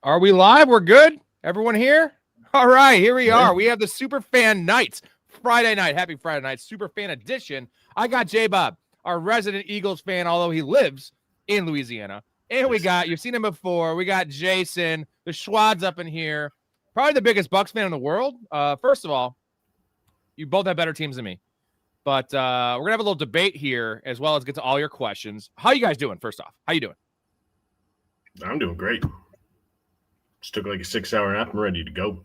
Are we live? We're good? Everyone here? All right, here we are. We have the Super Fan Night, Friday night. Happy Friday night, Super Fan Edition. I got J-Bob, our resident Eagles fan, although he lives in Louisiana. And we got, you've seen him before, we got Jason, the Schwad's up in here. Probably the biggest Bucks fan in the world. First of all, you both have better teams than me. But we're going to have a little debate here as well as get to all your questions. How you guys doing, first off? How you doing? I'm doing great. Just took like a 6-hour nap. I'm ready to go.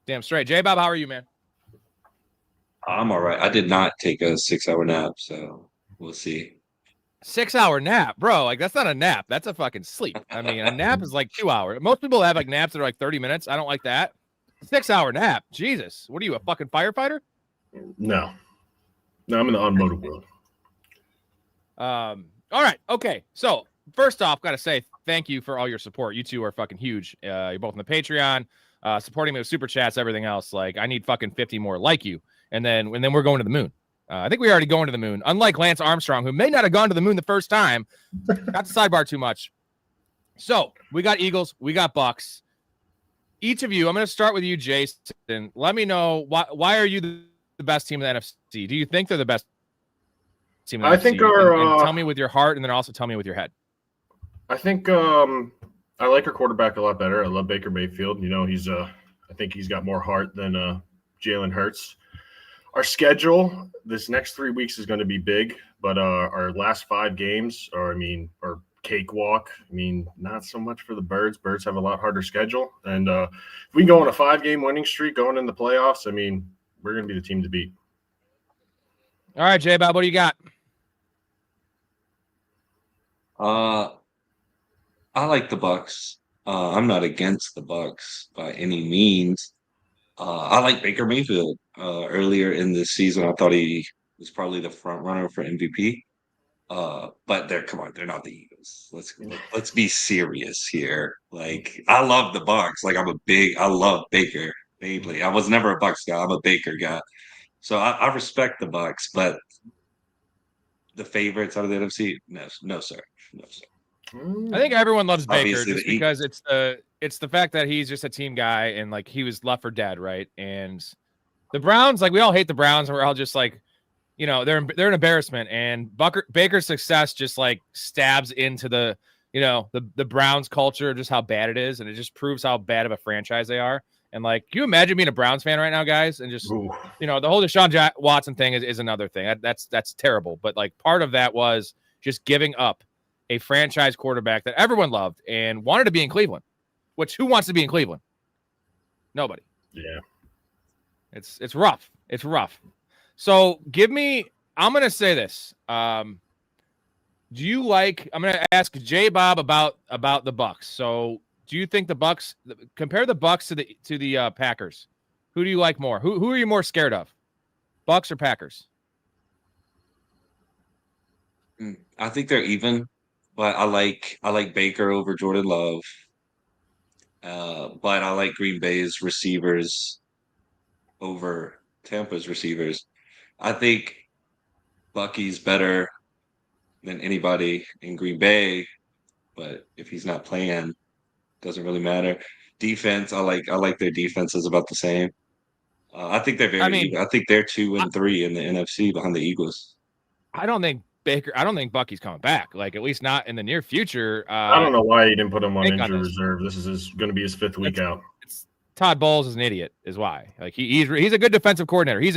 Damn straight. J-Bob, how are you, man? I'm all right. I did not take a 6-hour nap, so we'll see. 6-hour nap, bro. Like, that's not a nap. That's a fucking sleep. I mean, a nap is like 2 hours. Most people have like naps that are like 30 minutes. I don't like that. 6-hour nap. Jesus. What are you, a fucking firefighter? No, I'm in the unmotive world. All right. Okay. So, first off, got to say thank you for all your support. You two are fucking huge. You're both on the Patreon, supporting me with super chats, everything else. Like, I need fucking 50 more like you. And then we're going to the moon. I think we're already going to the moon. Unlike Lance Armstrong, who may not have gone to the moon the first time. Got to sidebar too much. So, we got Eagles. We got Bucks. Each of you, I'm going to start with you, Jason. Let me know, why are you the best team in the NFC? Do you think they're the best team in the NFC? I think and tell me with your heart, and then also tell me with your head. I think I like our quarterback a lot better. I love Baker Mayfield. You know, I think he's got more heart than Jalen Hurts. Our schedule this next 3 weeks is going to be big, but our last 5 games are cakewalk. I mean, not so much for the Birds. Birds have a lot harder schedule. And if we can go on a 5-game winning streak going in the playoffs, I mean, we're going to be the team to beat. All right, J-Bob, what do you got? I like the Bucks. I'm not against the Bucks by any means. I like Baker Mayfield. Earlier in this season, I thought he was probably the front runner for MVP. But they're not the Eagles. Let's be serious here. Like, I love the Bucks. Like, I love Baker. Mainly, I was never a Bucks guy. I'm a Baker guy. So I respect the Bucks, but the favorites out of the NFC, no, sir. I think everyone loves Baker Obviously, just because it's the fact that he's just a team guy and like he was left for dead, right? And the Browns, like we all hate the Browns, and we're all just like, you know, they're an embarrassment. And Baker's success just like stabs into the, you know, the Browns culture, just how bad it is, and it just proves how bad of a franchise they are. And like, can you imagine being a Browns fan right now, guys? And just, you know, the whole Deshaun Watson thing is another thing. That's terrible. But like, part of that was just giving up a franchise quarterback that everyone loved and wanted to be in Cleveland. Which, who wants to be in Cleveland? Nobody. Yeah. It's rough. It's rough. So I'm going to say this. I'm going to ask J-Bob about the Bucks. So, do you think the Bucks, compare the Bucks to the Packers? Who do you like more? Who are you more scared of? Bucks or Packers? I think they're even, but I like Baker over Jordan Love. But I like Green Bay's receivers over Tampa's receivers. I think Bucky's better than anybody in Green Bay, but if he's not playing, doesn't really matter. Defense, I like their defense is about the same. I think they're even. I think they're 2 and 3 in the NFC behind the Eagles. I don't think Bucky's coming back. Like, at least not in the near future. I don't know why you didn't put him on injury reserve. This is going to be his 5th week out. Todd Bowles is an idiot, is why. Like, he's a good defensive coordinator. He's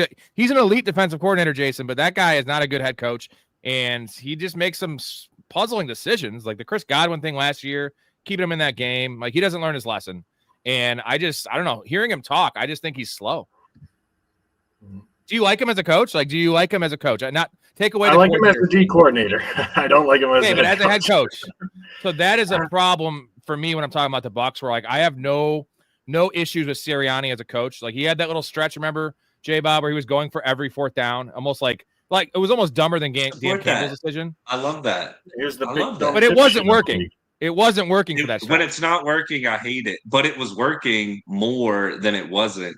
an elite defensive coordinator, Jason, but that guy is not a good head coach, and he just makes some puzzling decisions, like the Chris Godwin thing last year, keeping him in that game. Like, he doesn't learn his lesson, and I don't know. Hearing him talk, I just think he's slow. Do you like him as a coach? Like, do you like him as a coach? Not take away. I like him as a D coordinator. I don't like him as a head coach. So that is a problem for me when I'm talking about the Bucs, where like I have no issues with Sirianni as a coach. Like, he had that little stretch, remember, J-Bob, where he was going for every 4th down, almost like it was almost dumber than Dan Campbell's decision. I love that. Here's the but it wasn't working. It wasn't working for that. When it's not working, I hate it. But it was working more than it wasn't.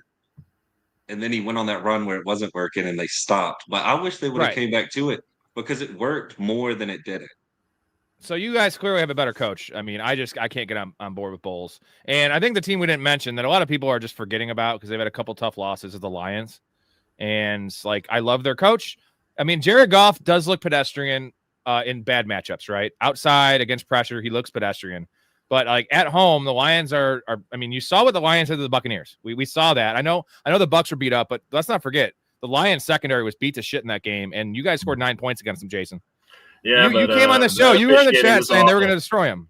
And then he went on that run where it wasn't working and they stopped. But I wish they would have came back to it because it worked more than it didn't. So you guys clearly have a better coach. I mean, I can't get on board with Bowles. And I think the team we didn't mention that a lot of people are just forgetting about because they've had a couple tough losses is the Lions. And like, I love their coach. I mean, Jared Goff does look pedestrian in bad matchups, right? Outside against pressure, he looks pedestrian. But like at home, the Lions are I mean, you saw what the Lions did to the Buccaneers. We saw that. I know the Bucs were beat up, but let's not forget the Lions secondary was beat to shit in that game, and you guys scored 9 points against them, Jason. Yeah, you came on the show. You were in the chat saying they were going to destroy him.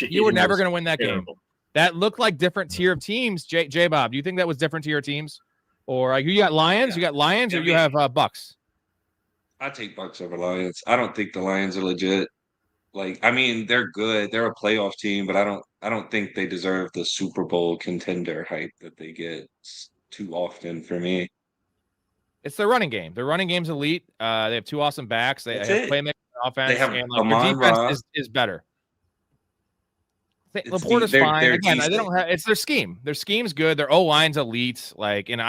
You were never going to win that game. That looked like different tier of teams. J Bob, do you think that was different tier of teams, or you got Lions? Yeah. You got Lions, or you have Bucks? I take Bucks over Lions. I don't think the Lions are legit. Like, I mean, they're good. They're a playoff team, but I don't think they deserve the Super Bowl contender hype that they get too often for me. It's their running game. Their running game's elite. They have 2 awesome backs. They have playmaking offense, they have and like their defense is better. Laporta's fine. Again, they don't have. It's their scheme. Their scheme's good. Their O-line's elite. Like, and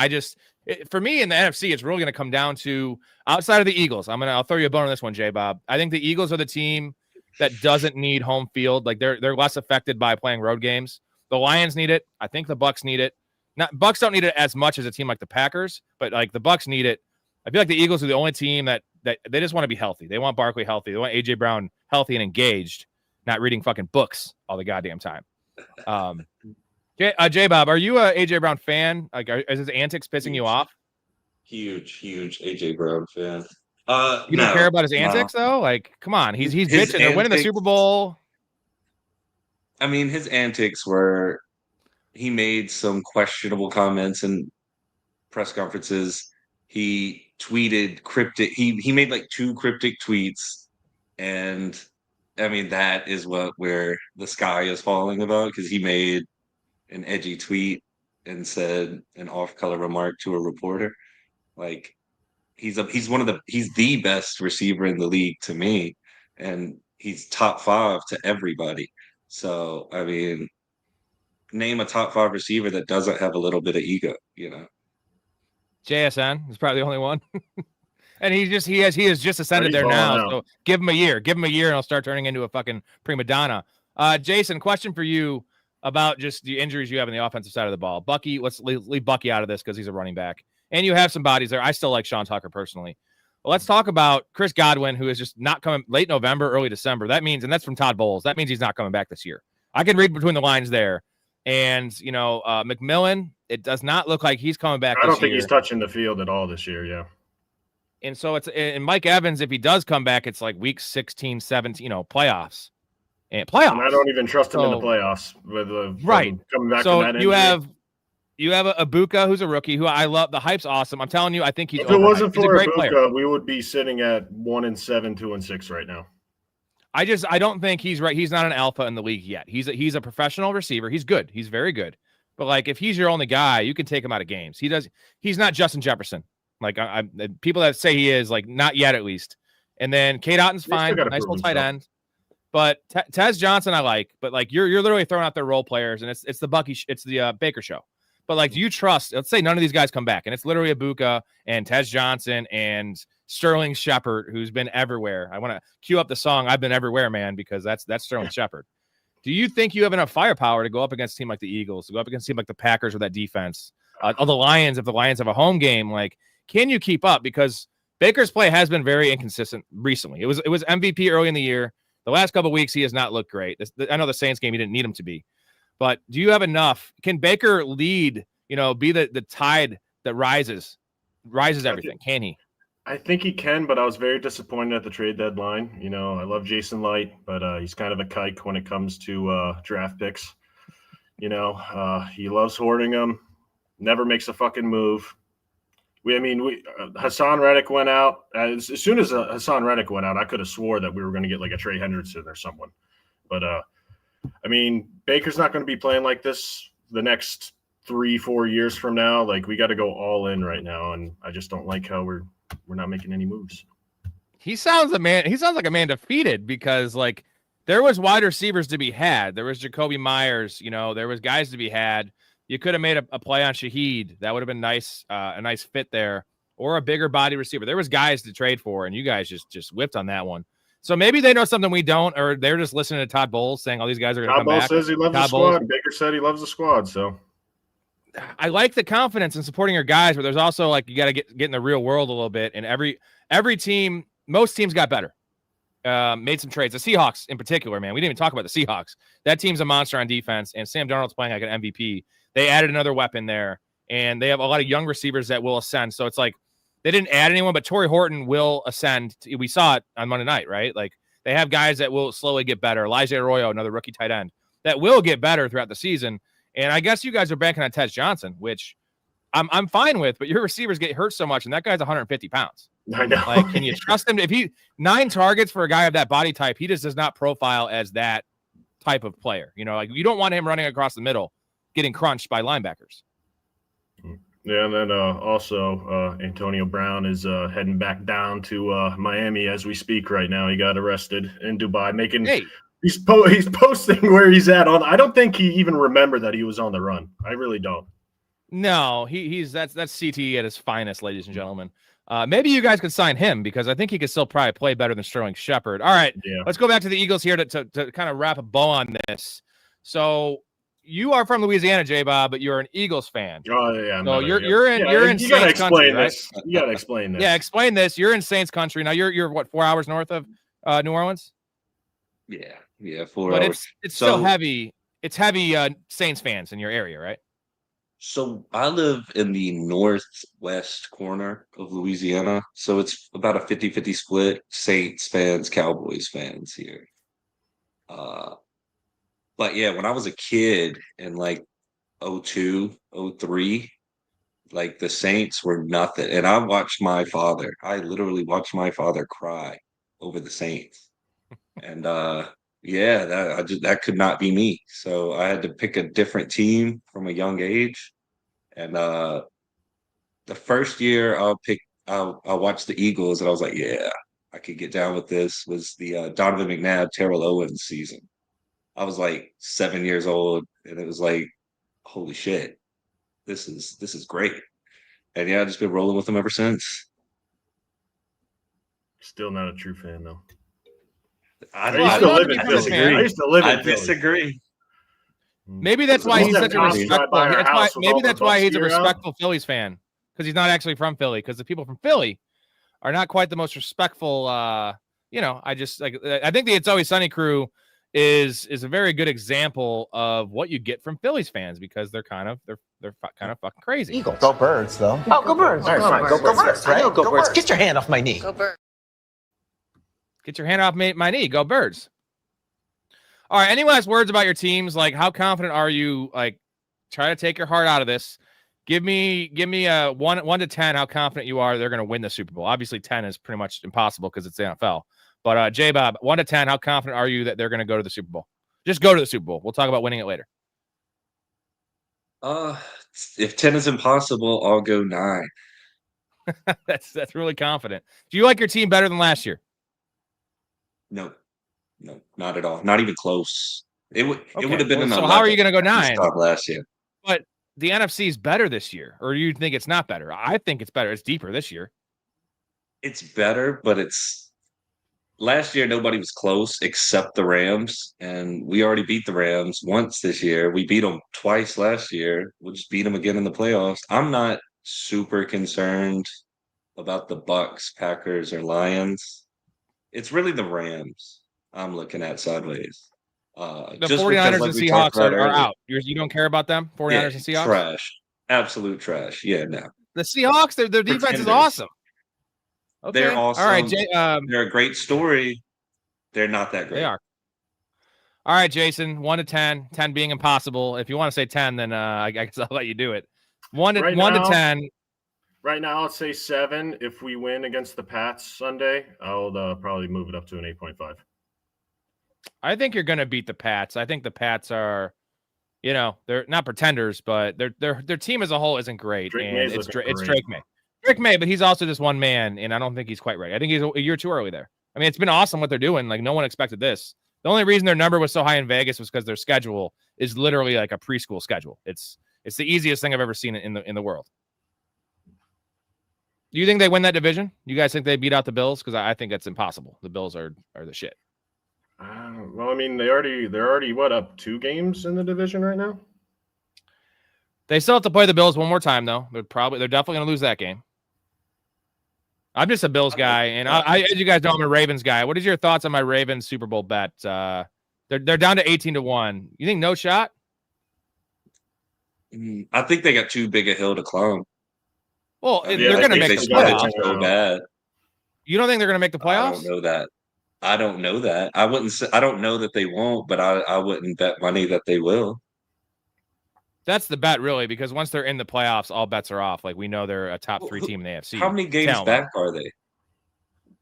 for me in the NFC, it's really going to come down to outside of the Eagles. I'll throw you a bone on this one, J Bob. I think the Eagles are the team that doesn't need home field. Like they're less affected by playing road games. The Lions need it. I think the Bucks need it. Bucks don't need it as much as a team like the Packers, but like the Bucks need it. I feel like the Eagles are the only team that they just want to be healthy. They want Barkley healthy. They want AJ Brown healthy and engaged, not reading fucking books all the goddamn time. J Bob, are you a AJ Brown fan? Like, is his antics pissing you off? Huge AJ Brown fan. You don't care about his antics though? Like, come on, he's bitching. They're winning the Super Bowl. I mean, his antics were he made some questionable comments in press conferences. He tweeted cryptic. He made like 2 cryptic tweets, and I mean that is where the sky is falling about, because he made an edgy tweet and said an off-color remark to a reporter. Like he's the best receiver in the league to me, and he's top 5 to everybody. So I mean, name a top 5 receiver that doesn't have a little bit of ego, you know. JSN is probably the only one. And he has just ascended there now. Out. So give him a year, and he'll start turning into a fucking prima donna. Jason, question for you about just the injuries you have on the offensive side of the ball. Bucky, let's leave Bucky out of this because he's a running back. And you have some bodies there. I still like Sean Tucker personally. Well, let's talk about Chris Godwin, who is just not coming late November, early December. That means, and that's from Todd Bowles, that means he's not coming back this year. I can read between the lines there. And, McMillan, it does not look like he's coming back. I don't think he's touching the field at all this year. Yeah. And so and Mike Evans, if he does come back, it's like week 16, 17, playoffs. And I don't even trust him in the playoffs with right. Coming back so from that you have a Ibuka who's a rookie who I love. The hype's awesome. I'm telling you, I think he's if it wasn't for Ibuka, we would be sitting at 1-7, 2-6 right now. I don't think he's right. He's not an alpha in the league yet. He's a professional receiver. He's good. He's very good. But like, if he's your only guy, you can take him out of games. He's not Justin Jefferson. Like people that say he is, like, not yet at least. And then Kate Otton's fine, nice little tight end. But Tez Johnson I like. But like you're literally throwing out their role players, and it's the Baker show. But like, do you trust? Let's say none of these guys come back, and it's literally Ibuka and Tez Johnson and Sterling Shepard, who's been everywhere. I want to cue up the song "I've Been Everywhere, Man," because that's Sterling Shepard. Do you think you have enough firepower to go up against a team like the Eagles, to go up against a team like the Packers with that defense? The Lions, if the Lions have a home game, like, can you keep up? Because Baker's play has been very inconsistent recently. It was MVP early in the year. The last couple of weeks, he has not looked great. I know the Saints game, he didn't need him to be. But do you have enough? Can Baker lead, be the tide that rises everything? Can he? I think he can, but I was very disappointed at the trade deadline. I love Jason Light, but he's kind of a kike when it comes to draft picks. He loves hoarding them, never makes a fucking move. Hassan Reddick went out. As soon as Hassan Reddick went out, I could have swore that we were going to get like a Trey Hendrickson or someone. But, Baker's not going to be playing like this the next 3-4 years from now. Like, we got to go all in right now, and I just don't like how we're not making any moves. He sounds like a man defeated, because like there was wide receivers to be had. There was Jacoby Myers, there was guys to be had. You could have made a play on Shaheed. That would have been nice, a nice fit there, or a bigger body receiver. There was guys to trade for, and you guys just whipped on that one. So maybe they know something we don't, or they're just listening to Todd Bowles saying all these guys are going to come Bowles back. says he loves the squad. Baker said he loves the squad. So I like the confidence in supporting your guys, but there's also like you got to get in the real world a little bit. And every team, most teams got better. Made some trades. The Seahawks in particular, man. We didn't even talk about the Seahawks. That team's a monster on defense, and Sam Darnold's playing like an MVP. They added another weapon there, and they have a lot of young receivers that will ascend. So it's like they didn't add anyone, but Torrey Horton will ascend. We saw it on Monday night, right? Like they have guys that will slowly get better. Elijah Arroyo, another rookie tight end, that will get better throughout the season. And I guess you guys are banking on Tez Johnson, which I'm fine with, but your receivers get hurt so much, and that guy's 150 pounds. I know. Like, can you trust him? If he 9 targets for a guy of that body type, he just does not profile as that type of player. You know, like you don't want him running across the middle, getting crunched by linebackers. Yeah, and then also Antonio Brown is heading back down to Miami as we speak right now. He got arrested in Dubai, he's posting where he's at. I don't think he even remembered that he was on the run. I really don't. No, that's CTE at his finest, ladies and gentlemen. Maybe you guys could sign him because I think he could still probably play better than Sterling Shepard. All right, Let's go back to the Eagles here to kind of wrap a bow on this. So you are from Louisiana, J-Bob, but you're an Eagles fan. Oh yeah. So you're in you Saints country, right? You gotta explain this. Yeah, explain this. You're in Saints country now. You're what, 4 hours north of New Orleans? Yeah, 4 but hours. It's still heavy. It's heavy Saints fans in your area, right? So I live in the northwest corner of Louisiana. So it's about a 50-50 split. Saints fans, Cowboys fans here. But yeah, when I was a kid in like 02, 03, like the Saints were nothing. And I literally watched my father cry over the Saints. And that could not be me. So I had to pick a different team from a young age. And the first year I watched the Eagles and I was like, yeah, I could get down with this. Was the Donovan McNabb, Terrell Owens season. I was like 7 years old and it was like, holy shit, this is great. And yeah, I've just been rolling with them ever since. Still not a true fan though. I used to live in Philly. I disagree. Maybe that's why he's such a respectful. Maybe that's why he's a respectful Phillies fan, because he's not actually from Philly. Because the people from Philly are not quite the most respectful. I think the It's Always Sunny crew is a very good example of what you get from Phillies fans, because they're kind of fucking crazy. Eagles. Go Birds, though. Oh, go Birds. All right, fine. Go Birds. Right? Go Birds. Get your hand off my knee. Go Birds. Get your hand off my knee. Go Birds. All right. Any last words about your teams? Like, how confident are you? Like, try to take your heart out of this. Give me a 1 to 10. How confident you are they're going to win the Super Bowl? Obviously, 10 is pretty much impossible because it's the NFL. But J-Bob, 1 to 10. How confident are you that they're going to go to the Super Bowl? Just go to the Super Bowl. We'll talk about winning it later. If 10 is impossible, I'll go 9. That's really confident. Do you like your team better than last year? No, not at all. Not even close. It would have been so how are you going to go 9 last year? But the NFC is better this year, or you think it's not better? I think it's better. It's deeper this year. It's better, but last year nobody was close except the Rams, and we already beat the Rams once this year. We beat them twice last year. We'll just beat them again in the playoffs. I'm not super concerned about the Bucks, Packers, or Lions. It's really the Rams I'm looking at sideways. The 49ers and Seahawks are out. You don't care about them? 49ers and Seahawks? Trash. Absolute trash. Yeah, no. The Seahawks, their defense is awesome. Okay. They're awesome. All right, they're a great story. They're not that great. They are. All right, Jason, 1 to 10, 10 being impossible. If you want to say 10, then I guess I'll let you do it. 1 to 10. Right now, I'd say 7. If we win against the Pats Sunday, I'll probably move it up to an 8.5. I think you're going to beat the Pats. I think the Pats are, they're not pretenders, but their team as a whole isn't great. It's Drake May. Drake May, but he's also just one man, and I don't think he's quite ready. I think he's a year too early there. I mean, it's been awesome what they're doing. Like, no one expected this. The only reason their number was so high in Vegas was because their schedule is literally like a preschool schedule. It's the easiest thing I've ever seen in the world. Do you think they win that division? You guys think they beat out the Bills? Because I think that's impossible. The Bills are the shit. Well, I mean, they're already what, up 2 games in the division right now? They still have to play the Bills one more time, though. They're definitely going to lose that game. I'm just a Bills guy, and as you guys know, I'm a Ravens guy. What is your thoughts on my Ravens Super Bowl bet? They're down to 18-1. You think no shot? I think they got too big a hill to climb. Well, they're going to make the playoffs. So bad. You don't think they're going to make the playoffs? I don't know that. I wouldn't say. I don't know that they won't, but I wouldn't bet money that they will. That's the bet, really, because once they're in the playoffs, all bets are off. Like, we know they're a top 3 team in the AFC. How many games back are they?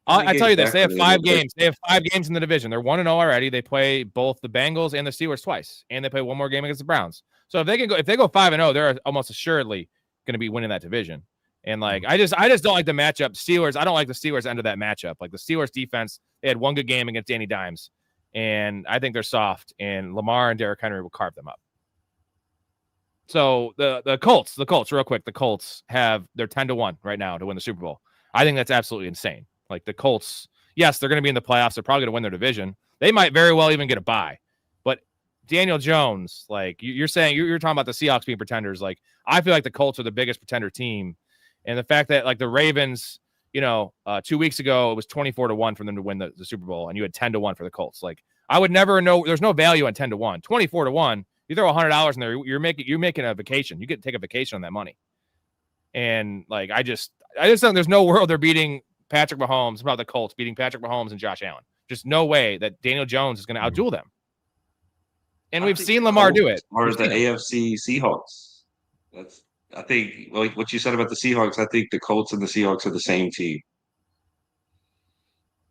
I tell you this: they have 5 games. They have 5 games in the division. They're 1-0 already. They play both the Bengals and the Steelers twice, and they play one more game against the Browns. So if they go 5-0, they're almost assuredly going to be winning that division. And like, I just don't like the matchup. Steelers, I don't like the Steelers end of that matchup. Like the Steelers defense, they had one good game against Danny Dimes, and I think they're soft. And Lamar and Derrick Henry will carve them up. So the Colts, real quick, the Colts they're 10-1 right now to win the Super Bowl. I think that's absolutely insane. Like the Colts, yes, they're going to be in the playoffs. They're probably going to win their division. They might very well even get a bye. But Daniel Jones, like you're saying, you're talking about the Seahawks being pretenders. Like I feel like the Colts are the biggest pretender team. And the fact that like the Ravens, 2 weeks ago, it was 24-1 for them to win the Super Bowl, and you had 10-1 for the Colts. Like I would never know. There's no value on 10-1, 24-1. You throw $100 in there, you're making a vacation. You get to take a vacation on that money. And like I just think there's no world they're beating Patrick Mahomes. About the Colts beating Patrick Mahomes and Josh Allen. Just no way that Daniel Jones is going to outduel them. And we've seen Lamar do it. Or the AFC Seahawks. I think, like what you said about the Seahawks, I think the Colts and the Seahawks are the same team.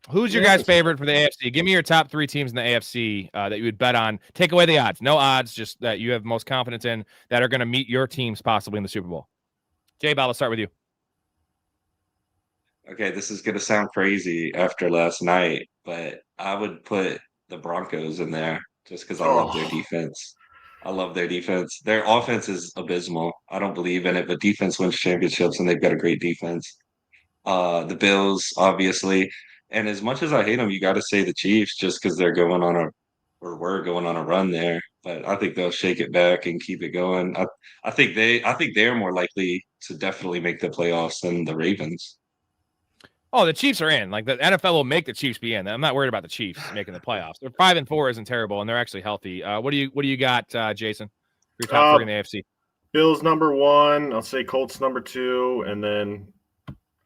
Who's your guys' favorite for the AFC? Give me your top 3 teams in the AFC that you would bet on. Take away the odds. No odds, just that you have most confidence in that are going to meet your teams possibly in the Super Bowl. J-Bob, let's start with you. Okay, this is going to sound crazy after last night, but I would put the Broncos in there just because I love their defense. I love their defense. Their offense is abysmal. I don't believe in it, but defense wins championships, and they've got a great defense. The Bills, obviously. And as much as I hate them, you got to say the Chiefs just because we're going on a run there. But I think they'll shake it back and keep it going. I think they're more likely to definitely make the playoffs than the Ravens. Oh, the Chiefs are in. Like the NFL will make the Chiefs be in. I'm not worried about the Chiefs making the playoffs. They're 5-4 isn't terrible, and they're actually healthy. What do you got, Jason? For your top 3 in the AFC. Bills number 1. I'll say Colts number 2, and then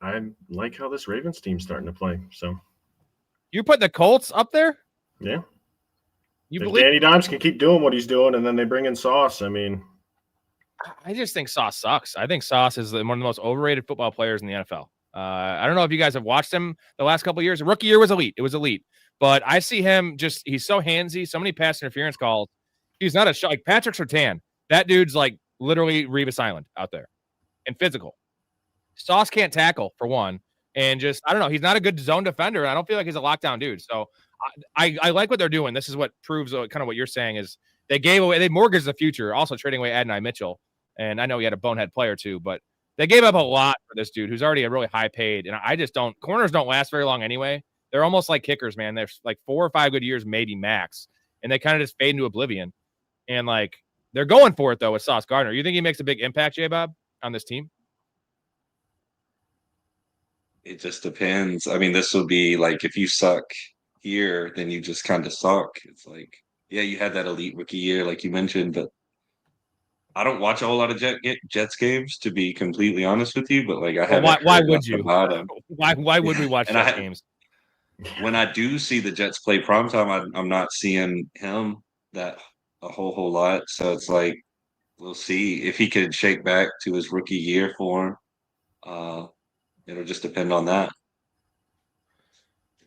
I like how this Ravens team's starting to play. So you put the Colts up there? Yeah. You if believe Danny Dimes can keep doing what he's doing, and then they bring in Sauce. I mean, I just think Sauce sucks. I think Sauce is one of the most overrated football players in the NFL. I don't know if you guys have watched him the last couple of years. Rookie year was elite. It was elite. But I see him he's so handsy, so many pass interference calls. He's not like Patrick Surtain. That dude's like literally Revis Island out there and physical. Sauce can't tackle for one. And just, I don't know. He's not a good zone defender. I don't feel like he's a lockdown dude. So I like what they're doing. This is what proves kind of what you're saying is they mortgaged the future, also trading away Adonai Mitchell. And I know he had a bonehead player too, but they gave up a lot for this dude who's already a really high paid. And I just corners don't last very long anyway. They're almost like kickers, man. They're like 4 or 5 good years, maybe max. And they kind of just fade into oblivion. And like, they're going for it though with Sauce Gardner. You think he makes a big impact, J-Bob, on this team? It just depends. I mean, this would be like if you suck here, then you just kind of suck. It's like, yeah, you had that elite rookie year, like you mentioned, but I don't watch a whole lot of Jets games, to be completely honest with you. But like, I haven't. Why would you? Why would we watch Jets games? When I do see the Jets play primetime, I'm not seeing him that a whole lot. So it's like, we'll see if he can shake back to his rookie year form. It'll just depend on that.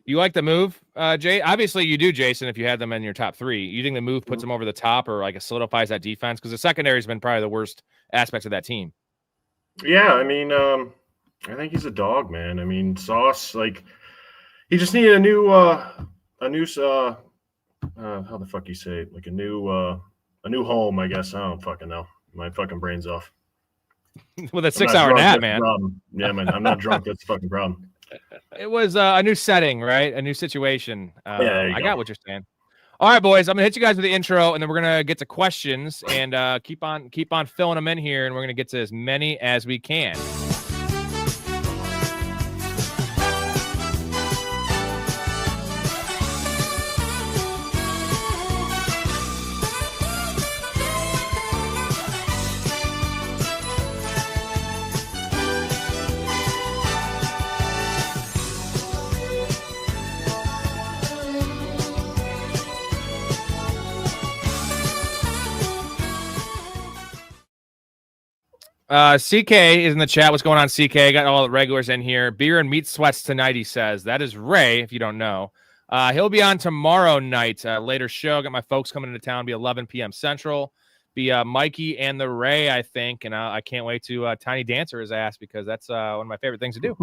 You like the move, Jay? Obviously, you do, Jason, if you had them in your top 3. You think the move puts them over the top or like it solidifies that defense? Because the secondary has been probably the worst aspects of that team. Yeah, I mean, I think he's a dog, man. I mean, Sauce, like, he just needed a new how the fuck you say it? Like a new home, I guess. I don't fucking know. My fucking brain's off. with a 6-hour nap, man. Yeah, man. I'm not drunk. That's the fucking problem. It was a new setting, right? A new situation. I go. got what you're saying. All right, boys. I'm gonna hit you guys with the intro, and then we're gonna get to questions and keep on filling them in here, and we're gonna get to as many as we can. CK is in the chat. What's going on, CK? Got all the regulars in here. Beer and meat sweats tonight, he says. That is Ray, if you don't know. He'll be on tomorrow night, later show. Got my folks coming into town. Be 11 p.m. Central. Be Mikey and the Ray, I think. And I can't wait to Tiny Dancer his ass, because that's one of my favorite things to do.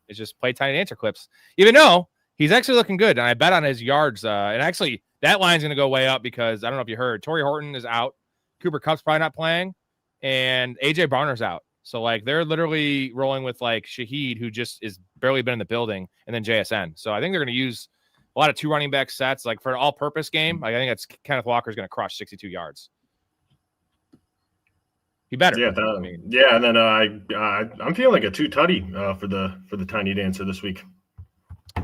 Is just play Tiny Dancer clips. Even though he's actually looking good. And I bet on his yards. And actually, that line's going to go way up, because I don't know if you heard. Torrey Horton is out. Cooper Kupp's probably not playing. And AJ Barner's out. So, like, they're literally rolling with, like, Shaheed, who just is barely been in the building, and then JSN. So I think they're going to use a lot of 2 running back sets. Like, for an all-purpose game, like, I think it's Kenneth Walker's going to crush 62 yards. He better. Yeah, and then I'm feeling like a 2-tutty for the Tiny Dancer this week.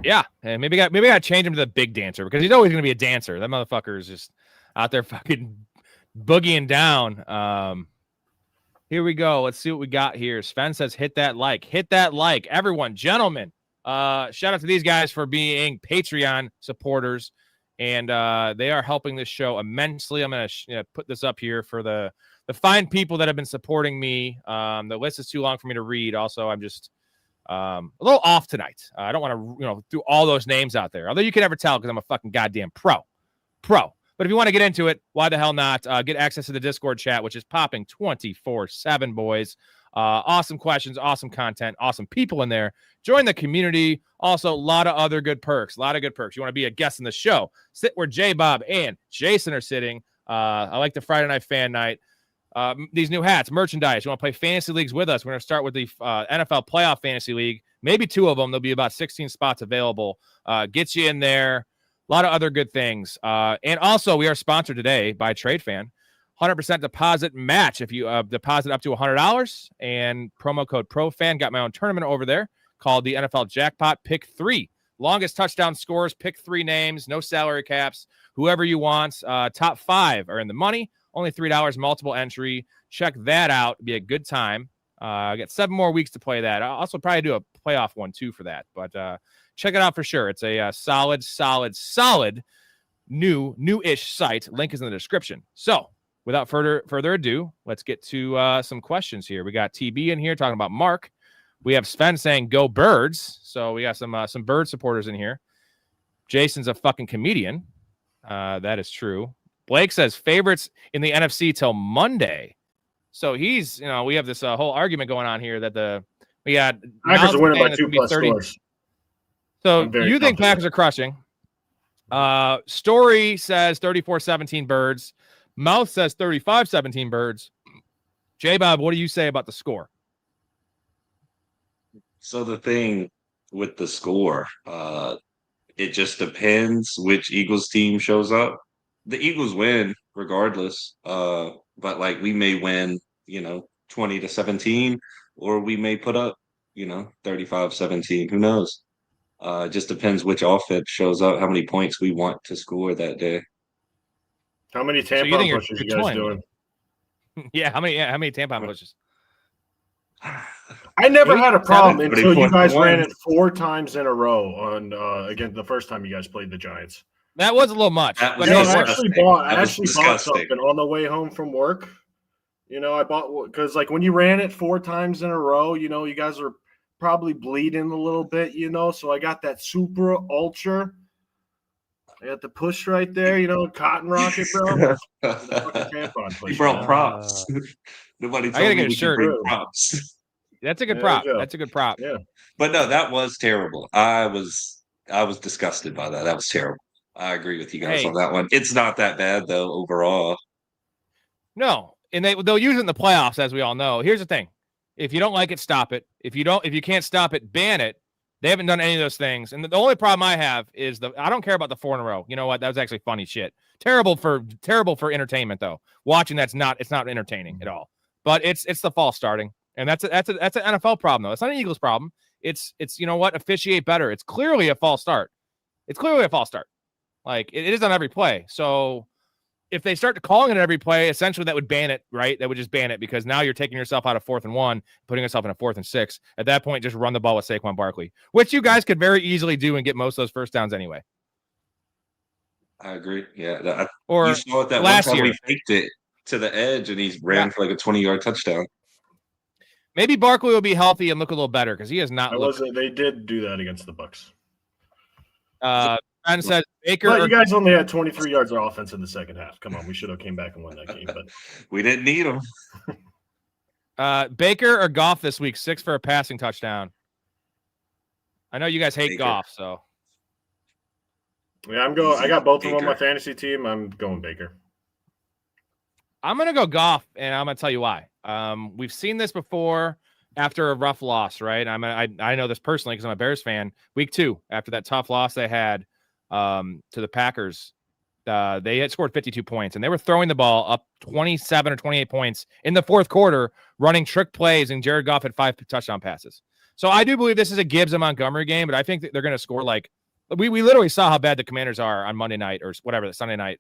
Yeah, and maybe I got to change him to the big dancer, because he's always going to be a dancer. That motherfucker is just out there fucking boogieing down. Here we go. Let's see what we got here. Sven says, hit that like. Hit that like. Everyone, gentlemen, shout out to these guys for being Patreon supporters, and they are helping this show immensely. I'm going to put this up here for the fine people that have been supporting me. The list is too long for me to read. Also, I'm just a little off tonight. I don't want to do all those names out there, although you can never tell, because I'm a fucking goddamn pro. But if you want to get into it, why the hell not? Get access to the Discord chat, which is popping 24/7, boys. Awesome questions, awesome content, awesome people in there. Join the community. Also, a lot of other good perks. You want to be a guest in the show? Sit where J Bob and Jason are sitting. I like the Friday Night Fan Night. These new hats, merchandise. You want to play fantasy leagues with us? We're going to start with the NFL Playoff Fantasy League. Maybe 2 of them. There'll be about 16 spots available. Get you in there. A lot of other good things. And also, we are sponsored today by TradeFan. 100% deposit match if you deposit up to $100. And promo code PROFAN. Got my own tournament over there called the NFL Jackpot. Pick 3. Longest touchdown scores. Pick 3 names. No salary caps. Whoever you want. Top 5 are in the money. Only $3. Multiple entry. Check that out. It'd be a good time. I got 7 more weeks to play that. I'll also probably do a playoff one, too, for that. But check it out for sure. It's a solid new-ish site. Link is in the description. So, without further ado, let's get to some questions here. We got TB in here talking about Mark. We have Sven saying go Birds. So we got some Bird supporters in here. Jason's a fucking comedian. That is true. Blake says favorites in the NFC till Monday. So he's, we have this whole argument going on here that we got Packers are winning by 2+ scores. So you think Packers are crushing. Story says 34-17 Birds. Mouth says 35-17 Birds. J-Bob, what do you say about the score? So the thing with the score, it just depends which Eagles team shows up. The Eagles win regardless, but like we may win, 20-17, or we may put up, 35-17. Who knows? It just depends which offense shows up, how many points we want to score that day. How many tampon pushes you guys doing? Yeah, how many tampon pushes? I never had a problem until you guys ran it 4 times in a row on again the first time you guys played the Giants. That was a little much. I actually bought something on the way home from work. I bought because like when you ran it 4 times in a row, you guys are probably bleeding a little bit, So I got that super ultra. I got the push right there, cotton rocket, bro. You brought props. Nobody told me we could bring props. That's a good prop. That's a good prop. Yeah. But no, that was terrible. I was disgusted by that. That was terrible. I agree with you guys on that one. It's not that bad though overall. No, and they'll use it in the playoffs, as we all know. Here's the thing: If you don't like it, stop it. If you can't stop it, ban it. They haven't done any of those things. And the only problem I have is I don't care about the 4 in a row. You know what? That was actually funny shit. Terrible for entertainment though. Watching it's not entertaining at all. But it's the false starting. And that's an NFL problem though. It's not an Eagles problem. It's you know what? Officiate better. It's clearly a false start. Like it is on every play. So if they start calling it every play, essentially that would ban it, right? That would just ban it because now you're taking yourself out of 4th and 1, putting yourself in a 4th and 6. At that point, just run the ball with Saquon Barkley, which you guys could very easily do and get most of those first downs anyway. I agree. Yeah. Or you saw it that last one time year. we faked it to the edge and he ran for like a 20-yard touchdown. Maybe Barkley will be healthy and look a little better because he has not looked. They did do that against the Bucs. And said Baker. But you guys only had 23 yards of offense in the second half. Come on, we should have came back and won that game. But we didn't need them. Baker or Goff this week, 6 for a passing touchdown. I know you guys hate Goff, so. Yeah, I got both of them on my fantasy team. I'm going Baker. I'm gonna go Goff, and I'm gonna tell you why. We've seen this before after a rough loss, right? I know this personally because I'm a Bears fan. Week 2, after that tough loss they had to the Packers, they had scored 52 points, and they were throwing the ball up 27 or 28 points in the fourth quarter, running trick plays, and Jared Goff had 5 touchdown passes. So I do believe this is a Gibbs and Montgomery game, but I think that they're going to score like we literally saw how bad the Commanders are on Monday night or whatever, the Sunday night,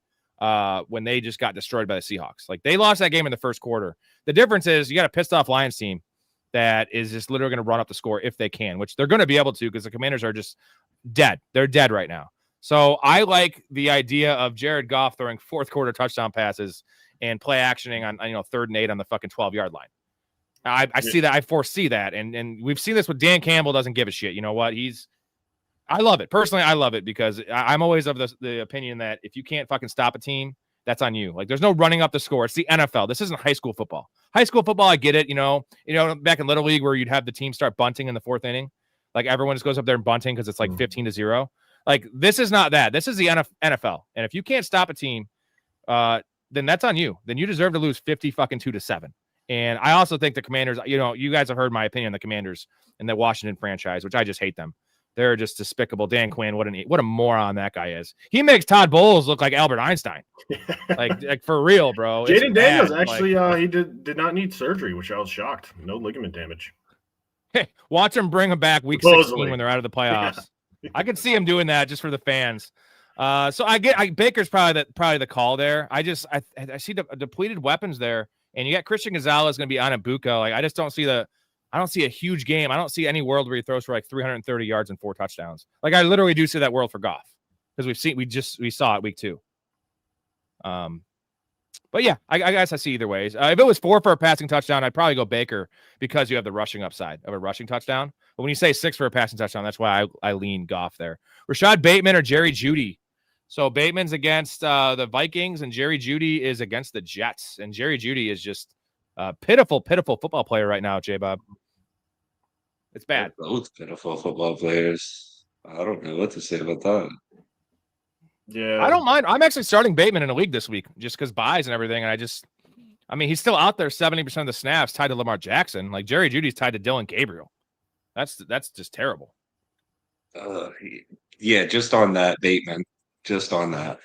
when they just got destroyed by the Seahawks. Like they lost that game in the first quarter. The difference is you got a pissed off Lions team that is just literally going to run up the score if they can, which they're going to be able to because the Commanders are just dead. They're dead right now. So I like the idea of Jared Goff throwing fourth quarter touchdown passes and play actioning on 3rd and 8 on the fucking 12-yard line. I see that. I foresee that. And we've seen this with Dan Campbell doesn't give a shit. You know what? I love it. Personally, I love it because I'm always of the opinion that if you can't fucking stop a team, that's on you. Like there's no running up the score. It's the NFL. This isn't high school football. High school football, I get it. You know, back in Little League where you'd have the team start bunting in the 4th inning. Like everyone just goes up there and bunting because it's like 15-0. Like this is not that. This is the NFL. And if you can't stop a team, then that's on you. Then you deserve to lose 50-2-7. And I also think the Commanders, you guys have heard my opinion on the Commanders and the Washington franchise, which I just hate them. They're just despicable. Dan Quinn, what a moron that guy is. He makes Todd Bowles look like Albert Einstein. like for real, bro. Jaden Daniels actually he did not need surgery, which I was shocked. No ligament damage. Hey, watch him bring him back week 16 when they're out of the playoffs. Yeah. I could see him doing that just for the fans. So Baker's probably the call there. I see the depleted weapons there, and you got Christian Gonzalez going to be on Ibuka. Like I just don't see I don't see a huge game. I don't see any world where he throws for like 330 yards and 4 touchdowns. Like I literally do see that world for Goff because we saw it week 2. But yeah, I guess I see either ways. If it was 4 for a passing touchdown, I'd probably go Baker because you have the rushing upside of a rushing touchdown. But when you say 6 for a passing touchdown, that's why I lean Goff there. Rashad Bateman or Jerry Jeudy. So Bateman's against the Vikings and Jerry Jeudy is against the Jets. And Jerry Jeudy is just a pitiful football player right now, J-Bob. It's bad. They're both pitiful football players. I don't know what to say about that. Yeah. I don't mind. I'm actually starting Bateman in a league this week just because buys and everything. And he's still out there 70% of the snaps tied to Lamar Jackson. Like Jerry Jeudy's tied to Dylan Gabriel. That's just terrible. Yeah, just on that, Bateman. Just on that.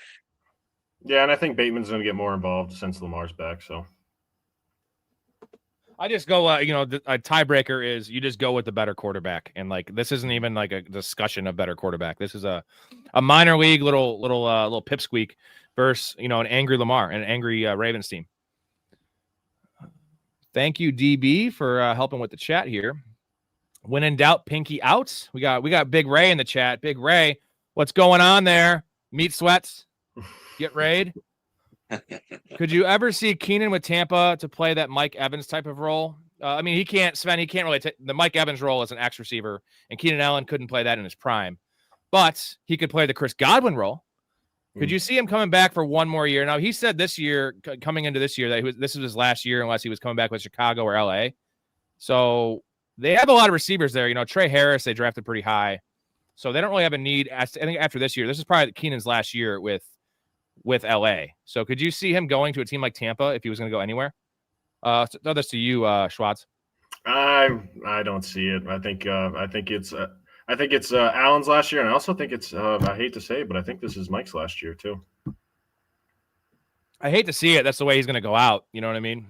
Yeah, and I think Bateman's going to get more involved since Lamar's back. So I just go, a tiebreaker is you just go with the better quarterback, and like this isn't even like a discussion of better quarterback. This is a minor league little pipsqueak versus an angry Lamar and an angry Ravens team. Thank you, DB, for helping with the chat here. When in doubt, pinky out. We got Big Ray in the chat. Big Ray, what's going on there? Meat sweats. Get Rayed. Could you ever see Keenan with Tampa to play that Mike Evans type of role? He can't really take the Mike Evans role as an X receiver, and Keenan Allen couldn't play that in his prime, but he could play the Chris Godwin role. Could you see him coming back for one more year? Now, he said this year, coming into this year, that this was his last year unless he was coming back with Chicago or LA. So they have a lot of receivers there. Trey Harris, they drafted pretty high. So they don't really have a need. I think after this year, this is probably Keenan's last year with LA. So could you see him going to a team like Tampa if he was going to go anywhere? Throw this to you, Schwartz. I don't see it. I think it's Allen's last year, and I also think it's I hate to say it, but I think this is Mike's last year too. I hate to see it. That's the way he's going to go out. You know what I mean?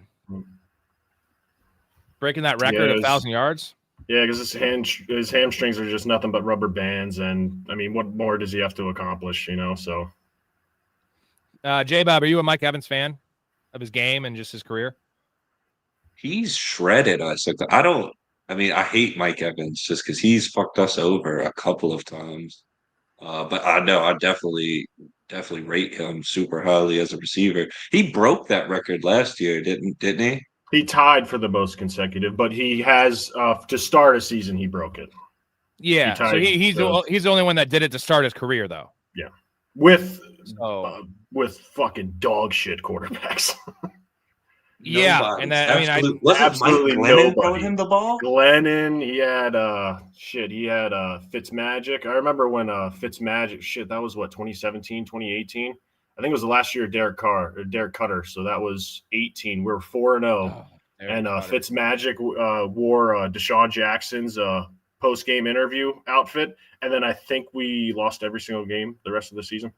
Breaking that record of 1,000 yards. Yeah, because his hamstrings are just nothing but rubber bands, and I mean, what more does he have to accomplish? So. J-Bob, are you a Mike Evans fan of his game and just his career? He's shredded us. I hate Mike Evans just because he's fucked us over a couple of times. But I know I definitely rate him super highly as a receiver. He broke that record last year, didn't he? He tied for the most consecutive, but he has to start a season he broke it. Yeah, so he's the only one that did it to start his career, though. Yeah, with fucking dog shit quarterbacks. Yeah, and that wasn't Mike Glennon throwing him the ball? Glennon, he had Fitzmagic. I remember when Fitzmagic, that was what, 2017, 2018? I think it was the last year of Derek Cutter, so that was 18. We were 4-0, and Fitzmagic wore Deshaun Jackson's post-game interview outfit, and then I think we lost every single game the rest of the season.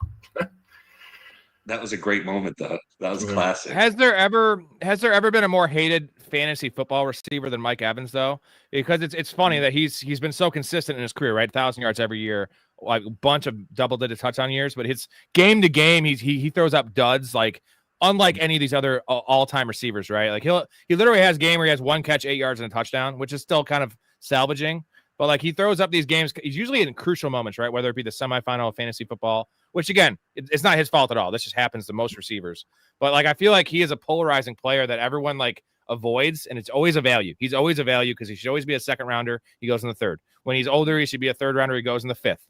That was a great moment, though. That was classic. Has there ever been a more hated fantasy football receiver than Mike Evans, though? Because it's funny that he's been so consistent in his career, right? 1,000 yards every year, like a bunch of double-digit touchdown years. But his game to game, he throws up duds like unlike any of these other all-time receivers, right? Like he literally has a game where he has 1 catch, 8 yards, and a touchdown, which is still kind of salvaging. But like he throws up these games, he's usually in crucial moments, right? Whether it be the semifinal of fantasy football, which again, it's not his fault at all. This just happens to most receivers. But like I feel like he is a polarizing player that everyone like avoids, and it's always a value. He's always a value because he should always be a second rounder. He goes in the third. When he's older, he should be a third rounder. He goes in the fifth.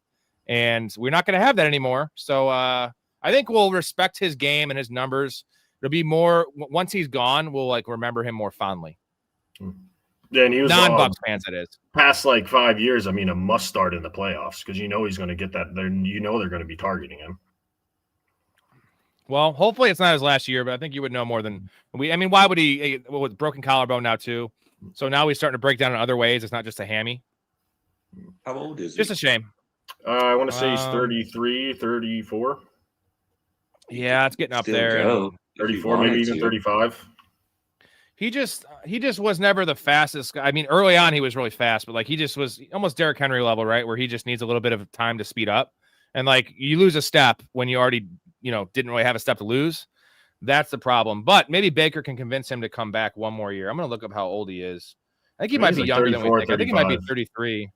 And we're not going to have that anymore. So I think we'll respect his game and his numbers. It'll be more once he's gone, we'll like remember him more fondly. Yeah, and he was non-Bucs fans. It is past like 5 years. I mean, a must start in the playoffs because he's going to get that. They're going to be targeting him. Well, hopefully it's not his last year, but I think you would know more than we. I mean, why would he? With broken collarbone now too, so now he's starting to break down in other ways. It's not just a hammy. How old is he? Just a shame. I want to say he's 33, 34. Yeah, it's getting up there. 34, maybe even 35. He just was never the fastest guy. I mean, early on he was really fast, but like he just was almost Derrick Henry level, right? Where he just needs a little bit of time to speed up. And like you lose a step when you already, didn't really have a step to lose. That's the problem. But maybe Baker can convince him to come back one more year. I'm going to look up how old he is. I think he might be like younger than we think. 35. I think he might be 33.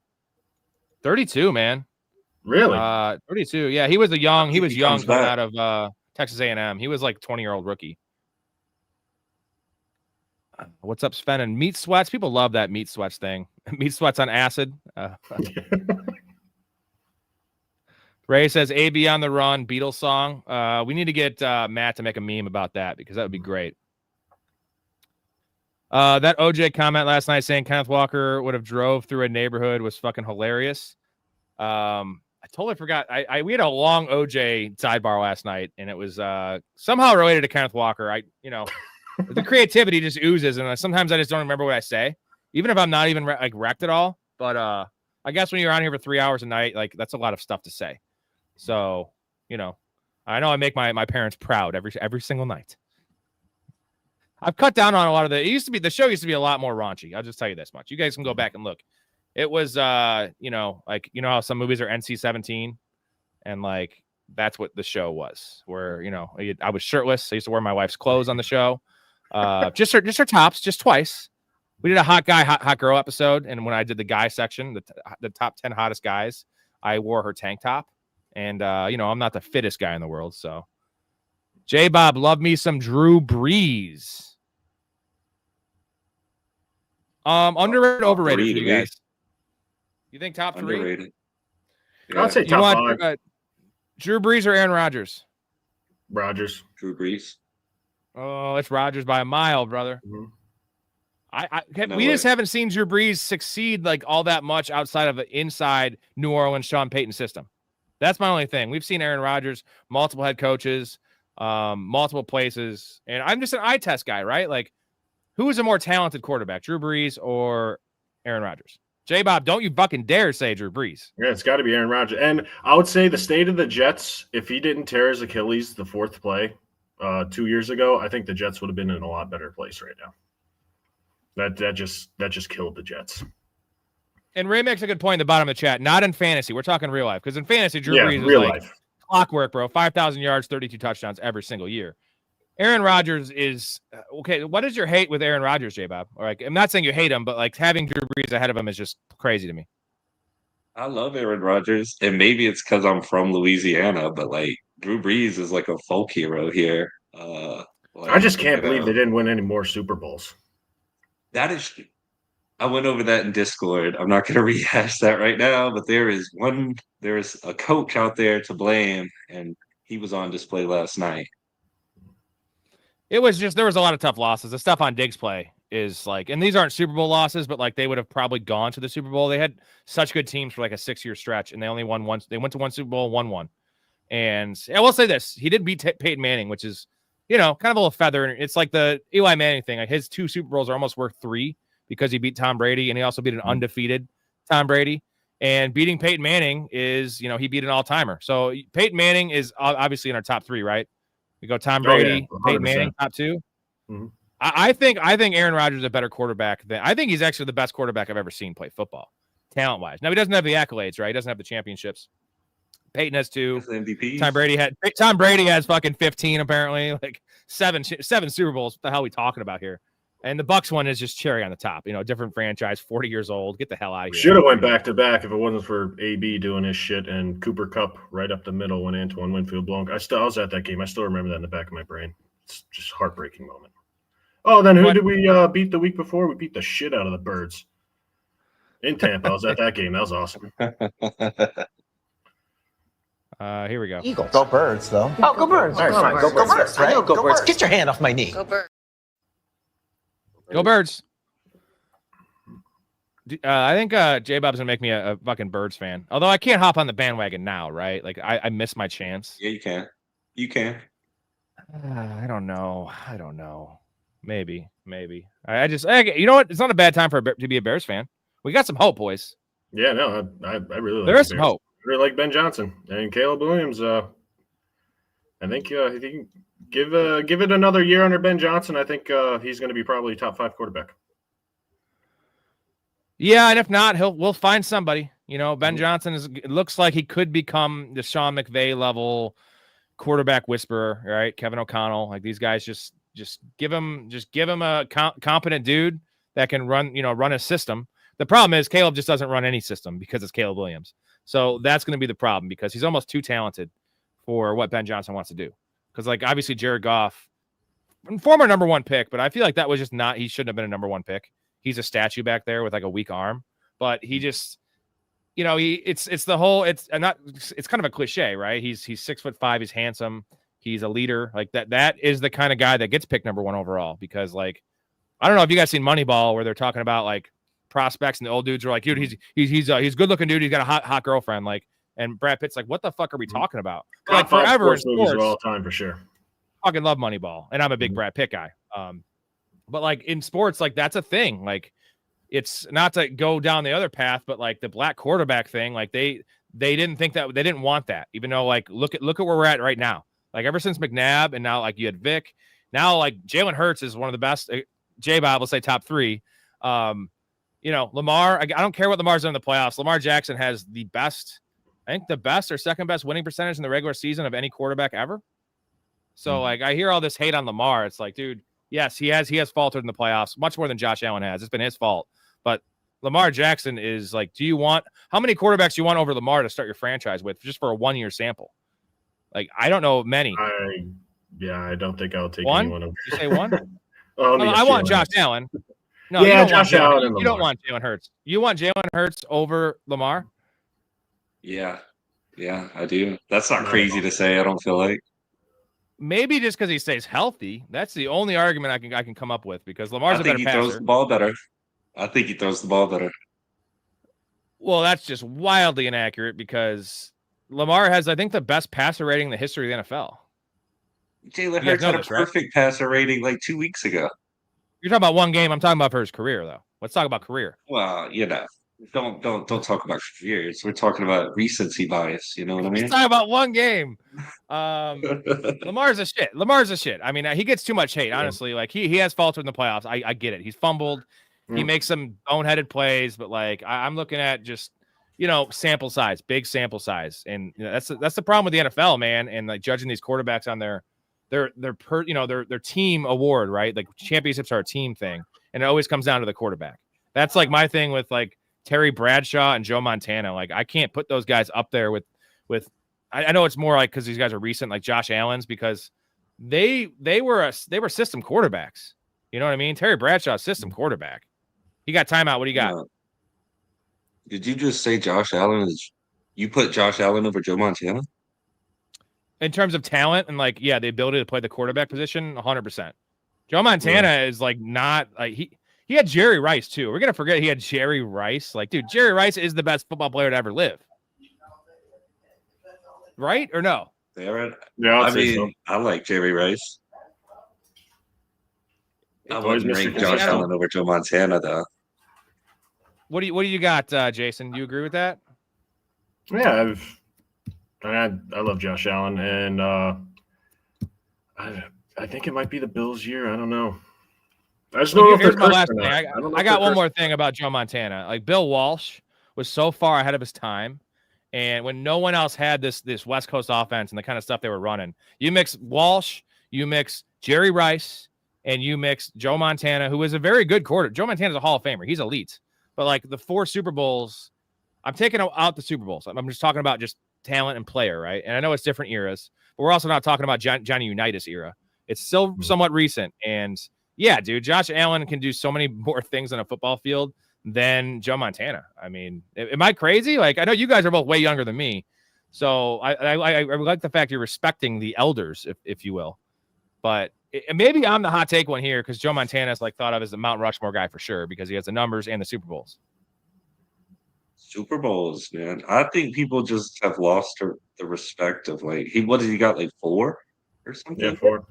32, man. Really? 32. Yeah, he was young coming out of Texas A&M. He was like 20-year-old rookie. What's up, Sven? And meat sweats. People love that meat sweats thing. Meat sweats on acid. Ray says AB on the run, Beatles song. We need to get Matt to make a meme about that because that would be great. That OJ comment last night saying Kenneth Walker would have drove through a neighborhood was fucking hilarious. I totally forgot. We had a long OJ sidebar last night, and it was somehow related to Kenneth Walker. The creativity just oozes, and sometimes I just don't remember what I say, even if I'm not even wrecked at all. But I guess when you're on here for 3 hours a night, like that's a lot of stuff to say. So I know I make my parents proud every single night. I've cut down on a lot of the show used to be a lot more raunchy. I'll just tell you this much. You guys can go back and look. It was how some movies are NC-17, and like that's what the show was. Where I was shirtless. I used to wear my wife's clothes on the show. Just her tops, just twice. We did a hot guy, hot girl episode, and when I did the guy section, the top 10 hottest guys, I wore her tank top, and I'm not the fittest guy in the world. So, J Bob, love me some Drew Brees. Underrated, overrated for you guys. You think top 3? Underrated. Yeah. I'd say top 5. Drew Brees or Aaron Rodgers? Rodgers. Drew Brees. Oh, it's Rodgers by a mile, brother. Mm-hmm. We just haven't seen Drew Brees succeed like all that much outside of the inside New Orleans Sean Payton system. That's my only thing. We've seen Aaron Rodgers, multiple head coaches, multiple places, and I'm just an eye test guy, right? Like, who is a more talented quarterback, Drew Brees or Aaron Rodgers? J-Bob, don't you fucking dare say Drew Brees. Yeah, it's got to be Aaron Rodgers. And I would say the state of the Jets, if he didn't tear his Achilles the fourth play 2 years ago, I think the Jets would have been in a lot better place right now. That just killed the Jets. And Ray makes a good point in the bottom of the chat. Not in fantasy. We're talking real life. Because in fantasy, Drew Brees is real like life. clockwork, bro. 5,000 yards, 32 touchdowns every single year. Aaron Rodgers is okay. What is your hate with Aaron Rodgers, J-Bob? Or like, I'm not saying you hate him, but like having Drew Brees ahead of him is just crazy to me. I love Aaron Rodgers, and maybe it's because I'm from Louisiana, but like Drew Brees is like a folk hero here. I just can't believe they didn't win any more Super Bowls. That is, I went over that in Discord. I'm not going to rehash that right now, but there is a coach out there to blame, and he was on display last night. It was just, there was a lot of tough losses. The stuff on Diggs play is like, and these aren't Super Bowl losses, but like they would have probably gone to the Super Bowl. They had such good teams for like a 6-year stretch, and they only won once. They went to one Super Bowl, won one. And I will say this, he did beat Peyton Manning, which is, kind of a little feather. It's like the Eli Manning thing. Like his 2 Super Bowls are almost worth 3 because he beat Tom Brady, and he also beat an undefeated Tom Brady. And beating Peyton Manning is, he beat an all-timer. So Peyton Manning is obviously in our top 3, right? We go Tom Brady, Peyton Manning, top 2. Mm-hmm. I think Aaron Rodgers is a better quarterback than, I think he's actually the best quarterback I've ever seen play football, talent-wise. Now, he doesn't have the accolades, right? He doesn't have the championships. Peyton has 2. MVP. Tom Brady has fucking 15, apparently, like seven Super Bowls. What the hell are we talking about here? And the Bucs one is just cherry on the top. Different franchise, 40 years old. Get the hell out of here. Should have went back to back if it wasn't for AB doing his shit and Cooper Kupp right up the middle when Antoine Winfield blown. I was at that game. I still remember that in the back of my brain. It's just a heartbreaking moment. Oh, then who did we beat the week before? We beat the shit out of the Birds in Tampa. I was at that game. That was awesome. Here we go. Eagles. Go Birds, though. Oh, go Birds. All right, fine. Go Birds. Right? Go Birds. Get your hand off my knee. Go Birds. Go Birds. I think J-Bob's going to make me a fucking Birds fan. Although I can't hop on the bandwagon now, right? Like, I missed my chance. Yeah, you can. You can. I don't know. Maybe. I just, you know what? It's not a bad time to be a Bears fan. We got some hope, boys. Yeah, no, I really like there is some hope. I really like Ben Johnson and Caleb Williams. I think if you can give it another year under Ben Johnson, I think he's going to be probably top 5 quarterback. Yeah, and if not, we'll find somebody. Ben Johnson it looks like he could become the Sean McVay level quarterback whisperer, right? Kevin O'Connell, like these guys, just give him a competent dude that can run a system. The problem is Caleb just doesn't run any system because it's Caleb Williams. So that's going to be the problem because he's almost too talented for what Ben Johnson wants to do. Because like obviously Jared Goff, former number 1 pick, but I feel like that was just not. He shouldn't have been a number 1 pick. He's a statue back there with like a weak arm, but he just, it's the whole. It's kind of a cliche, right? He's 6'5", he's handsome, he's a leader. Like that is the kind of guy that gets picked number 1 overall. Because like, I don't know if you guys seen Moneyball where they're talking about like prospects and the old dudes are like, dude, he's a good looking dude. He's got a hot girlfriend. Like, and Brad Pitt's like, what the fuck are we talking about? Like forever sports movies of all time for sure. Fucking love Moneyball, and I'm a big Brad Pitt guy. But like in sports, like that's a thing. Like it's not to go down the other path, but like the black quarterback thing, like they didn't think that, they didn't want that. Even though like look at where we're at right now. Like ever since McNabb, and now like you had Vic, now like Jalen Hurts is one of the best. J-Bob will say top 3. Lamar. I don't care what Lamar's done in the playoffs. Lamar Jackson has the best, I think the best or second best winning percentage in the regular season of any quarterback ever. So like I hear all this hate on Lamar. It's like, dude, yes, he has faltered in the playoffs much more than Josh Allen has. It's been his fault. But Lamar Jackson is like, how many quarterbacks do you want over Lamar to start your franchise with just for a 1-year sample? Like, I don't know many. I don't think I'll take one. Anyone over. Did you say one? I want Josh Allen. No, yeah, Josh Allen. You don't want Jalen Hurts. You want Jalen Hurts over Lamar? Yeah, I do. That's not crazy to say. I don't feel like. Maybe just because he stays healthy. That's the only argument I can come up with, because Lamar's a better passer. I think he throws the ball better. I think he throws the ball better. Well, that's just wildly inaccurate, because Lamar has, I think, the best passer rating in the history of the NFL. Jalen Hurts had a perfect passer rating like 2 weeks ago. You're talking about one game. I'm talking about for his career, though. Let's talk about career. Well, don't talk about careers. We're talking about recency bias. You know what I mean? Let's talk about one game. Lamar's a shit. Lamar's a shit. I mean, he gets too much hate, honestly. Like he has faltered in the playoffs. I get it. He's fumbled. He makes some boneheaded plays, but like I'm looking at just sample size, big sample size, and that's the problem with the NFL, man. And like judging these quarterbacks on their team award, right? Like championships are a team thing, and it always comes down to the quarterback. That's like my thing with like Terry Bradshaw and Joe Montana. Like I can't put those guys up there with. I know it's more like because these guys are recent, like Josh Allen's, because they were system quarterbacks. You know what I mean? Terry Bradshaw, system quarterback. He got timeout. What do you got? Did you just say Josh Allen you put Josh Allen over Joe Montana? In terms of talent and like, the ability to play the quarterback position, 100%. Joe Montana is like not like he had Jerry Rice too. We're gonna forget he had Jerry Rice. Like, dude, Jerry Rice is the best football player to ever live. Right or no? Yeah, I mean, I like Jerry Rice. I wouldn't rank Josh Allen over Joe Montana, though. What do you got, Jason? Do you agree with that? Yeah, I love Josh Allen, and I think it might be the Bills' year. I don't know. I just don't know if here's my last thing. I got one more thing about Joe Montana. Like Bill Walsh was so far ahead of his time. And when no one else had this West Coast offense and the kind of stuff they were running, you mix Walsh, you mix Jerry Rice, and you mix Joe Montana, who is a very good quarterback. Joe Montana's a Hall of Famer. He's elite. But like the 4 Super Bowls, I'm taking out the Super Bowls. I'm just talking about just talent and player, right? And I know it's different eras, but we're also not talking about Johnny Unitas era. It's still somewhat recent. And yeah, dude, Josh Allen can do so many more things on a football field than Joe Montana. I mean, am I crazy? Like, I know you guys are both way younger than me, so I like the fact you're respecting the elders, if you will. But maybe I'm the hot take one here because Joe Montana is like thought of as the Mount Rushmore guy for sure because he has the numbers and the Super Bowls. Super Bowls, man. I think people just have lost the respect of like what did he got like 4 or something? Yeah, 4.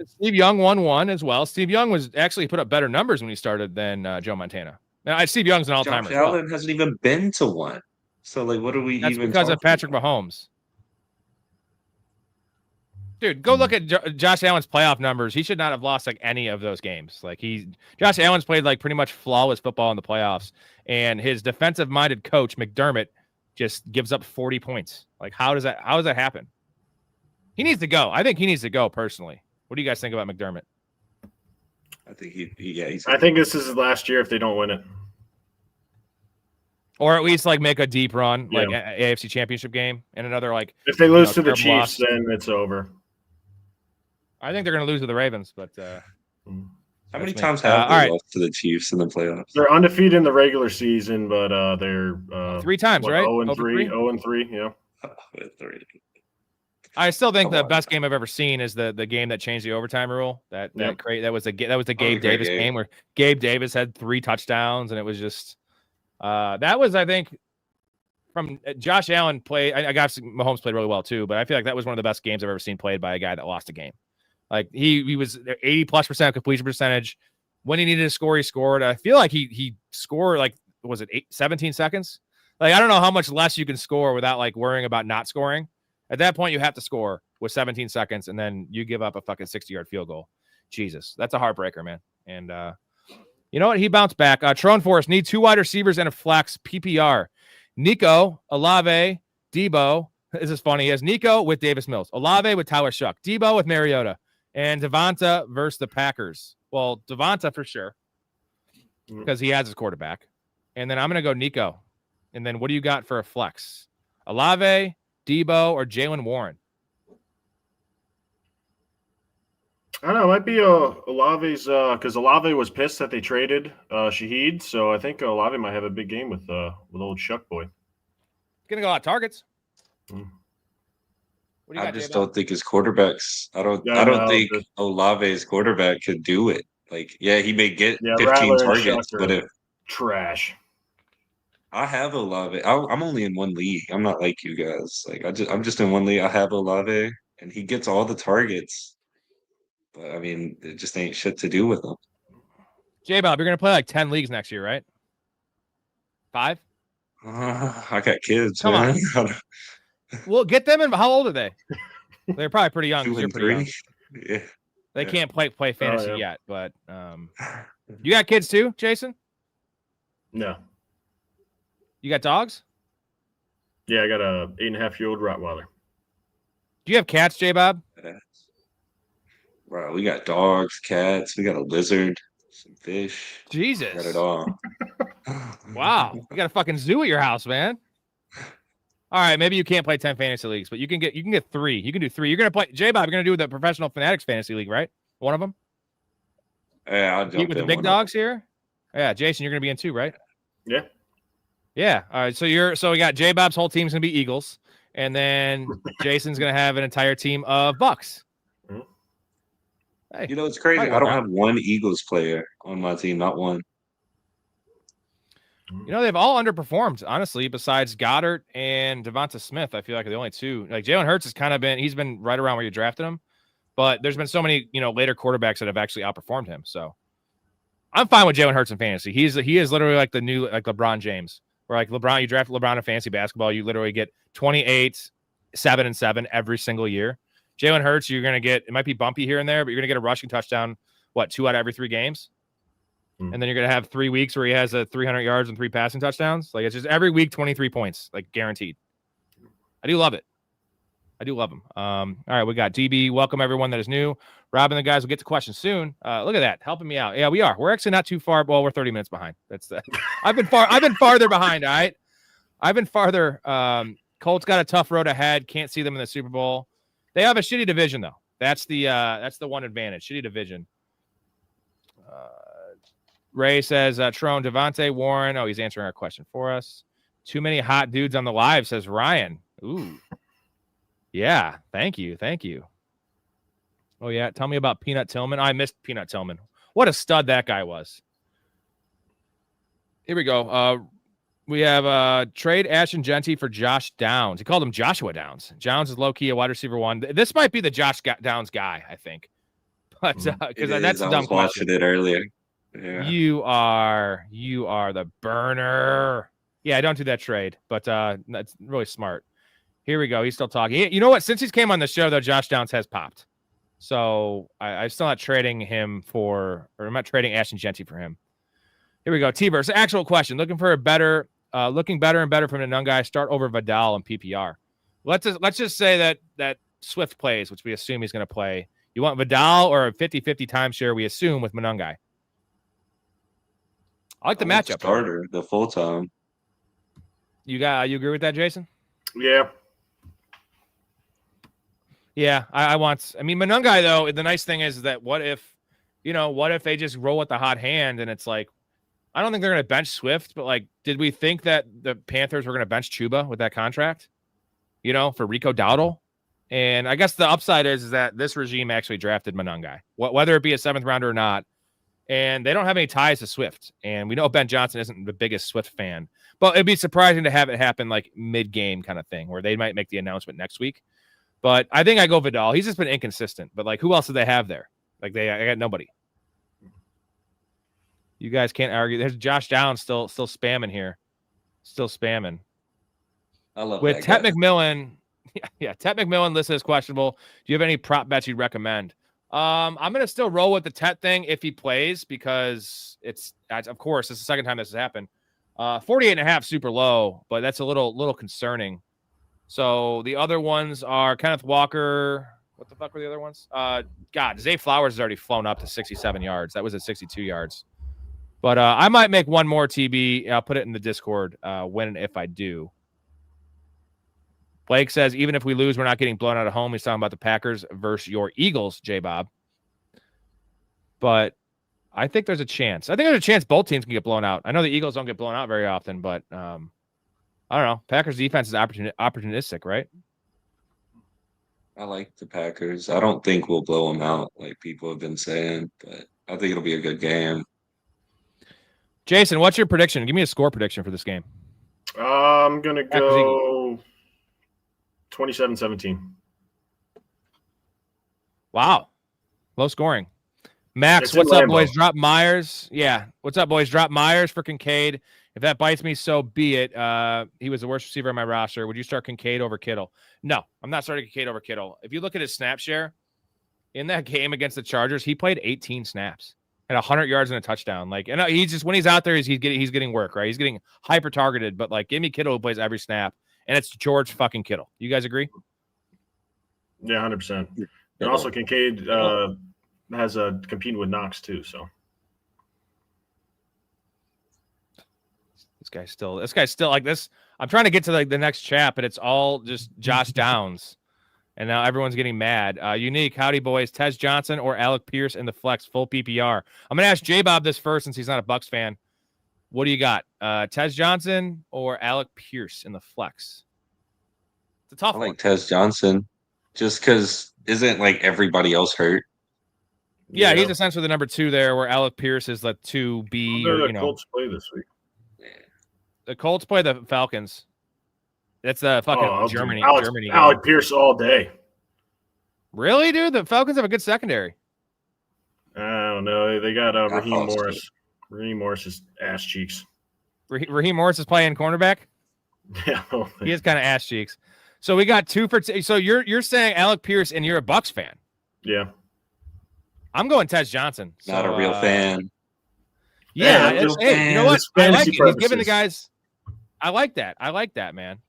Steve Young won 1 as well. Steve Young was actually put up better numbers when he started than Joe Montana. Now, Steve Young's an all-timer. Josh Allen hasn't even been to 1. So, like, what are we That's even because of Patrick Mahomes. Dude, go look at Josh Allen's playoff numbers. He should not have lost like any of those games. Like Josh Allen's played like pretty much flawless football in the playoffs, and his defensive-minded coach McDermott just gives up 40 points. Like, how does that happen? He needs to go. I think he needs to go personally. What do you guys think about McDermott? I think he's. I think this is his last year if they don't win it, or at least like make a deep run, like AFC Championship game, and another like. If they lose to the Chiefs, then it's over. I think they're going to lose to the Ravens, but how many times have they lost to the Chiefs in the playoffs? They're undefeated in the regular season, but they're 3 times, right? 0-3, 0-3, yeah. 0-3. I still think the best game I've ever seen is the game that changed the overtime rule. That was the Gabe Davis game where Gabe Davis had 3 touchdowns, and it was just that was, I think, from Josh Allen play. I got Mahomes played really well too, but I feel like that was one of the best games I've ever seen played by a guy that lost a game. Like he was 80+% completion percentage. When he needed to score, he scored. I feel like he scored like, was it 17 seconds? Like I don't know how much less you can score without like worrying about not scoring. At that point, you have to score with 17 seconds, and then you give up a fucking 60-yard field goal. Jesus, that's a heartbreaker, man. And you know what? He bounced back. Trone Forest need 2 wide receivers and a flex PPR. Nico, Olave, Debo. This is funny. He has Nico with Davis Mills, Olave with Tyler Shuck, Debo with Mariota, and Devonta versus the Packers. Well, Devonta for sure because he has his quarterback. And then I'm going to go Nico. And then what do you got for a flex? Olave, Debo, or Jalen Warren? I don't know. It might be Olave's because Olave was pissed that they traded Shaheed. So I think Olave might have a big game with old Shuck boy. Gonna go out targets. I just don't think his quarterbacks. I don't think Olave's quarterback could do it. Like, he may get 15 targets, but if trash. I have Olave. I'm only in 1 league. I'm not like you guys. Like I'm just in 1 league. I have Olave, and he gets all the targets. But I mean, it just ain't shit to do with him. J-Bob, you're going to play like 10 leagues next year, right? 5? I got kids, Come man. Well, get them in. How old are they? They're probably pretty young. 2 You're and pretty young. 3. Yeah. They can't play fantasy yeah. yet, but you got kids too, Jason? No. You got dogs? Yeah, I got a 8.5-year-old Rottweiler. Do you have cats, J-Bob? Bro, we got dogs, cats, we got a lizard, some fish. Jesus. Got it all. Wow. You got a fucking zoo at your house, man. All right, maybe you can't play 10 fantasy leagues, but you can get 3. You can do 3. You're gonna play J-Bob, you're gonna do the Professional Fanatics Fantasy League, right? One of them? Yeah, I'll jump Compete with the in big one dogs here? Yeah, Jason, you're gonna be in 2, right? Yeah. Yeah. All right. So we got J-Bob's whole team's gonna be Eagles, and then Jason's gonna have an entire team of Bucks. Hey, You know, it's crazy. I don't have one Eagles player on my team, not one. You know, they've all underperformed, honestly, besides Goddard and Devonta Smith. I feel like are the only 2. Like Jalen Hurts has kind of he's been right around where you drafted him, but there's been so many, later quarterbacks that have actually outperformed him. So I'm fine with Jalen Hurts in fantasy. He is literally like the new LeBron James, where like LeBron, you draft LeBron in fantasy basketball, you literally get 28, 7 and 7 every single year. Jalen Hurts, you're gonna get, it might be bumpy here and there, but you're gonna get a rushing touchdown, 2 out of every 3 games. And then you're going to have 3 weeks where he has 300 yards and 3 passing touchdowns. Like, it's just every week, 23 points, like guaranteed. I do love it. I do love him. All right, we got DB. Welcome everyone that is new. Rob and the guys will get to questions soon. Look at that, helping me out. Yeah, we are. We're actually not too far. Well, we're 30 minutes behind. That's I've been farther behind. All right, I've been farther. Colts got a tough road ahead. Can't see them in the Super Bowl. They have a shitty division though. That's the one advantage. Shitty division. Ray says, Trone, Devontae, Warren. Oh, he's answering our question for us. Too many hot dudes on the live, says Ryan. Ooh. Yeah, thank you. Oh, yeah, tell me about Peanut Tillman. I missed Peanut Tillman. What a stud that guy was. Here we go. We have trade Ashton Genty for Josh Downs. He called him Joshua Downs. Downs is low-key a wide receiver 1. This might be the Josh Downs guy, I think. But because that's a dumb question. I was watching it earlier. Yeah. You are the burner. Yeah, don't do that trade, but that's really smart. Here we go. He's still talking. You know what? Since he's came on the show, though, Josh Downs has popped. So I'm still not trading him I'm not trading Ashton Genty for him. Here we go. T-Verse, actual question. Looking better and better from the young guy. Start over Vidal and PPR. Let's just say that Swift plays, which we assume he's going to play. You want Vidal or a 50-50 timeshare, we assume, with Monungai? I like the matchup. Starter, the full time. You agree with that, Jason? Yeah. Yeah, I mean, Monungai, though, the nice thing is that what if they just roll with the hot hand and it's like, I don't think they're going to bench Swift, but like, did we think that the Panthers were going to bench Chuba with that contract, for Rico Dowdle? And I guess the upside is that this regime actually drafted Monungai, whether it be a 7th rounder or not. And they don't have any ties to Swift. And we know Ben Johnson isn't the biggest Swift fan. But it'd be surprising to have it happen like mid-game kind of thing where they might make the announcement next week. But I think I go Vidal. He's just been inconsistent. But, like, who else do they have there? Like, I got nobody. You guys can't argue. There's Josh Downs still spamming here. Still spamming. I love with that Tet guy. McMillan. Yeah, Tet McMillan listed as questionable. Do you have any prop bets you'd recommend? I'm going to still roll with the Tet thing if he plays because of course, it's the second time this has happened. 48.5 super low, but that's a little concerning. So the other ones are Kenneth Walker. What the fuck were the other ones? Zay Flowers has already flown up to 67 yards. That was at 62 yards. But I might make one more TB. I'll put it in the Discord when and if I do. Blake says, even if we lose, we're not getting blown out of home. He's talking about the Packers versus your Eagles, J-Bob. But I think there's a chance. I think there's a chance both teams can get blown out. I know the Eagles don't get blown out very often, but I don't know. Packers defense is opportunistic, right? I like the Packers. I don't think we'll blow them out like people have been saying, but I think it'll be a good game. Jason, what's your prediction? Give me a score prediction for this game. I'm going to go 27-17. Wow. Low scoring. Max, It's in what's up, Lambeau. boys? Drop Myers. Yeah, what's up, boys? Drop Myers for Kincaid. If that bites me, so be it. He was the worst receiver on my roster. Would you start Kincaid over Kittle? No, I'm not starting Kincaid over Kittle. If you look at his snap share in that game against the Chargers, he played 18 snaps and 100 yards and a touchdown. Like, and he's just when he's out there, he's getting work, right? He's getting hyper targeted. But like, give me Kittle who plays every snap, and it's George fucking Kittle. You guys agree? Yeah, 100%. And also Kincaid has competing with Knox too. So this guy's still like this. I'm trying to get to like the next chat, but it's all just Josh Downs. And now everyone's getting mad. Unique, howdy boys. Tez Johnson or Alec Pierce in the flex full PPR. I'm gonna ask J-Bob this first since he's not a Bucks fan. What do you got? Tez Johnson or Alec Pierce in the flex? It's a tough I one. like Tez Johnson just because isn't like everybody else hurt? Yeah, he's essentially the number 2 there, where Alec Pierce is the 2B. Or, Colts play this week. The Colts play the Falcons. That's the fucking Germany. Alec Pierce all day. Really, dude? The Falcons have a good secondary. I don't know. They got Raheem Morris. Raheem Morris is ass cheeks. Raheem Morris is playing cornerback. Yeah, he is kind of ass cheeks. So we got 2 for. So you're saying Alec Pierce, and you're a Bucks fan. Yeah, I'm going Tez Johnson. Not a real fan. Yeah, hey, you know what? I like it. He's giving the guys. I like that, man.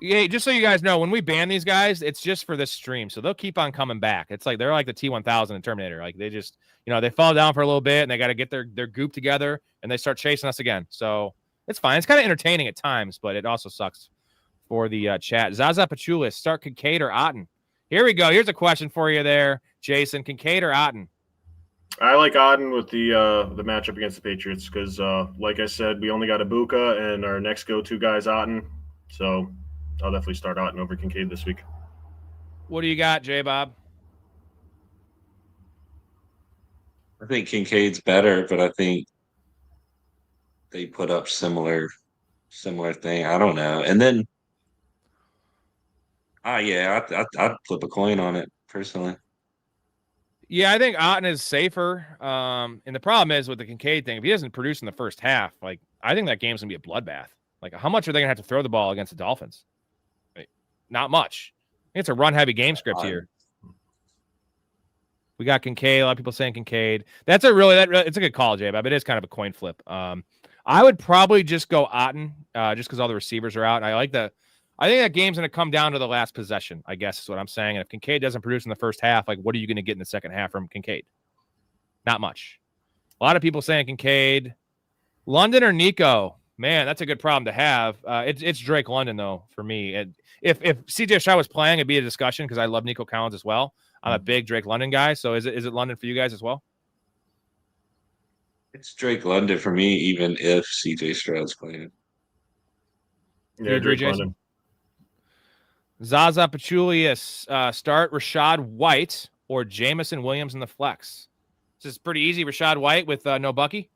Yeah, just so you guys know, when we ban these guys, it's just for this stream, so they'll keep on coming back. It's like they're like the T1000 in Terminator. Like they just, they fall down for a little bit and they got to get their goop together and they start chasing us again. So it's fine. It's kind of entertaining at times, but it also sucks for the chat. Zaza Pachulis, start Kincaid or Otten? Here we go. Here's a question for you there, Jason. Kincaid or Otten? I like Otten with the matchup against the Patriots because, like I said, we only got Ibuka and our next go-to guy is Otten. So I'll definitely start Otten over Kincaid this week. What do you got, J-Bob? I think Kincaid's better, but I think they put up similar thing. I don't know. And then, I'd flip a coin on it personally. Yeah, I think Otten is safer. And the problem is with the Kincaid thing, if he doesn't produce in the first half, like I think that game's gonna be a bloodbath. Like, how much are they gonna have to throw the ball against the Dolphins? Like, not much. I think it's a run-heavy game script here. We got Kincaid. A lot of people saying Kincaid. It's a good call, J-Bob. It is kind of a coin flip. I would probably just go Otten, just because all the receivers are out. I think that game's going to come down to the last possession, I guess is what I'm saying. And if Kincaid doesn't produce in the first half, like, what are you going to get in the second half from Kincaid? Not much. A lot of people saying Kincaid. London or Nico? Man, that's a good problem to have. It's Drake London, though, for me. If CJ Stroud was playing, it'd be a discussion because I love Nico Collins as well. I'm a big Drake London guy. So is it London for you guys as well? It's Drake London for me, even if CJ Stroud's playing. Yeah, Drake London. Zaza Pachulius, start Rashad White or Jamison Williams in the flex. This is pretty easy. Rashad White with no Bucky.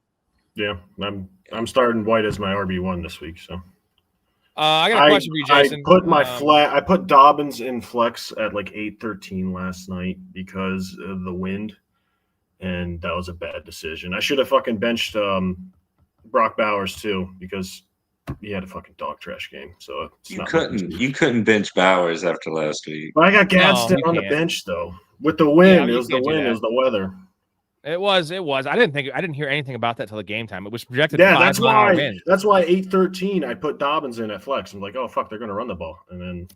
Yeah, I'm starting White as my RB1 this week. So I got a question for you, Jason. I put Dobbins in flex at like 8-13 last night because of the wind, and that was a bad decision. I should have fucking benched Brock Bowers too because he had a fucking dog trash game. So you couldn't bench Bowers after last week. But I got Gadsden on the bench though. With the wind, it was the wind, it was the weather. It was. I didn't hear anything about that till the game time. It was projected. Yeah, that's why 8-13 I put Dobbins in at flex. I'm like, oh fuck, they're gonna run the ball, and then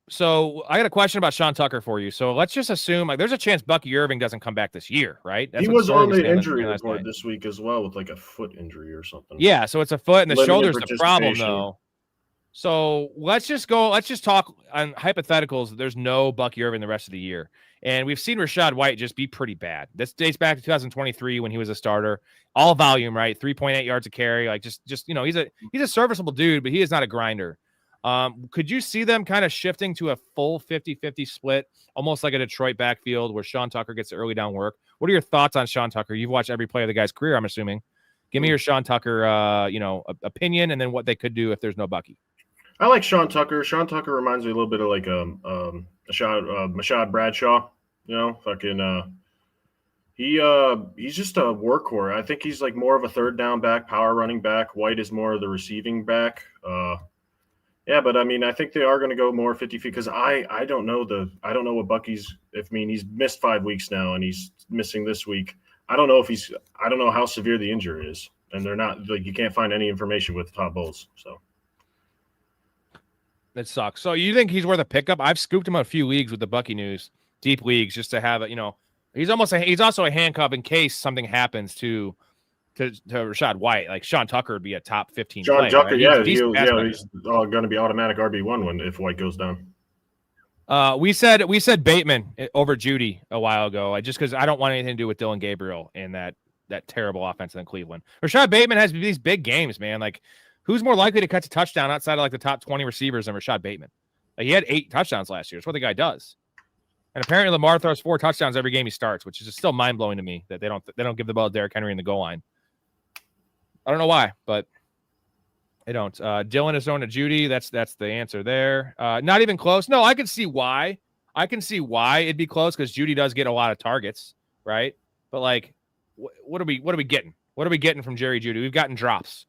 So I got a question about Sean Tucker for you. So let's just assume like there's a chance Bucky Irving doesn't come back this year, right? He was on the injury report this week as well with like a foot injury or something. Yeah, so it's a foot and the shoulder's the problem though. So let's just talk on hypotheticals. There's no Bucky Irving the rest of the year. And we've seen Rashad White just be pretty bad. This dates back to 2023 when he was a starter. All volume, right? 3.8 yards a carry. Like just he's a serviceable dude, but he is not a grinder. Could you see them kind of shifting to a full 50-50 split, almost like a Detroit backfield where Sean Tucker gets the early down work? What are your thoughts on Sean Tucker? You've watched every play of the guy's career, I'm assuming. Give me your Sean Tucker, opinion, and then what they could do if there's no Bucky. I like Sean Tucker. Sean Tucker reminds me a little bit of like Mashad Bradshaw. Fucking he's just a workhorse. I think he's like more of a third down back, power running back. White is more of the receiving back. Yeah, but I mean, I think they are going to go more 50 feet because I don't know what Bucky's. He's missed 5 weeks now and he's missing this week. I don't know how severe the injury is, and they're not like you can't find any information with Todd Bowles. So that sucks. So you think he's worth a pickup? I've scooped him on a few leagues with the Bucky news, deep leagues, just to have it. He's also a handcuff in case something happens to Rashad White. Like Sean Tucker would be a top 15 Sean player. Tucker, right? he's going to be automatic RB1 if White goes down. We said Bateman over Judy a while ago, just because I don't want anything to do with Dylan Gabriel in that terrible offense in Cleveland. Rashad Bateman has these big games, man. Like, who's more likely to catch a touchdown outside of like the top 20 receivers than Rashad Bateman? Like, he had 8 touchdowns last year. That's what the guy does. And apparently Lamar throws 4 touchdowns every game he starts, which is just still mind blowing to me that they don't give the ball to Derrick Henry in the goal line. I don't know why, but they don't. Dylan is thrown to Judy. That's the answer there. Not even close. No, I can see why. It'd be close because Judy does get a lot of targets, right? But like, what are we getting? What are we getting from Jerry Judy? We've gotten drops.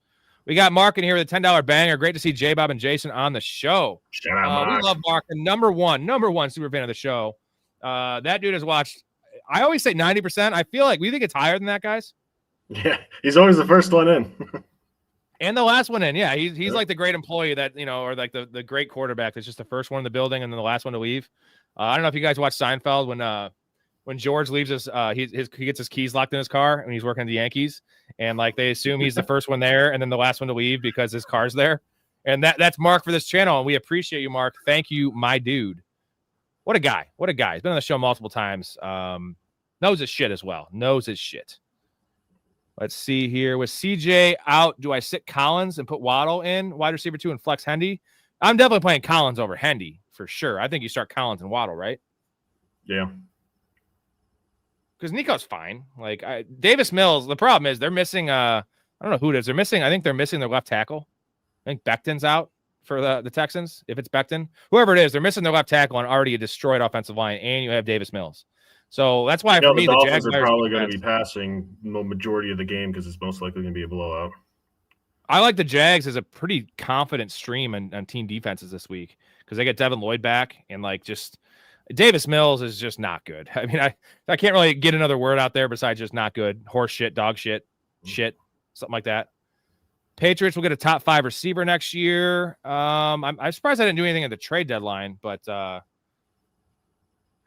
We got Mark in here with a $10 banger. Great to see J Bob and Jason on the show. Shout out, we love Mark, the number one super fan of the show. That dude has watched. I always say 90%. I feel like we think it's higher than that, guys. Yeah, he's always the first one in. And the last one in. Yeah, he's like the great employee that, or like the great quarterback that's just the first one in the building and then the last one to leave. I don't know if you guys watch Seinfeld when George leaves he gets his keys locked in his car and he's working at the Yankees, and like they assume he's the first one there and then the last one to leave because his car's there. And that's Mark for this channel, and we appreciate you, Mark. Thank you, my dude. What a guy. He's been on the show multiple times. Knows his shit as well. Let's see here. With CJ out, do I sit Collins and put Waddle in wide receiver 2 and flex Hendy? I'm definitely playing Collins over Hendy for sure. I think you start Collins and Waddle, right? Yeah. Because Nico's fine. Like Davis Mills, the problem is they're missing. I don't know who it is. I think they're missing their left tackle. I think Becton's out for the Texans. If it's Becton, whoever it is, they're missing their left tackle on already a destroyed offensive line, and you have Davis Mills. So that's why for me, the Dolphins Jaguars are probably going to be passing the majority of the game because it's most likely going to be a blowout. I like the Jags as a pretty confident stream on team defenses this week because they get Devin Lloyd back, and like just Davis Mills is just not good. I mean, I can't really get another word out there besides just not good. Horse shit, dog shit, something like that. Patriots will get a top 5 receiver next year. I'm surprised I didn't do anything at the trade deadline, but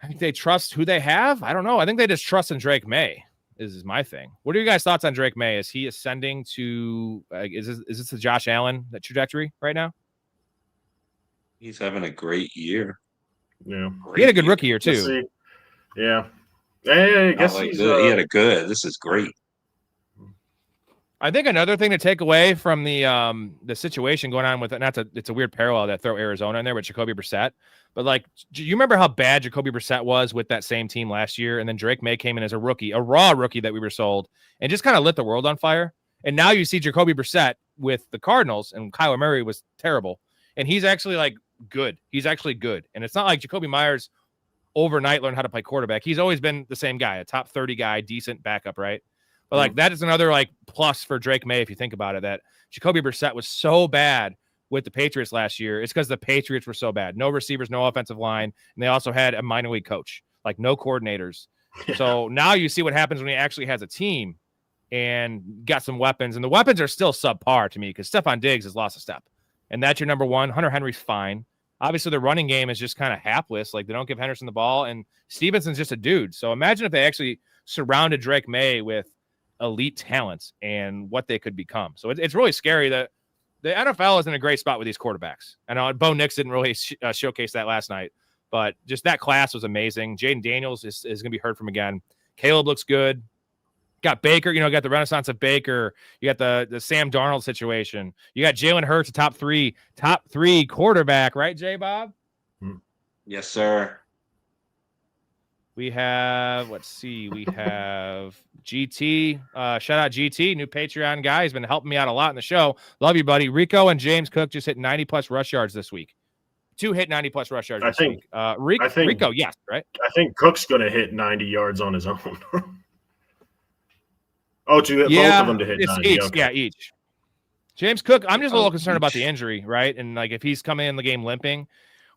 I think they trust who they have. I don't know. I think they just trust in Drake May. Is my thing. What are you guys' thoughts on Drake May? Is he ascending to? Is this the Josh Allen trajectory right now? He's having a great year. Yeah, he had a good rookie year too. Yeah, I guess he had a good. This is great. I think another thing to take away from the situation going on with it, it's a weird parallel that throw Arizona in there with Jacoby Brissett, but like, do you remember how bad Jacoby Brissett was with that same team last year? And then Drake May came in as a raw rookie that we were sold and just kind of lit the world on fire. And now you see Jacoby Brissett with the Cardinals, and Kyler Murray was terrible. And he's actually like good. He's actually good. And it's not like Jacoby Myers overnight learned how to play quarterback. He's always been the same guy, a top 30 guy, decent backup, right? But like that is another like plus for Drake May if you think about it, that Jacoby Brissett was so bad with the Patriots last year. It's because the Patriots were so bad. No receivers, no offensive line, and they also had a minor league coach, like no coordinators. Yeah. So now you see what happens when he actually has a team and got some weapons, and the weapons are still subpar to me because Stephon Diggs has lost a step, and that's your number one. Hunter Henry's fine. Obviously, the running game is just kind of hapless. Like they don't give Henderson the ball, and Stevenson's just a dude. So imagine if they actually surrounded Drake May with elite talents and what they could become. So it's really scary that the NFL is in a great spot with these quarterbacks. I know Bo Nix didn't really showcase that last night, but just that class was amazing. Jaden Daniels is going to be heard from again. Caleb looks good. Got Baker, got the renaissance of Baker. You got the Sam Darnold situation. You got Jalen Hurts, a top three quarterback, right, J-Bob? Yes, sir. We have, we have GT. Shout out GT, new Patreon guy. He's been helping me out a lot in the show. Love you, buddy. Rico and James Cook just hit 90-plus rush yards this week. two hit 90-plus rush yards I this think- week. I think- Rico, yes, right? I think Cook's going to hit 90 yards on his own. Oh, both of them to hit it's 90. each, Okay. yeah, each. James Cook, I'm just a little concerned about the injury, right? And like if he's coming in the game limping,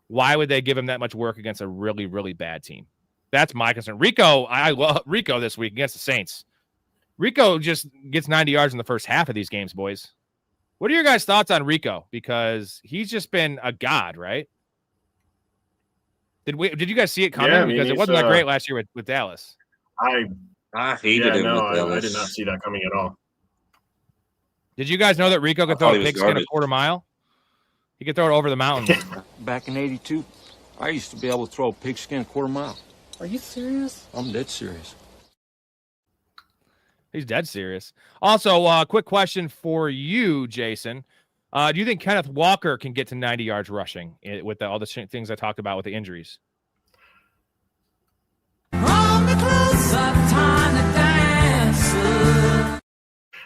why would they give him that much work against a really, really bad team? That's my concern. Rico, I love Rico this week against the Saints. Rico just gets 90 yards in the first half of these games, boys. What are your guys' thoughts on Rico? Because he's just been a god, right? Did you guys see it coming? Yeah, I mean, because it wasn't that great last year with Dallas. I hated him with Dallas. I did not see that coming at all. Did you guys know that Rico could throw a pigskin a quarter mile? He could throw it over the mountain. Back in '82, I used to be able to throw a pigskin a quarter mile. Are you serious? I'm dead serious. He's dead serious. Also, quick question for you, Jason. Do you think Kenneth Walker can get to 90 yards rushing with all the things I talked about with the injuries?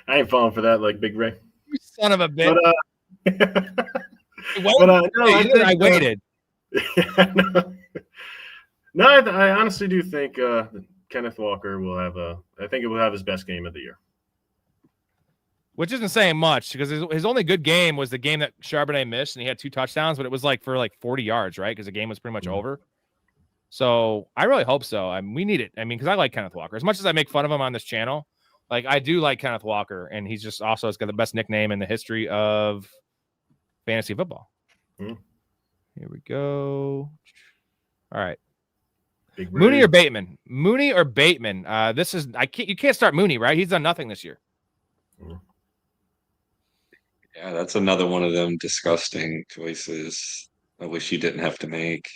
I ain't falling for that like Big Ray. You son of a bitch. I waited. No, I honestly do think Kenneth Walker will have I think it will have his best game of the year. Which isn't saying much because his only good game was the game that Charbonnet missed, and he had 2 touchdowns, but it was for 40 yards, right? Because the game was pretty much over. So I really hope so. We need it. Because I like Kenneth Walker. As much as I make fun of him on this channel, I do like Kenneth Walker, and he's just also has got the best nickname in the history of fantasy football. Here we go. All right. Mooney or Bateman? Mooney or Bateman? You can't start Mooney, right? He's done nothing this year. Yeah, that's another one of them disgusting choices I wish you didn't have to make.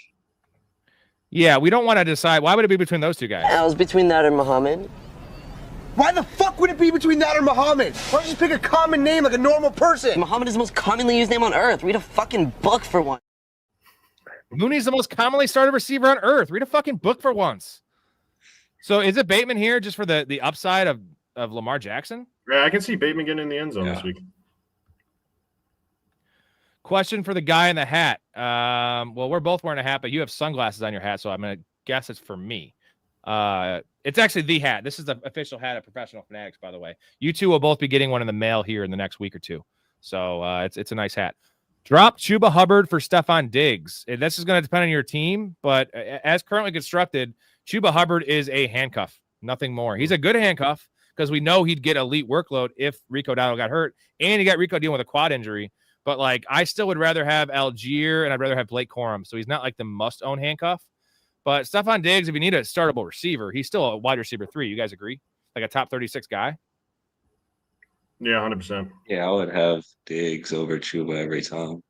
Yeah, we don't want to decide. Why would it be between those two guys? I was between that and Muhammad. Why the fuck would it be between that or Muhammad? Why don't you just pick a common name like a normal person? Muhammad is the most commonly used name on earth. Read a fucking book for one. Mooney's the most commonly started receiver on earth. Read a fucking book for once. So is it Bateman here just for the upside of Lamar Jackson? Yeah, I can see Bateman getting in the end zone this week. Question for the guy in the hat. Well, we're both wearing a hat, but you have sunglasses on your hat, so I'm going to guess it's for me. It's actually the hat. This is the official hat at Professional Fanatics, by the way. You two will both be getting one in the mail here in the next week or two. So it's a nice hat. Drop Chuba Hubbard for Stephon Diggs. This is going to depend on your team, but as currently constructed, Chuba Hubbard is a handcuff, nothing more. He's a good handcuff because we know he'd get elite workload if Rico Dowdle got hurt, and he got Rico dealing with a quad injury. But I still would rather have Algier, and I'd rather have Blake Corum. So he's not the must-own handcuff. But Stephon Diggs, if you need a startable receiver, he's still a wide receiver 3. You guys agree? Like a top 36 guy? Yeah, 100%. Yeah, I would have Diggs over Chuba every time.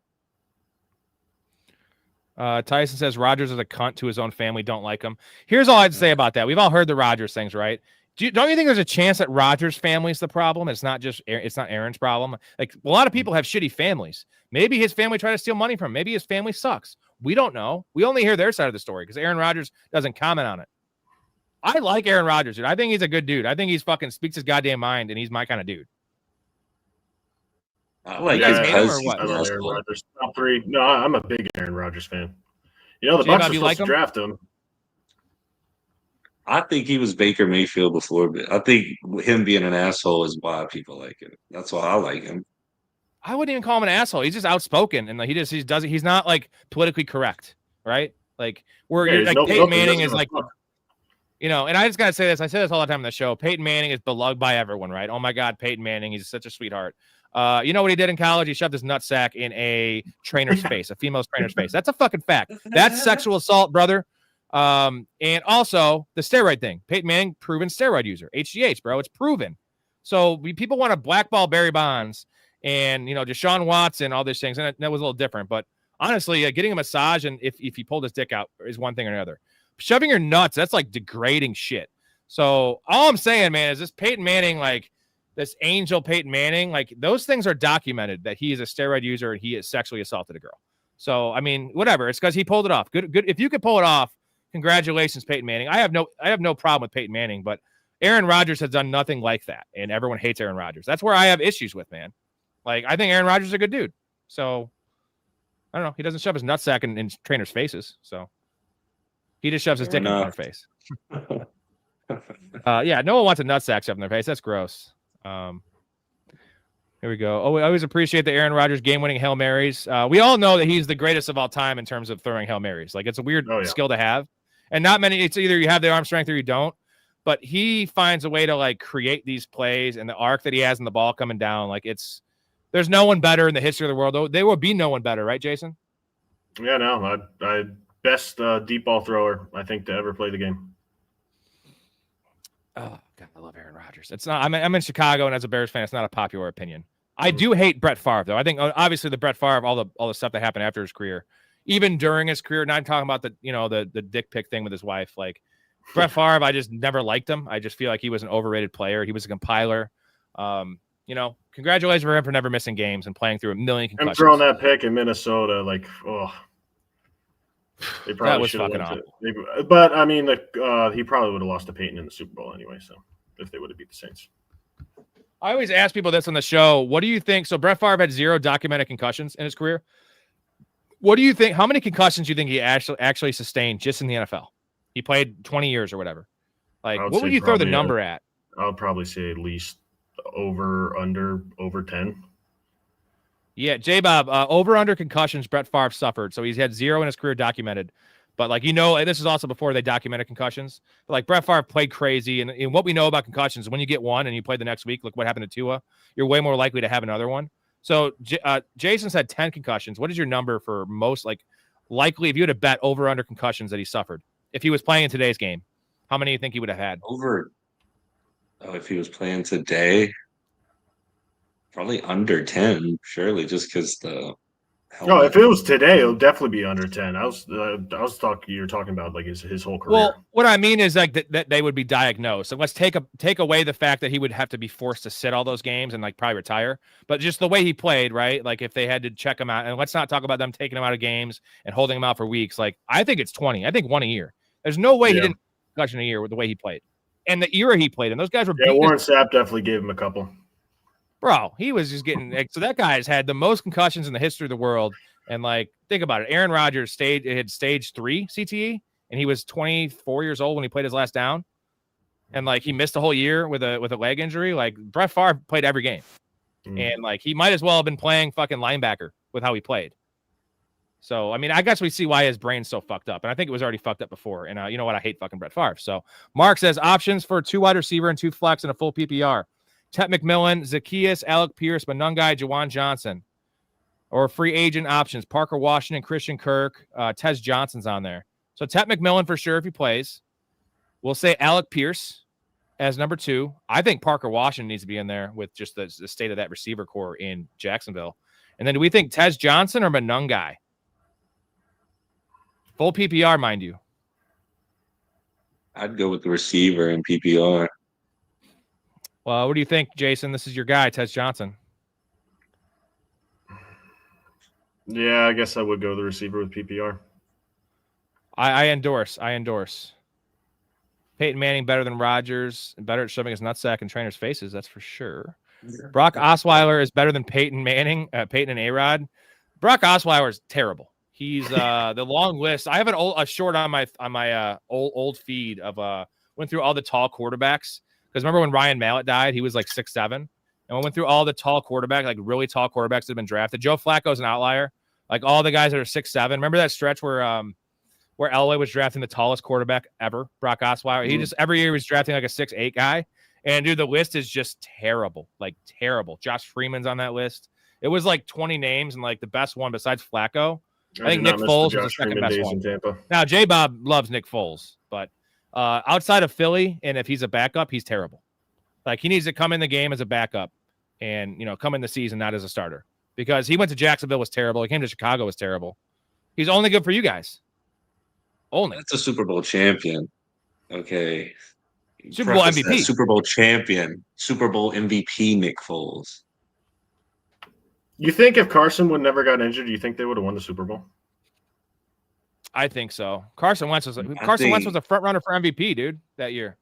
Tyson says Rodgers is a cunt to his own family. Don't like him. Here's all I'd say about that. We've all heard the Rodgers things, right? Don't you think there's a chance that Rodgers' family is the problem? It's not Aaron's problem. A lot of people have shitty families. Maybe his family tried to steal money from him. Maybe his family sucks. We don't know. We only hear their side of the story because Aaron Rodgers doesn't comment on it. I like Aaron Rodgers, dude. I think he's a good dude. I think he's fucking speaks his goddamn mind, and he's my kind of dude. I like his cousin. I love Aaron Rodgers. Top 3. No, I'm a big Aaron Rodgers fan. The Bucs are supposed to draft him. I think he was Baker Mayfield before, but I think him being an asshole is why people like him. That's why I like him. I wouldn't even call him an asshole. He's just outspoken, and he does it. He's not politically correct, right? Peyton Manning is and I just gotta say this. I say this all the time on the show. Peyton Manning is beloved by everyone, right? Oh my God, Peyton Manning, he's such a sweetheart. You know what he did in college? He shoved his nutsack in a trainer's face, a female's trainer's face. That's a fucking fact. That's sexual assault, brother. And also the steroid thing. Peyton Manning, proven steroid user. HGH, bro. It's proven. So people want to blackball Barry Bonds and, Deshaun Watson, all these things. And that was a little different. But honestly, getting a massage and if he pulled his dick out is one thing or another. Shoving your nuts, that's degrading shit. So all I'm saying, man, is this Peyton Manning, this angel Peyton Manning, those things are documented that he is a steroid user and he has sexually assaulted a girl. So, whatever. It's because he pulled it off. Good. If you could pull it off, congratulations, Peyton Manning. I have no problem with Peyton Manning, but Aaron Rodgers has done nothing like that, and everyone hates Aaron Rodgers. That's where I have issues with, man. I think Aaron Rodgers is a good dude. So, I don't know. He doesn't shove his nutsack in trainers' faces, so he just shoves his dick in their face. Yeah, no one wants a nutsack shoved in their face. That's gross. Here we go. Oh, we always appreciate the Aaron Rodgers game-winning Hail Marys. We all know that he's the greatest of all time in terms of throwing Hail Marys. Like, it's a weird skill to have. And not many, it's either you have the arm strength or you don't. But he finds a way to, like, create these plays and the arc that he has in the ball coming down. Like, there's no one better in the history of the world. There will be no one better, right, Jason? Yeah, no. I best deep ball thrower, I think, to ever play the game. Oh, God, I love Aaron Rodgers. It's not. I'm in Chicago, and as a Bears fan, it's not a popular opinion. I do hate Brett Favre, though. I think obviously the Brett Favre, all the stuff that happened after his career, even during his career. Not talking about the dick pic thing with his wife. Like Brett Favre, I just never liked him. I just feel like he was an overrated player. He was a compiler. Congratulations for him for never missing games and playing through a million concussions. I'm throwing that pick in Minnesota, like, they probably that was fucking awful. But I mean, he probably would have lost to Peyton in the Super Bowl anyway. So if they would have beat the Saints. I always ask people this on the show. What do you think? So Brett Favre had 0 documented concussions in his career. What do you think? How many concussions do you think he actually sustained just in the NFL? He played 20 years or whatever. Like, what would you throw the number at? I would probably say at least over 10. Yeah, J-Bob, over-under concussions Brett Favre suffered. So he's had 0 in his career documented. But, this is also before they documented concussions. But, Brett Favre played crazy. And what we know about concussions, when you get one and you play the next week, look what happened to Tua, you're way more likely to have another one. So Jason's had 10 concussions. What is your number for most, likely, if you had to bet over-under concussions that he suffered? If he was playing in today's game, how many do you think he would have had? If he was playing today, probably under 10, surely, just because the helmet. No, if it was today, it'll definitely be under 10. I was talking. You're talking about his whole career. Well, what I mean is that they would be diagnosed. So let's take away the fact that he would have to be forced to sit all those games and probably retire. But just the way he played, right? Like if they had to check him out, and let's not talk about them taking him out of games and holding him out for weeks. I think it's 20. I think one a year. There's no way he didn't concussion a year with the way he played and the era he played. And those guys were Warren Sapp definitely gave him a couple. Bro, he was just getting so that guy has had the most concussions in the history of the world. And think about it. Aaron Rodgers had stage 3 CTE, and he was 24 years old when he played his last down. And he missed a whole year with a leg injury. Brett Favre played every game. And he might as well have been playing fucking linebacker with how he played. So, I mean, I guess we see why his brain's so fucked up. And I think it was already fucked up before. And you know what? I hate fucking Brett Favre. So Mark says options for 2 wide receiver and 2 flex and a full PPR. Tet McMillan, Zacchaeus, Alec Pierce, Manungai, Jawan Johnson. Or free agent options, Parker Washington, Christian Kirk, Tez Johnson's on there. So Tet McMillan for sure if he plays. We'll say Alec Pierce as number 2. I think Parker Washington needs to be in there with just the state of that receiver core in Jacksonville. And then do we think Tez Johnson or Manungai? Full PPR, mind you. I'd go with the receiver in PPR. Well, what do you think, Jason? This is your guy, Tez Johnson. Yeah, I guess I would go the receiver with PPR. I endorse. Peyton Manning better than Rodgers and better at shoving his nutsack in trainers' faces. That's for sure. Brock Osweiler is better than Peyton Manning, Peyton and A-Rod. Brock Osweiler is terrible. He's the long list. I have a short on my old feed of went through all the tall quarterbacks. Because remember when Ryan Mallett died, he was 6'7", and we went through all the tall quarterbacks, really tall quarterbacks that have been drafted. Joe Flacco's an outlier. All the guys that are 6'7". Remember that stretch where Elway was drafting the tallest quarterback ever, Brock Osweiler. He just every year he was drafting a 6'8" guy, and dude, the list is just terrible, terrible. Josh Freeman's on that list. It was 20 names, and the best one besides Flacco, I think Nick Foles was the second best one. Now J-Bob loves Nick Foles, but outside of Philly, and if he's a backup, he's terrible. He needs to come in the game as a backup and, come in the season, not as a starter, because he went to Jacksonville was terrible. He came to Chicago was terrible. He's only good for you guys. Only. That's a Super Bowl champion. Okay. Super Bowl MVP. Super Bowl champion. Super Bowl MVP Nick Foles. You think if Carson would never got injured, do you think they would have won the Super Bowl? I think so. Carson Wentz was a front runner for MVP, dude, that year.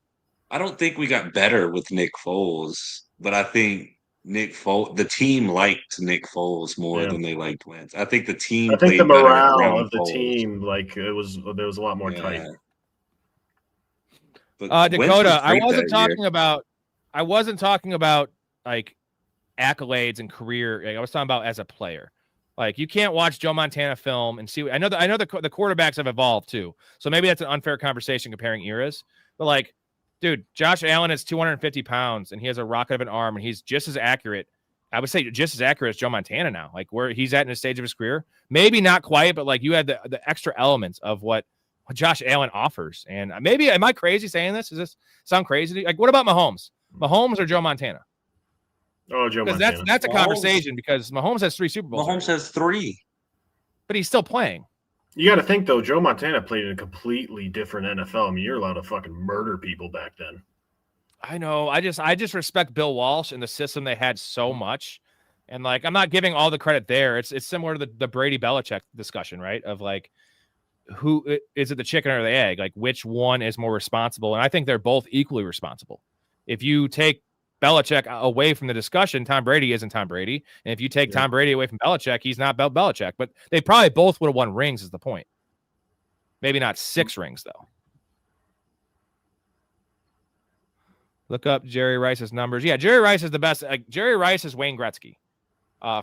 I don't think we got better with Nick Foles, but I think Nick Foles. The team liked Nick Foles more Yeah. than they liked Wentz. I think the team I think the played better morale around of the Foles. team, like there was a lot more tight. But Wentz Dakota, was I great wasn't that year. talking about like accolades and career. Like, I was talking about as a player. Like you can't watch Joe Montana film and see. I know the quarterbacks have evolved too, so maybe that's an unfair conversation comparing eras. But like, dude, Josh Allen is 250 pounds and he has a rocket of an arm and he's just as accurate. I would say just as accurate as Joe Montana now. Like where he's at in the stage of his career, maybe not quite, but like you had the extra elements of what Josh Allen offers. And maybe am I crazy saying this? Does this sound crazy? Like what about Mahomes? Mahomes or Joe Montana? Oh, Joe Because Montana. that's a conversation because Mahomes has 3 Super Bowls. Mahomes has 3. But he's still playing. You got to think though, Joe Montana played in a completely different NFL. I mean, you're allowed to fucking murder people back then. I know. I just respect Bill Walsh and the system they had so much. And like I'm not giving all the credit there. It's similar to the Brady Belichick discussion, right? Of like who is it, the chicken or the egg? Like which one is more responsible? And I think they're both equally responsible. If you take Belichick away from the discussion, Tom Brady isn't Tom Brady. And if you take Tom Brady away from Belichick, he's not Belichick. But they probably both would have won rings is the point. Maybe not 6 rings, though. Look up Jerry Rice's numbers. Yeah, Jerry Rice is the best. Jerry Rice is Wayne Gretzky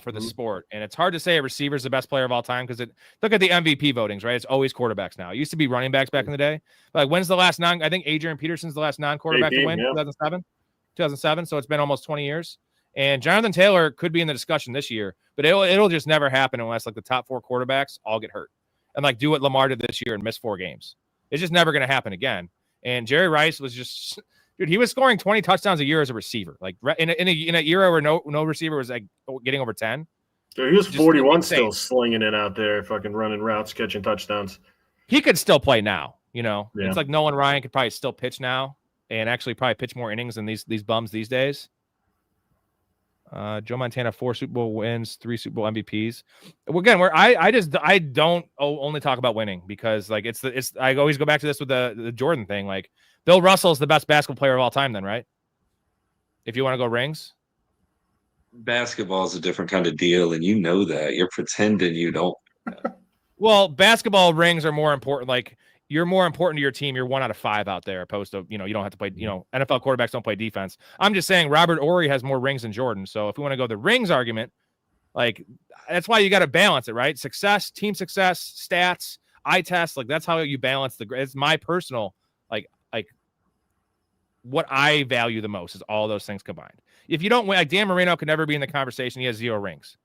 for the sport. And it's hard to say a receiver is the best player of all time because look at the MVP votings, right? It's always quarterbacks now. It used to be running backs back in the day. But like, when's the last I think Adrian Peterson's the last non-quarterback to win, 2007. So it's been almost 20 years. And Jonathan Taylor could be in the discussion this year, but it'll just never happen unless like the top 4 quarterbacks all get hurt and like do what Lamar did this year and miss 4 games. It's just never going to happen again. And Jerry Rice was just, dude, he was scoring 20 touchdowns a year as a receiver. Like in an era where no receiver was like getting over 10. Dude, he was 41 still slinging it out there, fucking running routes, catching touchdowns. He could still play now, you know. Yeah. It's like Nolan Ryan could probably still pitch now and actually probably pitch more innings than these bums these days. Joe Montana 4 Super Bowl wins, 3 Super Bowl MVPs. Again, I don't only talk about winning because like it's I always go back to this with the Jordan thing. Like Bill Russell's the best basketball player of all time, then, right? If you want to go rings. Basketball is a different kind of deal, and you know that. You're pretending you don't. Well, basketball rings are more important. Like you're more important to your team. You're 1 out of 5 out there, opposed to you don't have to play. NFL quarterbacks don't play defense. I'm just saying Robert Horry has more rings than Jordan. So if we want to go the rings argument, like that's why you got to balance it, right? Success, team success, stats, eye test. Like that's how you balance it's my personal like what I value the most is all those things combined. If you don't win, like Dan Marino could never be in the conversation. He has 0 rings.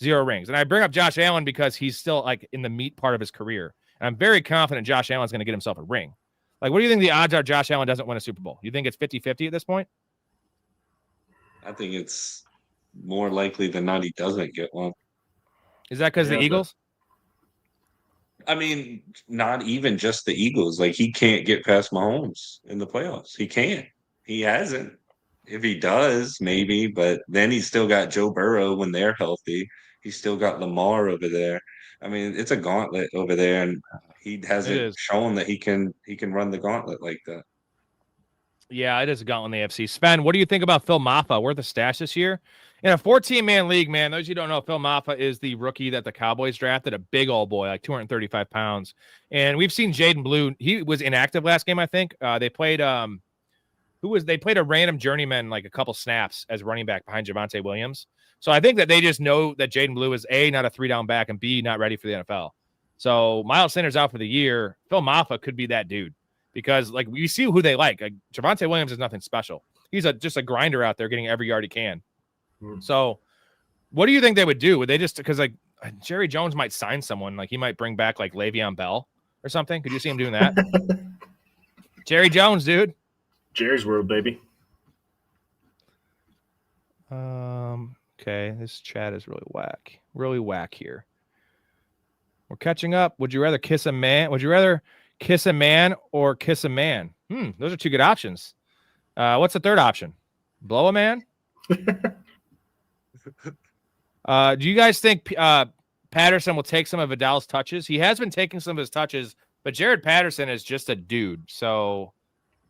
0 rings. And I bring up Josh Allen because he's still like in the meat part of his career. And I'm very confident Josh Allen's going to get himself a ring. Like, what do you think the odds are Josh Allen doesn't win a Super Bowl? You think it's 50-50 at this point? I think it's more likely than not he doesn't get one. Is that because the Eagles? I mean, not even just the Eagles. Like, he can't get past Mahomes in the playoffs. He can't. He hasn't. If he does, maybe. But then he's still got Joe Burrow when they're healthy. He's still got Lamar over there. I mean, it's a gauntlet over there, and he hasn't shown that he can run the gauntlet like that. Yeah, it is a gauntlet in the AFC. Sven, what do you think about Phil Maffa? Worth a stash this year? In a 14-man league, man, those of you who don't know, Phil Maffa is the rookie that the Cowboys drafted, a big old boy, like 235 pounds. And we've seen Jaden Blue. He was inactive last game, I think. They played they played a random journeyman like a couple snaps as running back behind Javonte Williams. So I think that they just know that Jaden Blue is A, not a 3-down back, and B, not ready for the NFL. So Miles Sanders out for the year. Phil Maffa could be that dude because like you see who they like. Like Javonte Williams is nothing special. He's just a grinder out there getting every yard he can. So what do you think they would do? Would they just, because like Jerry Jones might sign someone, like he might bring back like Le'Veon Bell or something. Could you see him doing that? Jerry Jones, dude. Jerry's world, baby. Okay, this chat is really whack here. We're catching up. Would you rather kiss a man? Would you rather kiss a man or kiss a man? Those are 2 good options. What's the third option? Blow a man? Do you guys think Patterson will take some of Vidal's touches? He has been taking some of his touches, but Jared Patterson is just a dude. So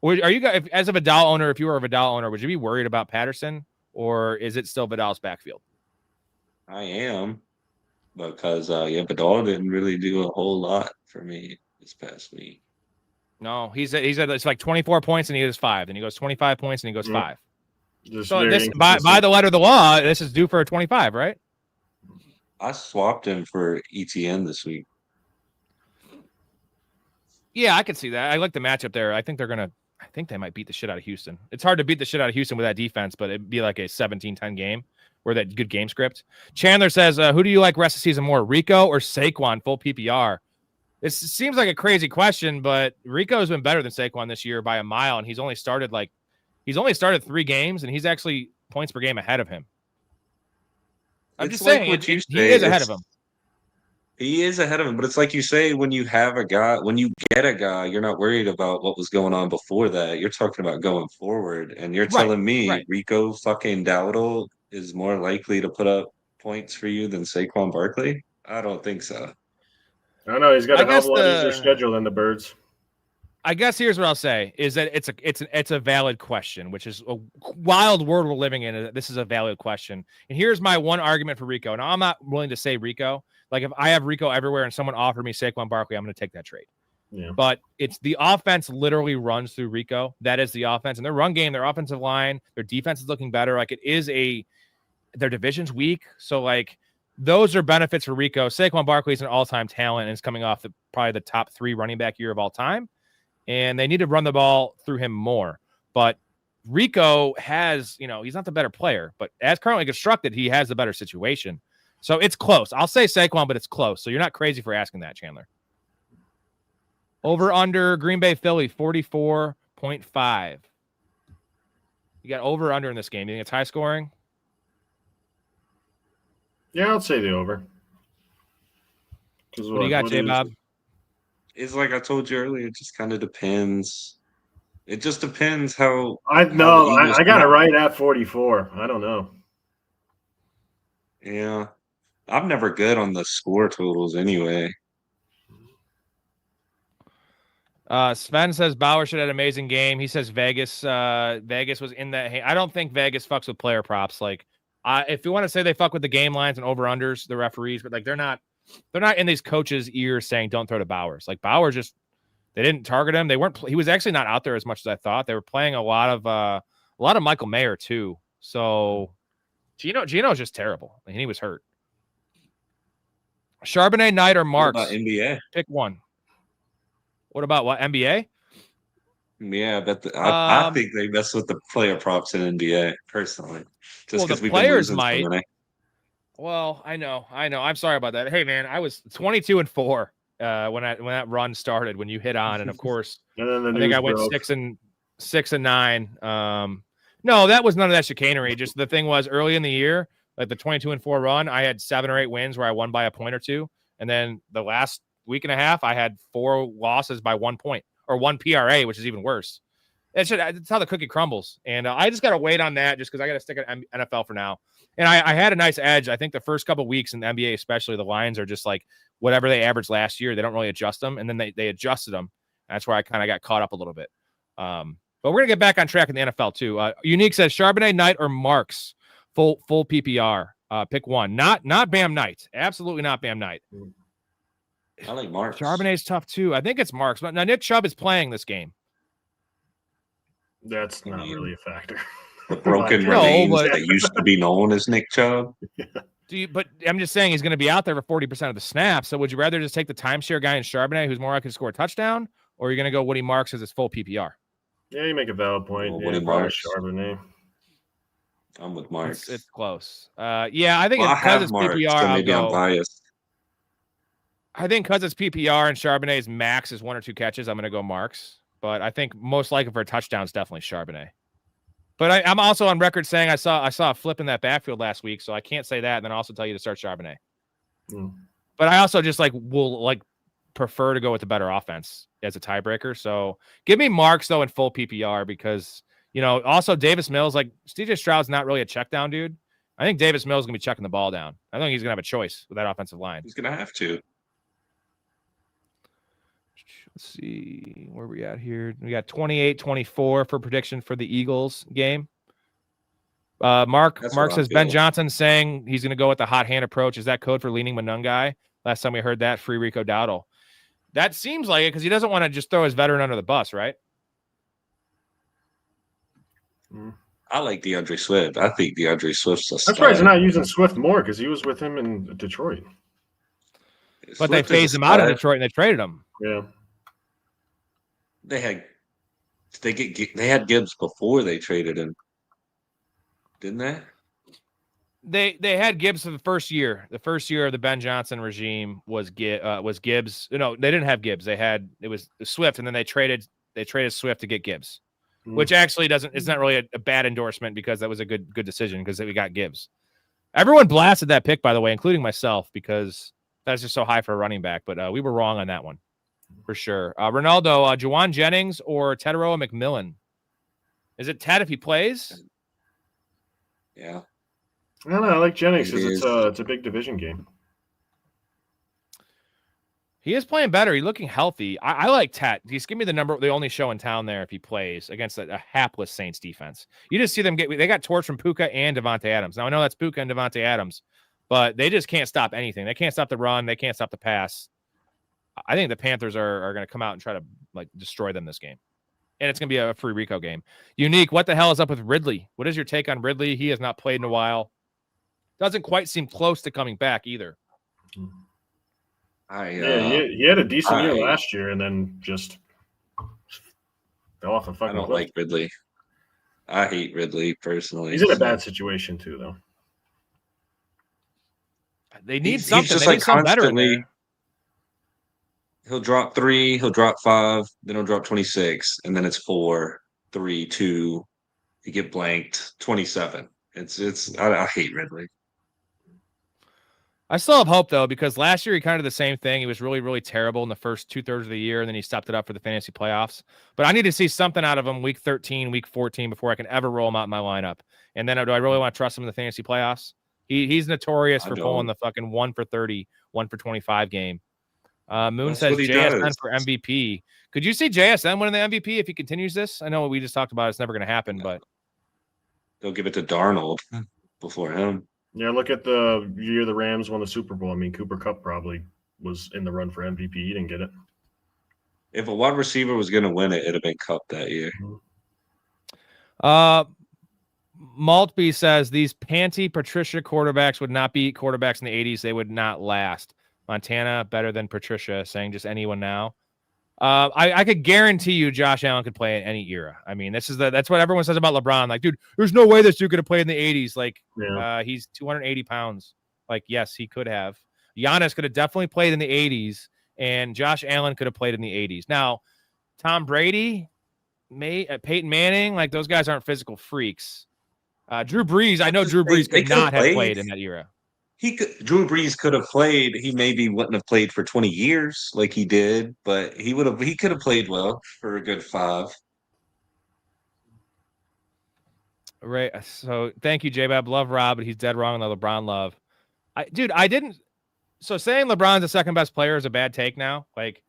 are you guys, as a Vidal owner, if you were a Vidal owner, would you be worried about Patterson or is it still Vidal's backfield? I am, because Vidal didn't really do a whole lot for me this past week. No, he's at it's like 24 points and he goes 5. Then he goes 25 points and he goes 5. So this by the letter of the law, this is due for a 25, right? I swapped him for ETN this week. Yeah, I could see that. I like the matchup there. I think they might beat the shit out of Houston. It's hard to beat the shit out of Houston with that defense, but it'd be like a 17-10 game where that good game script. Chandler says, who do you like rest of the season more, Rico or Saquon full PPR? It seems like a crazy question, but Rico has been better than Saquon this year by a mile, and he's only started 3 games, and he's actually points per game ahead of him. I'm just saying, he is ahead of him. He is ahead of him, but it's like you say, when you get a guy, you're not worried about what was going on before that. You're talking about going forward, and you're telling me Rico fucking Dowdle is more likely to put up points for you than Saquon Barkley? I don't think so. I don't know. He's got a hell of a lot easier schedule than the Birds. I guess here's what I'll say is that it's a valid question, which is a wild world we're living in. This is a valid question. And here's my one argument for Rico. Now, I'm not willing to say Rico. Like, if I have Rico everywhere and someone offered me Saquon Barkley, I'm going to take that trade. Yeah. But it's the offense literally runs through Rico. That is the offense. And their run game, their offensive line, their defense is looking better. Like, their division's weak. So, like, those are benefits for Rico. Saquon Barkley is an all-time talent and is coming off probably the top 3 running back year of all time. And they need to run the ball through him more. But Rico has, he's not the better player, but as currently constructed, he has the better situation. So it's close. I'll say Saquon, but it's close. So you're not crazy for asking that, Chandler. Over under Green Bay Philly 44.5. You got over under in this game. You think it's high scoring? Yeah, I'd say the over. What do you got, J-Bob? It's like I told you earlier, it just kind of depends. It just depends how. I got it right at 44. I don't know. Yeah. I'm never good on the score totals anyway. Sven says Bauer should have an amazing game. He says Vegas was in that. I don't think Vegas fucks with player props. Like, if you want to say they fuck with the game lines and over unders, the referees, but like they're not in these coaches' ears saying don't throw to Bowers. Like, Bowers they didn't target him. He was actually not out there as much as I thought. They were playing a lot of Michael Mayer too. So Gino's just terrible. And he was hurt. Charbonnet, Knight, or Marks? What about NBA? Pick one. What about what, NBA? Yeah, I think they mess with the player props in NBA personally. Just because the players might. Well, I know. I'm sorry about that. Hey, man, I was 22-4 when that run started. When you hit on, and of course, I think I went 6-9. No, that was none of that chicanery. Just the thing was, early in the year, like the 22-4 run, I had 7 or 8 wins where I won by a point or two, and then the last week and a half, I had 4 losses by 1 point or 1 PRA, which is even worse. It's how the cookie crumbles, and I just got to wait on that just because I got to stick at NFL for now. And I had a nice edge. I think the first couple of weeks in the NBA, especially, the lines are just like whatever they averaged last year. They don't really adjust them, and then they adjusted them. That's where I kind of got caught up a little bit. But we're gonna get back on track in the NFL too. Unique says Charbonnet, Knight, or Marks full PPR. Pick one. Not Bam Knight. Absolutely not Bam Knight. I like Marks. Charbonnet's tough too. I think it's Marks. But now Nick Chubb is playing this game. That's not really a factor. The broken remains that used to be known as Nick Chubb. But I'm just saying he's going to be out there for 40% of the snaps. So would you rather just take the timeshare guy in Charbonnet, who's more likely to score a touchdown, or are you going to go Woody Marks as his full PPR? Yeah, you make a valid point. Woody Marks. Charbonnet. I'm with Marks. It's close. Yeah, I think because it's PPR, so maybe I'm biased. I think because it's PPR and Charbonnet's max is 1 or 2 catches, I'm going to go Marks. But I think most likely for a touchdown is definitely Charbonnet. But I'm also on record saying I saw a flip in that backfield last week, so I can't say that and then also tell you to start Charbonnet. But I also just will prefer to go with the better offense as a tiebreaker. So give me Marks though in full PPR because also Davis Mills, like CJ Stroud's not really a check down dude. I think Davis Mills is gonna be checking the ball down. I think he's gonna have a choice with that offensive line. He's gonna have to. Let's see where we at here. We got 28-24 for prediction for the Eagles game. Mark That's what I'm says Ben feeling. Johnson saying he's going to go with the hot hand approach. Is that code for leaning Monungai? Last time we heard that, free Rico Dowdle. That seems like it because he doesn't want to just throw his veteran under the bus, right? I like DeAndre Swift. I think DeAndre Swift's a I'm stud. surprised they're not using Swift more because he was with him in Detroit. But they Swift is a phased him out of stud. Detroit and they traded him. Yeah. They had Gibbs before they traded him, didn't they? They had Gibbs for the first year. The first year of the Ben Johnson regime was Gibbs. No, they didn't have Gibbs. It was Swift, and then they traded Swift to get Gibbs, which actually it's not really a bad endorsement because that was a good decision because we got Gibbs. Everyone blasted that pick, by the way, including myself, because that's just so high for a running back. But we were wrong on that one for sure. Ronaldo, Juwan Jennings or Teteroa McMillan? Is it Ted if he plays? Yeah. I don't know. I like Jennings It because is. it's a big division game. He is playing better. He's looking healthy. I like Tet. Just give me the only show in town there if he plays against a hapless Saints defense. You just see them they got torched from Puka and Devontae Adams. Now I know that's Puka and Devontae Adams, but they just can't stop anything. They can't stop the run. They can't stop the pass. I think the Panthers are going to come out and try to destroy them this game. And it's going to be a free Rico game. Unique, what the hell is up with Ridley? What is your take on Ridley? He has not played in a while. Doesn't quite seem close to coming back either. He had a decent year last year and then just fell off a fucking I don't cliff. like Ridley. I hate Ridley personally. He's in a bad situation too, though. They need He's something. just They need something better in there. He'll drop 3, he'll drop 5, then he'll drop 26, and then it's 4, 3, 2. You get blanked 27. I hate Ridley. I still have hope though, because last year he kind of did the same thing. He was really, really terrible in the first 2/3 of the year, and then he stepped it up for the fantasy playoffs. But I need to see something out of him week 13, week 14 before I can ever roll him out in my lineup. And then do I really want to trust him in the fantasy playoffs? He's notorious for pulling the fucking 1 for 30, 1 for 25 game. Moon That's says what he JSN does. for MVP. Could you see JSN winning the MVP if he continues this? I know we just talked about it's never going to happen, but They'll give it to Darnold before him. Yeah, look at the year the Rams won the Super Bowl. I mean, Cooper Kupp probably was in the run for MVP. He didn't get it. If a wide receiver was going to win it, it'd have been Cup that year. Maltby says these panty Patricia quarterbacks would not be quarterbacks in the 80s. They would not last. Montana better than Patricia, saying just anyone now. I could guarantee you Josh Allen could play in any era. I mean, that's what everyone says about LeBron. Like, dude, there's no way this dude could have played in the 80s. Like, he's 280 pounds. Like, yes, he could have. Giannis could have definitely played in the 80s, and Josh Allen could have played in the 80s. Now, Tom Brady, Peyton Manning, like those guys aren't physical freaks. Drew Brees, I know Drew Brees could not have played in that era. Drew Brees could have played. He maybe wouldn't have played for 20 years like he did, but he could have played well for a good 5. Right. So thank you, J-Bab. Love Rob, but he's dead wrong on the LeBron love. So saying LeBron's the second best player is a bad take now. Like,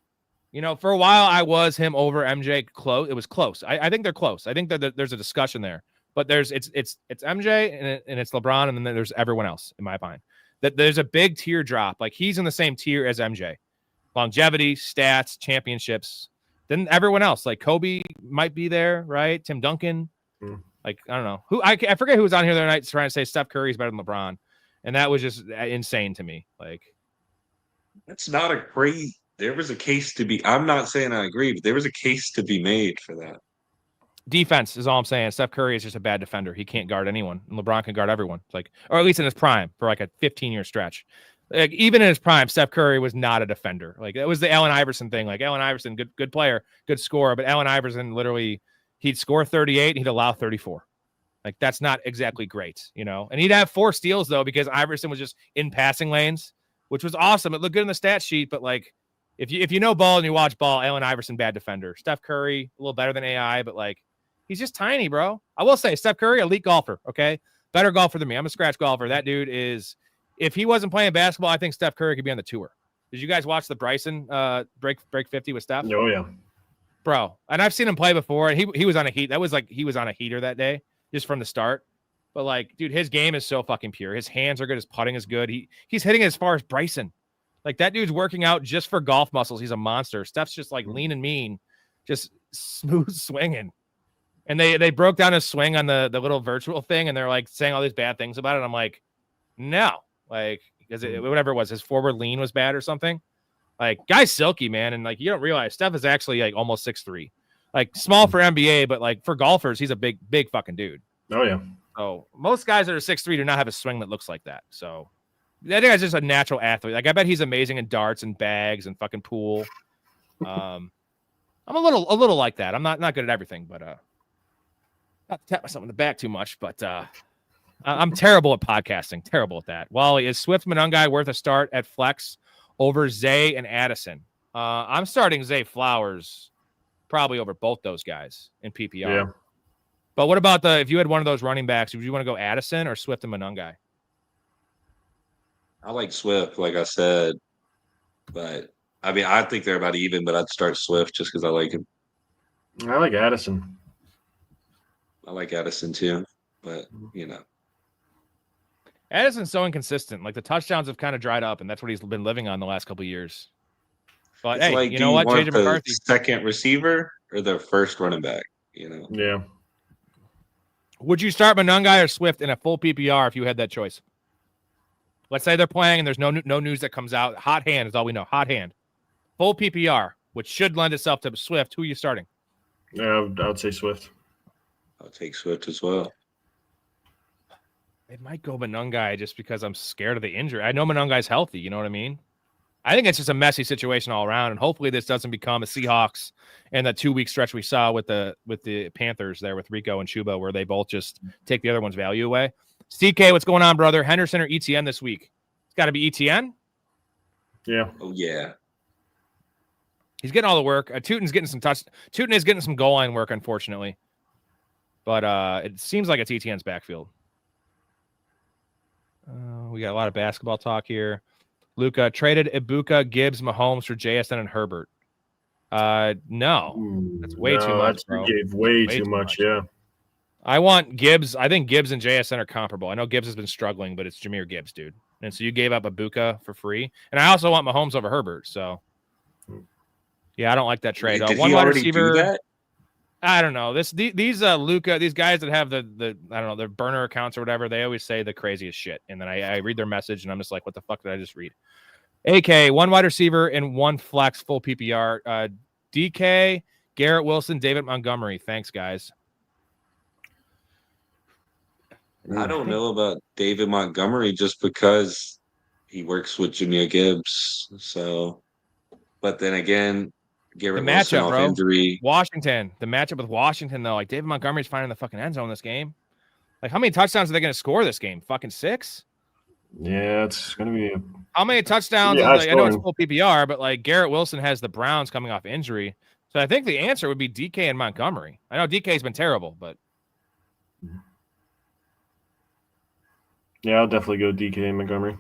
for a while I was him over MJ close. It was close. I think they're close. I think that there's a discussion there, but it's MJ and it's LeBron, and then there's everyone else in my mind. That there's a big tier drop. Like he's in the same tier as MJ. Longevity, stats, championships. Then everyone else, like Kobe might be there, right? Tim Duncan. Like, I don't know. I forget who was on here the other night trying to say Steph Curry is better than LeBron. And that was just insane to me. Like, that's not a great. There was a case to be. I'm not saying I agree, but there was a case to be made for that. Defense is all I'm saying. Steph Curry is just a bad defender. He can't guard anyone. And LeBron can guard everyone. It's like, or at least in his prime for like a 15-year stretch. Like even in his prime, Steph Curry was not a defender. Like it was the Allen Iverson thing. Like Allen Iverson, good player, good scorer, but Allen Iverson literally he'd score 38, and he'd allow 34. Like that's not exactly great, And he'd have 4 steals though because Iverson was just in passing lanes, which was awesome. It looked good in the stat sheet, but like if you know ball and you watch ball, Allen Iverson bad defender. Steph Curry a little better than AI, but like he's just tiny, bro. I will say Steph Curry, elite golfer, okay? Better golfer than me. I'm a scratch golfer. That dude is, if he wasn't playing basketball, I think Steph Curry could be on the tour. Did you guys watch the Bryson break 50 with Steph? Oh, yeah. Bro, and I've seen him play before, and he was on a heat. That was like he was on a heater that day, just from the start. But like, dude, his game is so fucking pure. His hands are good. His putting is good. He's hitting as far as Bryson. Like that dude's working out just for golf muscles. He's a monster. Steph's just like lean and mean, just smooth swinging. And they broke down his swing on the little virtual thing, and they're like saying all these bad things about it. And I'm like, no, like because whatever it was, his forward lean was bad or something. Like guy's silky, man, and like you don't realize Steph is actually like almost 6'3", like small for NBA, but like for golfers, he's a big fucking dude. Oh yeah. So most guys that are 6'3" do not have a swing that looks like that. So that guy's just a natural athlete. Like I bet he's amazing in darts and bags and fucking pool. I'm a little like that. I'm not good at everything, but not to tap myself in the back too much. But I'm terrible at podcasting. Terrible at that. Wally, is Swift Monungai worth a start at flex over Zay and Addison? I'm starting Zay Flowers probably over both those guys in PPR. Yeah. But what about if you had one of those running backs, would you want to go Addison or Swift and Monungai? I like Swift, like I said, but I mean, I think they're about even, but I'd start Swift just because I like him. I like Addison. I like Addison too, but Addison's so inconsistent. Like the touchdowns have kind of dried up, and that's what he's been living on the last couple of years. But it's hey, like, you know what? JJ the McCarthy, second receiver or the first running back? Yeah. would you start Monungai or Swift in a full PPR if you had that choice? Let's say they're playing and there's no news that comes out. Hot hand is all we know. Hot hand. Full PPR, which should lend itself to Swift. Who are you starting? Yeah, I would say Swift. I'll take Swift as well. It might go Monungai just because I'm scared of the injury. I know Monungai's healthy. You know what I mean? I think it's just a messy situation all around, and hopefully this doesn't become a Seahawks and that 2-week stretch we saw with the Panthers there with Rico and Chuba, where they both just take the other one's value away. CK, what's going on, brother? Henderson or ETN this week? It's got to be ETN. Yeah. Oh yeah. He's getting all the work. Tootin's getting some touch. Tootin is getting some goal line work, unfortunately. But it seems like it's ETN's backfield. We got a lot of basketball talk here. Luca traded Ibuka, Gibbs, Mahomes for JSN and Herbert. No, that's way too much, bro. You gave way too much. Yeah. I want Gibbs. I think Gibbs and JSN are comparable. I know Gibbs has been struggling, but it's Jahmyr Gibbs, dude. And so you gave up Ibuka for free. And I also want Mahomes over Herbert. So, yeah, I don't like that trade. Did One he wide already receiver. do that? I don't know. These Luca, these guys that have the I don't know, their burner accounts or whatever, they always say the craziest shit. And then I read their message and I'm just like, what the fuck did I just read? AK, one wide receiver and one flex full PPR. DK, Garrett Wilson, David Montgomery. Thanks, guys. I don't know about David Montgomery just because he works with Jahmyr Gibbs. So, but then again, Garrett Wilson off injury. Washington, the matchup with Washington, though, like David Montgomery's finding the fucking end zone this game. Like, how many touchdowns are they going to score this game? Fucking 6? Yeah, it's going to be. How many touchdowns? Yeah, I know it's full PPR, but like Garrett Wilson has the Browns coming off injury. So I think the answer would be DK and Montgomery. I know DK's been terrible, but. Yeah, I'll definitely go DK and Montgomery.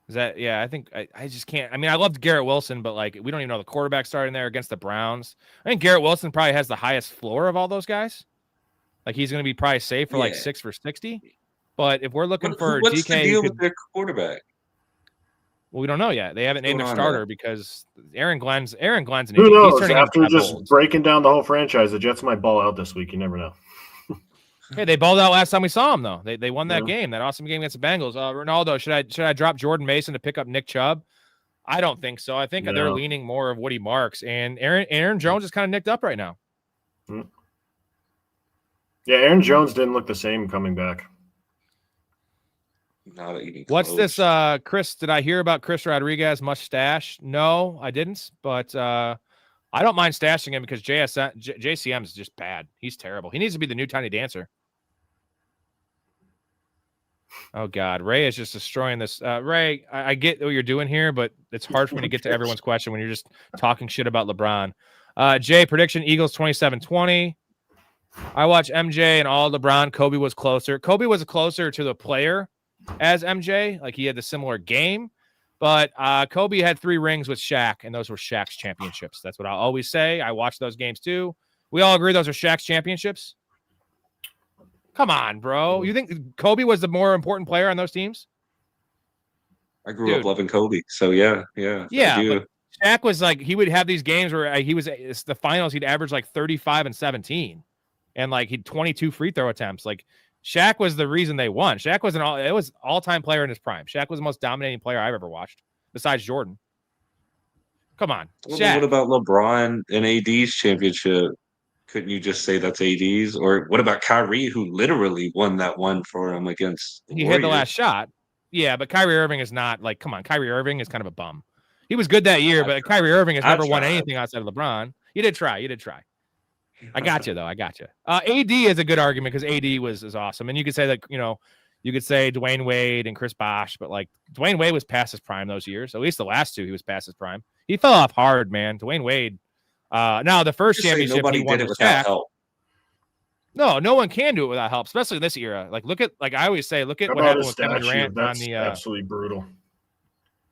Is that, yeah, I think I just can't. I mean, I loved Garrett Wilson, but like we don't even know the quarterback starting there against the Browns. I think Garrett Wilson probably has the highest floor of all those guys. Like he's going to be probably safe for like 6 for 60. But if we're looking for what's DK, the deal with their quarterback? Well, we don't know yet. They haven't named their starter because Aaron Glenn's an Who idiot. knows? He's After just breaking down the whole franchise, the Jets might ball out this week. You never know. Hey, they balled out last time we saw them, though. They won that game, that awesome game against the Bengals. Ronaldo, should I drop Jordan Mason to pick up Nick Chubb? I don't think so. I think they're leaning more of Woody Marks, and Aaron Jones is kind of nicked up right now. Yeah, Aaron Jones didn't look the same coming back. Not even close. What's this, Chris? Did I hear about Chris Rodriguez mustache? No, I didn't. But I don't mind stashing him because JCM is just bad. He's terrible. He needs to be the new Tiny Dancer. Oh, God. Ray is just destroying this. Ray, I get what you're doing here, but it's hard for me to get to everyone's question when you're just talking shit about LeBron. Jay, prediction, Eagles 27-20. I watch MJ and all LeBron. Kobe was closer. Kobe was closer to the player as MJ. Like, he had the similar game. But Kobe had 3 rings with Shaq, and those were Shaq's championships. That's what I'll always say. I watched those games, too. We all agree those are Shaq's championships? Come on, bro. You think Kobe was the more important player on those teams? I grew up loving Kobe, so yeah, I do. But Shaq was like, he would have these games where he was it's the finals. He'd average like 35 and 17, and like he'd 22 free throw attempts. Like Shaq was the reason they won. Shaq was it was all-time player in his prime. Shaq was the most dominating player I've ever watched, besides Jordan. Come on, Shaq. What about LeBron and AD's championship? Couldn't you just say that's AD's? Or what about Kyrie, who literally won that one for him against the Warriors? Hit the last shot. Yeah, but Kyrie Irving is not like, come on, Kyrie Irving is kind of a bum. He was good that year, but Kyrie Irving has never won anything outside of LeBron. You did try. I got you, though. I got you. AD is a good argument because AD is awesome. And you could say that, you could say Dwayne Wade and Chris Bosh, but like Dwayne Wade was past his prime those years. At least the last two, he was past his prime. He fell off hard, man. Dwayne Wade. Now the first championship nobody he won did it with without Shaq. help. No one can do it without help, especially in this era. Like I always say, look at what happened with Kevin Durant on the absolutely brutal.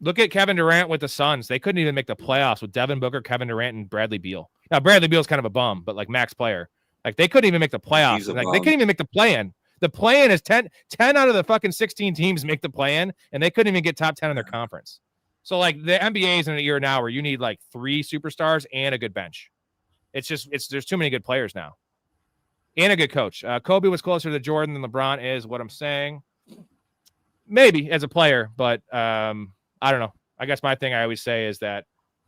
Look at Kevin Durant with the Suns. They couldn't even make the playoffs with Devin Booker, Kevin Durant, and Bradley Beal. Now Bradley Beal's kind of a bum, but like max player. Like they couldn't even make the playoffs. Like they couldn't even make the play-in. The play-in is 10 out of the fucking 16 teams make the play-in, and they couldn't even get top 10 in their conference. So like the NBA is in a year now where you need like 3 superstars and a good bench. There's too many good players now. And a good coach. Kobe was closer to Jordan than LeBron is what I'm saying. Maybe as a player, but I don't know. I guess my thing I always say is that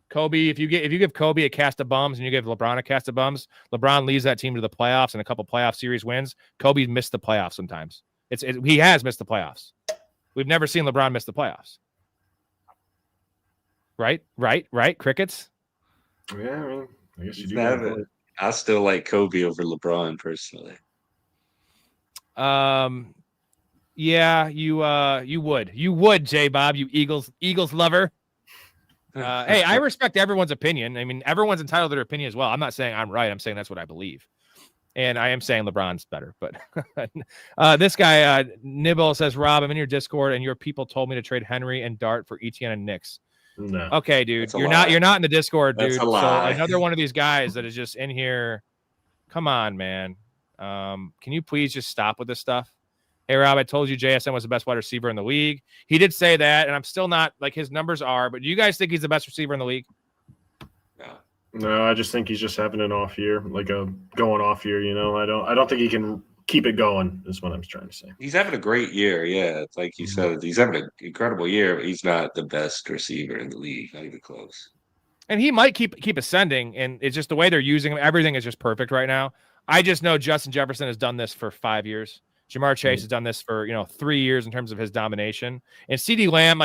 Kobe, if you give Kobe a cast of bums and you give LeBron a cast of bums, LeBron leads that team to the playoffs and a couple playoff series wins. Kobe's missed the playoffs sometimes. He has missed the playoffs. We've never seen LeBron miss the playoffs. Right? Crickets? Yeah, I mean, I guess you do. I still like Kobe over LeBron personally. Yeah, you would, J Bob, you Eagles lover. Hey, I respect everyone's opinion. I mean, everyone's entitled to their opinion as well. I'm not saying I'm right. I'm saying that's what I believe. And I am saying LeBron's better. But this guy, Nibble, says, Rob, I'm in your Discord, and your people told me to trade Henry and Dart for Etienne and Knicks. No. Okay, dude. You're not in the Discord, dude. That's a lie. So another one of these guys that is just in here. Come on, man. Can you please just stop with this stuff? Hey, Rob, I told you JSN was the best wide receiver in the league. He did say that, and I'm still not like his numbers are, but do you guys think he's the best receiver in the league? No, I just think he's just having an off year, like a going off year, I don't think he can keep it going, is what I'm trying to say. He's having a great year, yeah. It's like you said, he's having an incredible year, but he's not the best receiver in the league, not even close. And he might keep ascending, and it's just the way they're using him. Everything is just perfect right now. I just know Justin Jefferson has done this for 5 years. Jamar Chase has done this for 3 years in terms of his domination. And CeeDee Lamb,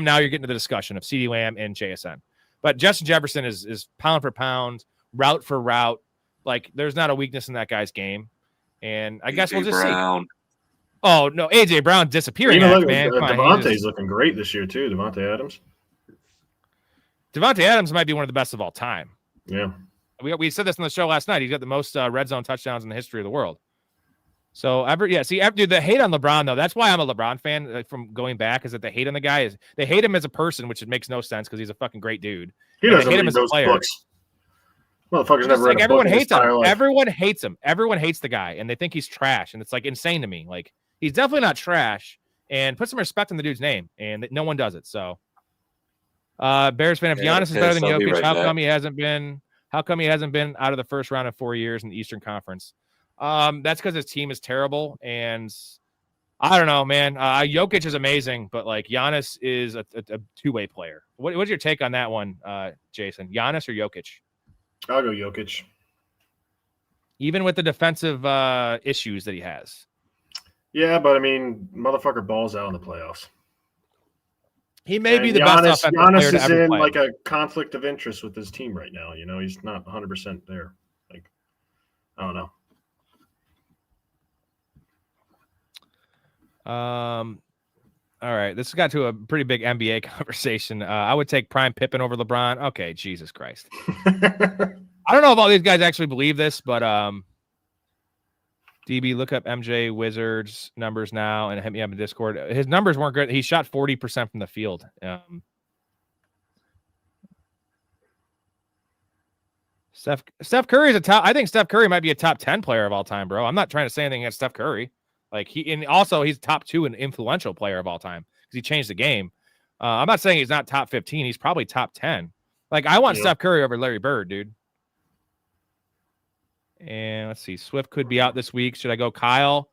now you're getting to the discussion of CeeDee Lamb and JSN. But Justin Jefferson is pound for pound, route for route. Like there's not a weakness in that guy's game. And I guess we'll just see. Oh no, AJ Brown disappearing. Man, Devontae's looking great this year too. Devontae Adams. Devontae Adams might be one of the best of all time. Yeah, we said this on the show last night. He's got the most red zone touchdowns in the history of the world. So dude, the hate on LeBron though, that's why I'm a LeBron fan from going back, is that the hate on the guy is they hate him as a person, which makes no sense because he's a fucking great dude. He doesn't hate him as a player. Books. Motherfuckers never read a everyone book hates him. Life. Everyone hates him. Everyone hates the guy, and they think he's trash, and it's like insane to me. Like he's definitely not trash, and put some respect on the dude's name, and no one does it. So, Bears fan, if Giannis is better than Jokic, how come he hasn't been? How come he hasn't been out of the first round in 4 years in the Eastern Conference? That's because his team is terrible, and I don't know, man. Jokic is amazing, but like Giannis is a two-way player. What's your take on that one, Jason? Giannis or Jokic? I'll go Jokic. Even with the defensive issues that he has. Yeah, but I mean, motherfucker balls out in the playoffs. He may be the best offensive Giannis player is to ever in play. Like a conflict of interest with his team right now. He's not 100% there. Like, I don't know. All right. This has got to a pretty big NBA conversation. I would take Prime Pippen over LeBron. Okay, Jesus Christ. I don't know if all these guys actually believe this, but DB, look up MJ Wizards numbers now and hit me up in Discord. His numbers weren't good. He shot 40% from the field. Steph Curry is a top. I think Steph Curry might be a top 10 player of all time, bro. I'm not trying to say anything against Steph Curry. Like and also he's top 2 and influential player of all time because he changed the game. I'm not saying he's not top 15. He's probably top 10. Like I want Steph Curry over Larry Bird, dude. And let's see, Swift could be out this week. Should I go Kyle,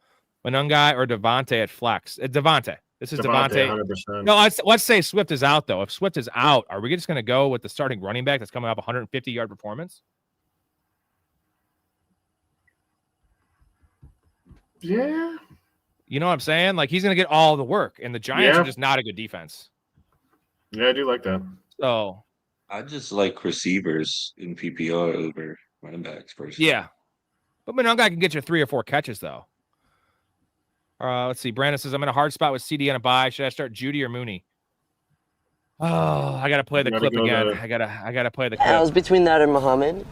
Manungai, or Devontae at flex? Devontae. This is Devontae. 100%. No, let's say Swift is out though. If Swift is out, are we just going to go with the starting running back that's coming off 150-yard performance? Yeah. You know what I'm saying? Like he's going to get all the work, and the Giants are just not a good defense. Yeah, I do like that. So I just like receivers in PPR over running backs personally. yeah, but Manungai can get you 3 or 4 catches though. Let's see. Brandon says I'm in a hard spot with CD and a bye. Should I start Judy or Mooney? Oh, I gotta play the clip again. I gotta play the clip. I was between that and Muhammad.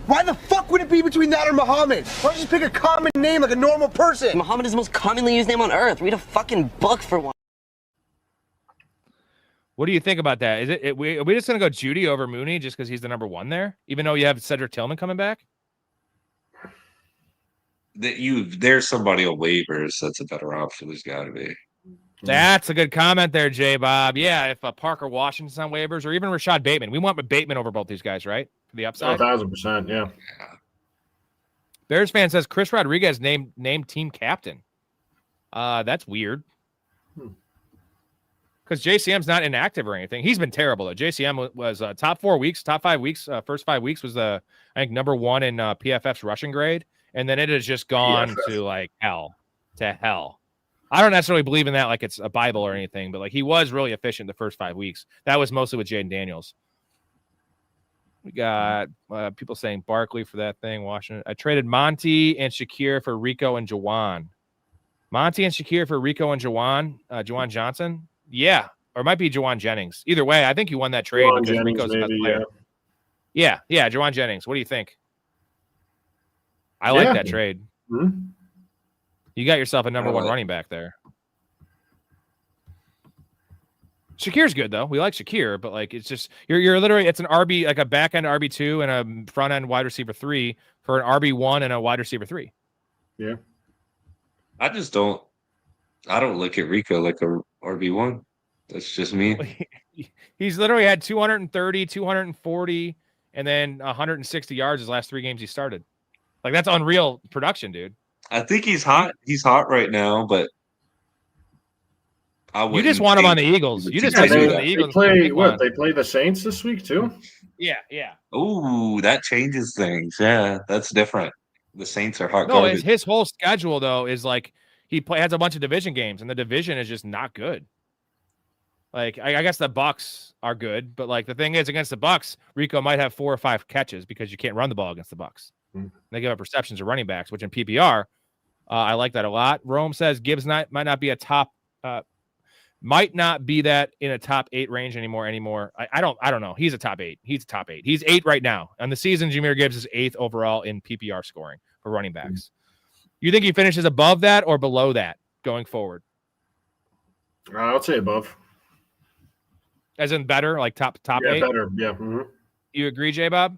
Why the fuck would it be between that or Muhammad? Why don't you just pick a common name like a normal person? Muhammad is the most commonly used name on earth. Read a fucking book for one. What do you think about that? Are we just gonna go Judy over Mooney just because he's the number 1 there, even though you have Cedric Tillman coming back? There's somebody on waivers that's a better option. There's got to be. That's a good comment there, J Bob. Yeah, if Parker Washington's on waivers or even Rashad Bateman, we want Bateman over both these guys, right? For the upside. 1,000%, yeah. Bears fan says Chris Rodriguez named team captain. That's weird. Because JCM's not inactive or anything. He's been terrible though. JCM was top 5 weeks. First 5 weeks was I think number 1 in PFF's rushing grade. And then it has just gone to like hell. I don't necessarily believe in that like it's a Bible or anything, but like he was really efficient the first 5 weeks. That was mostly with Jaden Daniels. We got people saying Barkley for that thing. Washington. I traded Monty and Shakir for Rico and Jawan. Monty and Shakir for Rico and Jawan. Jawan Johnson. Yeah. Or it might be Jawan Jennings. Either way, I think you won that trade Jawan because Jennings, Rico's the best maybe, player. Yeah, Jawan Jennings. What do you think? I like that trade. Mm-hmm. You got yourself a number 1 running back there. Shakir's good though. We like Shakir, but like it's just you're literally it's an RB like a back end RB2 and a front end wide receiver 3 for an RB1 and a wide receiver 3. Yeah. I don't look at Rico like a RB1. That's just me. He's literally had 230, 240, and then 160 yards his last 3 games he started. Like that's unreal production, dude. I think he's hot. He's hot right now, but you just want him on the Eagles. You just want him on the Eagles. They play the Saints this week too? Yeah. Ooh, that changes things. Yeah, that's different. The Saints are hot. No, his whole schedule though is like has a bunch of division games, and the division is just not good. Like I guess the Bucks are good, but like the thing is against the Bucks, Rico might have 4 or 5 catches because you can't run the ball against the Bucks. They give up receptions to running backs, which in PPR, I like that a lot. Rome says Gibbs might not be a top, might not be that in a top 8 range anymore. I don't know. He's a top 8. He's a top 8. He's 8 right now. On the season, Jahmyr Gibbs is 8th overall in PPR scoring for running backs. You think he finishes above that or below that going forward? I'd say above. As in better, like top 8? Better. Yeah. Mm-hmm. You agree, J-Bob?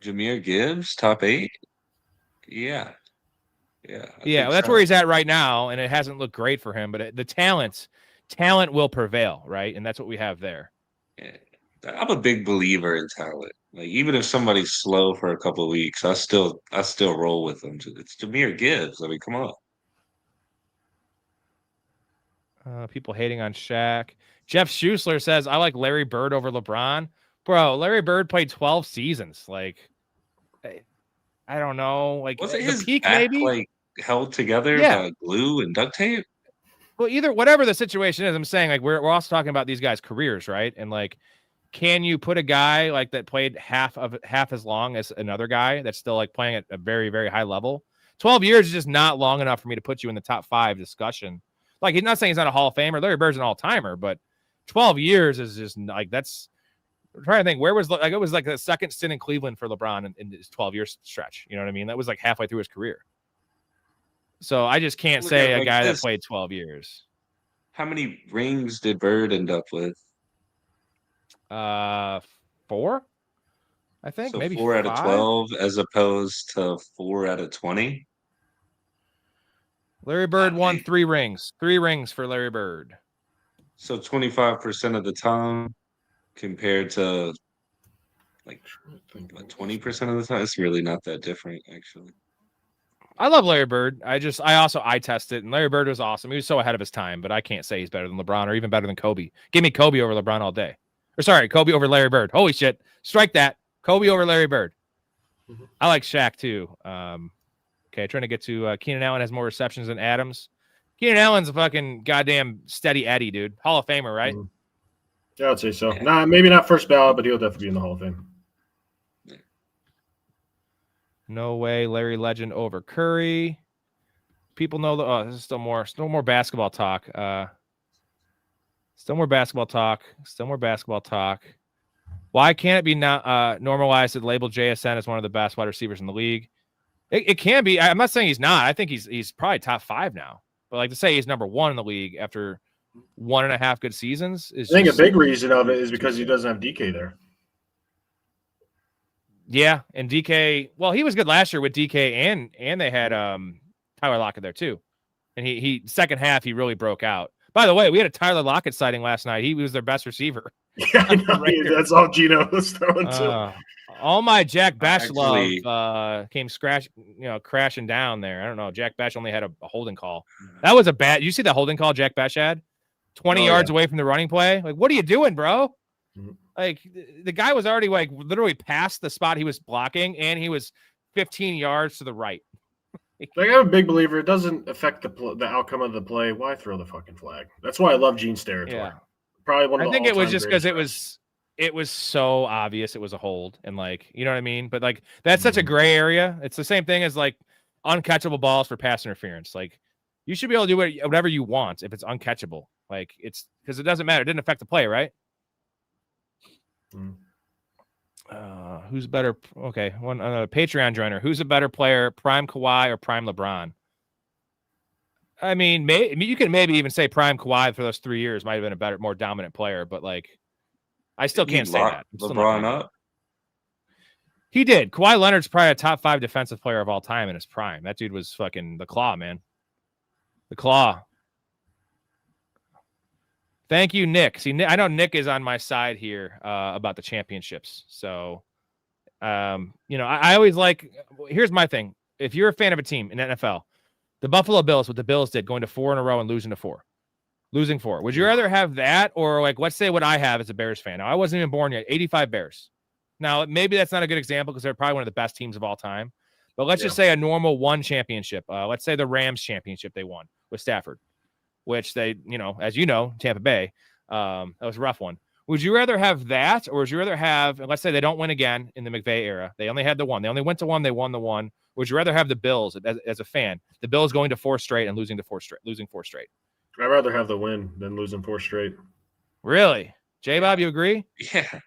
Jahmyr Gibbs, top 8? Yeah. Well, that's where he's at right now, and it hasn't looked great for him. But the talent will prevail, right? And that's what we have there. Yeah. I'm a big believer in talent. Like even if somebody's slow for a couple of weeks, I still roll with them. It's Jahmyr Gibbs. I mean, come on. People hating on Shaq. Jeff Schusler says I like Larry Bird over LeBron. Bro, Larry Bird played 12 seasons. Like, I don't know. Like, was it the his peak back, maybe like held together by glue and duct tape? Well, whatever the situation is, I'm saying like we're also talking about these guys' careers, right? And like, can you put a guy like that played half as long as another guy that's still like playing at a very, very high level? 12 years is just not long enough for me to put you in the top 5 discussion. Like, he's not saying he's not a Hall of Famer. Larry Bird's an all-timer, but 12 years is just like that's. I'm trying to think where was like it was like the second stint in Cleveland for LeBron in his 12-year stretch. You know what I mean? That was like halfway through his career. So I just can't say a guy that played 12 years. How many rings did Bird end up with? 4. I think So maybe 4 out of 5. 12 as opposed to 4 out of 20. Larry Bird won 3 rings. 3 rings for Larry Bird. So 25% of the time compared to like 20% of the time. It's really not that different, actually. I love Larry Bird. I also eye tested, and Larry Bird was awesome. He was so ahead of his time, but I can't say he's better than LeBron or even better than Kobe. Give me Kobe over LeBron all day. Or sorry, Kobe over Larry Bird. Holy shit. Strike that. Kobe over Larry Bird. I like Shaq too. Okay, trying to get to Keenan Allen has more receptions than Adams. Keenan Allen's a fucking goddamn steady Eddie, dude. Hall of Famer, right? Yeah, I would say so. Nah, maybe not first ballot, but he'll definitely be in the Hall of Fame. No way, Larry Legend over Curry. People know the. Oh, this is still more basketball talk. Still more basketball talk. Why can't it be normalized to label JSN as one of the best wide receivers in the league? It can be. I'm not saying he's not. I think he's probably top 5 now. But like to say he's number 1 in the league after 1.5 good seasons is. I think a big reason of it is because he doesn't have DK there. Yeah, and DK. Well, he was good last year with DK, and they had Tyler Lockett there too. And he second half he really broke out. By the way, we had a Tyler Lockett sighting last night. He was their best receiver. Yeah, I know. That's all Gino was throwing to. All my Jack Bash love came crashing down there. I don't know. Jack Bash only had a holding call. That was a bad. You see the holding call Jack Bash had? 20 yards away from the running play. Like, what are you doing, bro? Like, the guy was already like literally past the spot he was blocking, and he was 15 yards to the right. Like, I'm a big believer. It doesn't affect the outcome of the play. Why throw the fucking flag? That's why I love Gene's territory. Yeah. Probably one of the I think it was just because greatest it was so obvious it was a hold, and like, you know what I mean? But like, that's such a gray area. It's the same thing as like uncatchable balls for pass interference. Like, you should be able to do whatever you want if it's uncatchable. Like, it's because it doesn't matter. It didn't affect the play, right? Who's better? Okay, one Patreon joiner. Who's a better player, prime Kawhi or prime LeBron? I mean, you can maybe even say prime Kawhi for those 3 years might have been a better, more dominant player, but like, I still can't say that. LeBron up. He did. Kawhi Leonard's probably a top 5 defensive player of all time in his prime. That dude was fucking the Claw, man. The Claw. Thank you, Nick. See, I know Nick is on my side here about the championships. So, I always like. Here's my thing: if you're a fan of a team in NFL, the Buffalo Bills, what the Bills did, going to 4 in a row and losing 4. Would you rather have that, or like, let's say what I have as a Bears fan? Now, I wasn't even born yet. 85 Bears. Now, maybe that's not a good example because they're probably one of the best teams of all time. But let's just say a normal 1 championship. Let's say the Rams championship they won with Stafford, which they, as you know, Tampa Bay, that was a rough one. Would you rather have that, or would you rather have, let's say they don't win again in the McVay era. They only had the 1. They only went to 1. They won the 1. Would you rather have the Bills, as a fan, the Bills going to 4 straight and losing 4 straight? I'd rather have the win than losing 4 straight. Really? J-Bob, you agree? Yeah.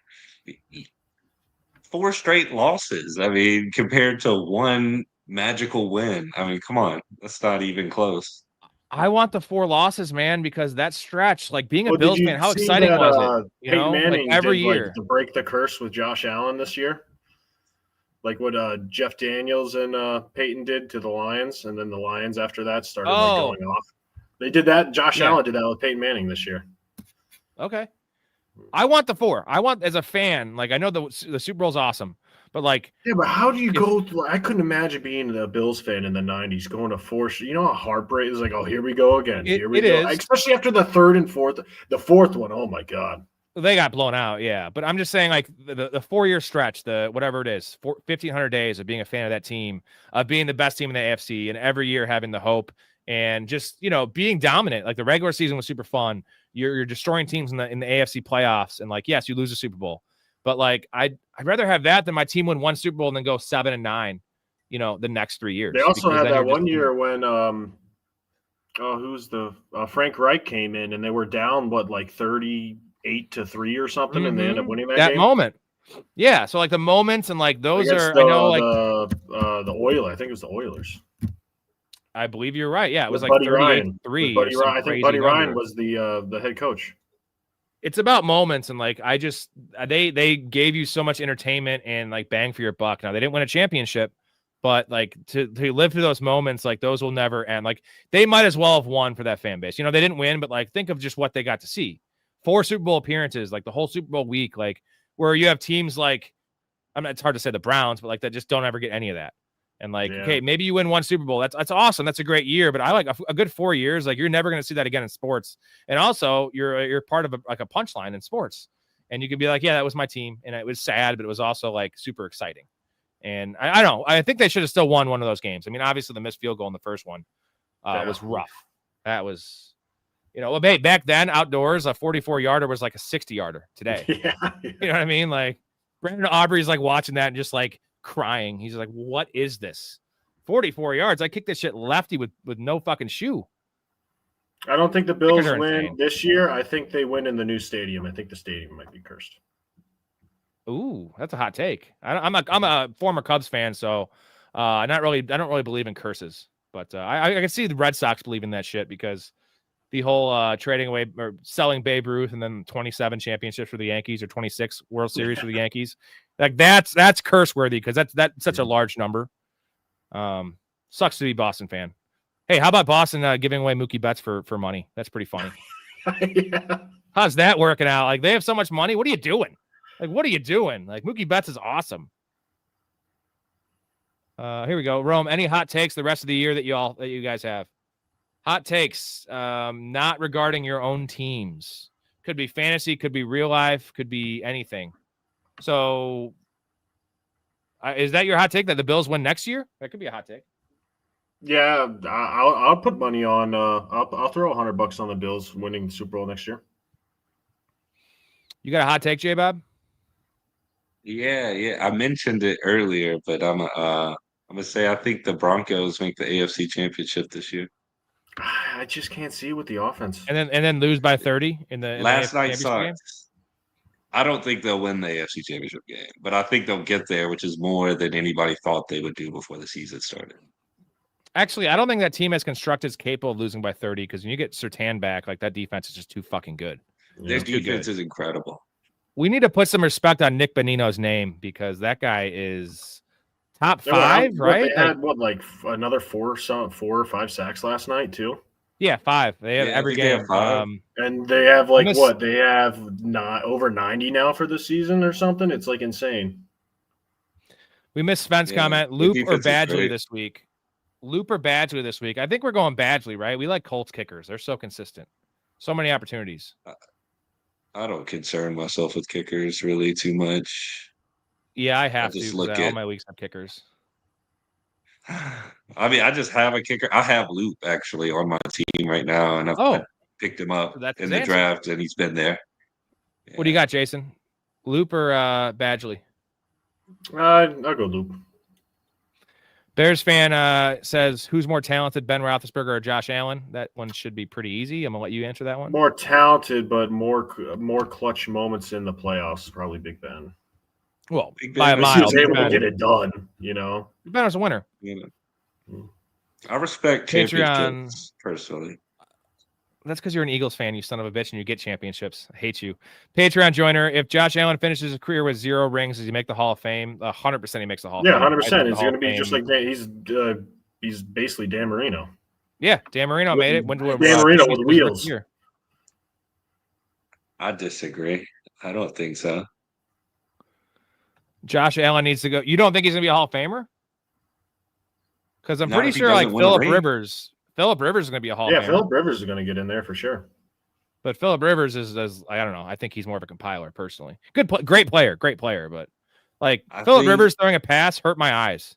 4 straight losses. I mean, compared to 1 magical win. I mean, come on. That's not even close. I want the 4 losses, man, because that stretch, like being a Bills fan, how exciting was it? Peyton Manning like every did, year. Like, to break the curse with Josh Allen this year. Like what Jeff Daniels and Peyton did to the Lions, and then the Lions after that started going off. They did that. Josh Allen did that with Peyton Manning this year. Okay. I want the 4. I want, as a fan, like, I know the Super Bowl's awesome, but like, yeah, but how do you go? I couldn't imagine being a Bills fan in the '90s going to 4. You know how heartbreak is. Like, oh, here we go again. Here we go. Especially after the 3rd and 4th. The 4th one, oh my god, they got blown out. Yeah, but I'm just saying, like the 4-year stretch, the whatever it is, 1,500 days of being a fan of that team, of being the best team in the AFC, and every year having the hope and just being dominant. Like, the regular season was super fun. You're destroying teams in the AFC playoffs, and like, yes, you lose a Super Bowl, but like, I'd rather have that than my team win 1 Super Bowl and then go 7-9, the next 3 years. They also had that one year when Frank Reich came in and they were down 38-3 or something, and they ended up winning that game. Moment. Yeah, so like the moments and like those are the Oilers. I think it was the Oilers. I believe you're right. Yeah, it was like Buddy Ryan. 38-3. I think Buddy Ryan was the head coach. it's about moments, and like they gave you so much entertainment and like bang for your buck. Now they didn't win a championship, but like to live through those moments, like those will never end. Like they might as well have won for that fan base. They didn't win, but like think of just what they got to see. 4 Super Bowl appearances, like the whole Super Bowl week, like where you have teams like it's hard to say the Browns, but like that just don't ever get any of that. And like, okay, maybe you win 1 Super Bowl. That's awesome. That's a great year. But I like a good 4 years. Like you're never going to see that again in sports. And also, you're part of a punchline in sports. And you can be like, yeah, that was my team, and it was sad, but it was also like super exciting. And I don't know. I think they should have still won one of those games. I mean, obviously the missed field goal in the first one was rough. That was, back then outdoors, a 44-yarder was like a 60-yarder today. Yeah. You know what I mean? Like Brandon Aubrey's like watching that and just like crying. He's like, what is this? 44 yards. I kicked this shit lefty with no fucking shoe. I don't think the Bills win this year. I think they win in the new stadium. I think the stadium might be cursed. Ooh, that's a hot take. I'm a former Cubs fan, so I don't really believe in curses. But I can see the Red Sox believing that shit because the whole trading away or selling Babe Ruth and then 27 championships for the Yankees or 26 World Series for the Yankees. Like that's curse worthy because that's such a large number. Sucks to be a Boston fan. Hey, how about Boston giving away Mookie Betts for money? That's pretty funny. Yeah. How's that working out? Like they have so much money. What are you doing? Like what are you doing? Like Mookie Betts is awesome. Here we go. Rome, any hot takes the rest of the year that you guys have? Hot takes, not regarding your own teams. Could be fantasy, could be real life, could be anything. So, is that your hot take that the Bills win next year? That could be a hot take. Yeah, I'll put money on. I'll throw $100 on the Bills winning the Super Bowl next year. You got a hot take, J-Bob? Yeah. I mentioned it earlier, but I'm gonna say I think the Broncos make the AFC Championship this year. I just can't see it with the offense. And then lose by 30 in the last the night game? sucks. I don't think they'll win the AFC Championship game, but I think they'll get there, which is more than anybody thought they would do before the season started. Actually, I don't think that team as constructed is capable of losing by 30 because when you get Surtain back, like that defense is just too fucking good. Their defense is incredible. We need to put some respect on Nick Bonino's name because that guy is top 5, right? They had another 4 or 5 sacks last night too. Yeah, 5. They have every game. And they have they have not over 90 now for the season or something. It's like insane. We missed Sven's comment. Loop or Badgley this week? Loop or Badgley this week? I think we're going Badgley, right? We like Colts kickers. They're so consistent. So many opportunities. I don't concern myself with kickers really too much. Yeah, I have to. All my leagues have kickers. I mean, I just have a kicker. I have Loop actually on my team right now, and I picked him up in the draft, and he's been there. Yeah. What do you got, Jason? Loop or Badgley? I'll go Loop. Bears fan says, who's more talented, Ben Roethlisberger or Josh Allen? That one should be pretty easy. I'm going to let you answer that one. More talented, but more clutch moments in the playoffs, probably Big Ben. Well, Big by a Ben mile. He was able to get it done, Big Ben was a winner. Yeah. I respect championships, personally. That's because you're an Eagles fan, you son of a bitch, and you get championships. I hate you. Patreon joiner, if Josh Allen finishes his career with 0 rings, does he make the Hall of Fame? 100% he makes the Hall of Fame. Yeah, 100%. He's going to be just like he's basically Dan Marino. Yeah, Dan Marino made it. Dan Marino with wheels. I disagree. I don't think so. Josh Allen needs to go. You don't think he's going to be a Hall of Famer? Because I'm pretty sure like Phillip Rivers is going to be a Hall of Famer. Yeah, Phillip Rivers is going to get in there for sure. But Phillip Rivers is I don't know. I think he's more of a compiler personally. Great player. But like Phillip Rivers throwing a pass hurt my eyes.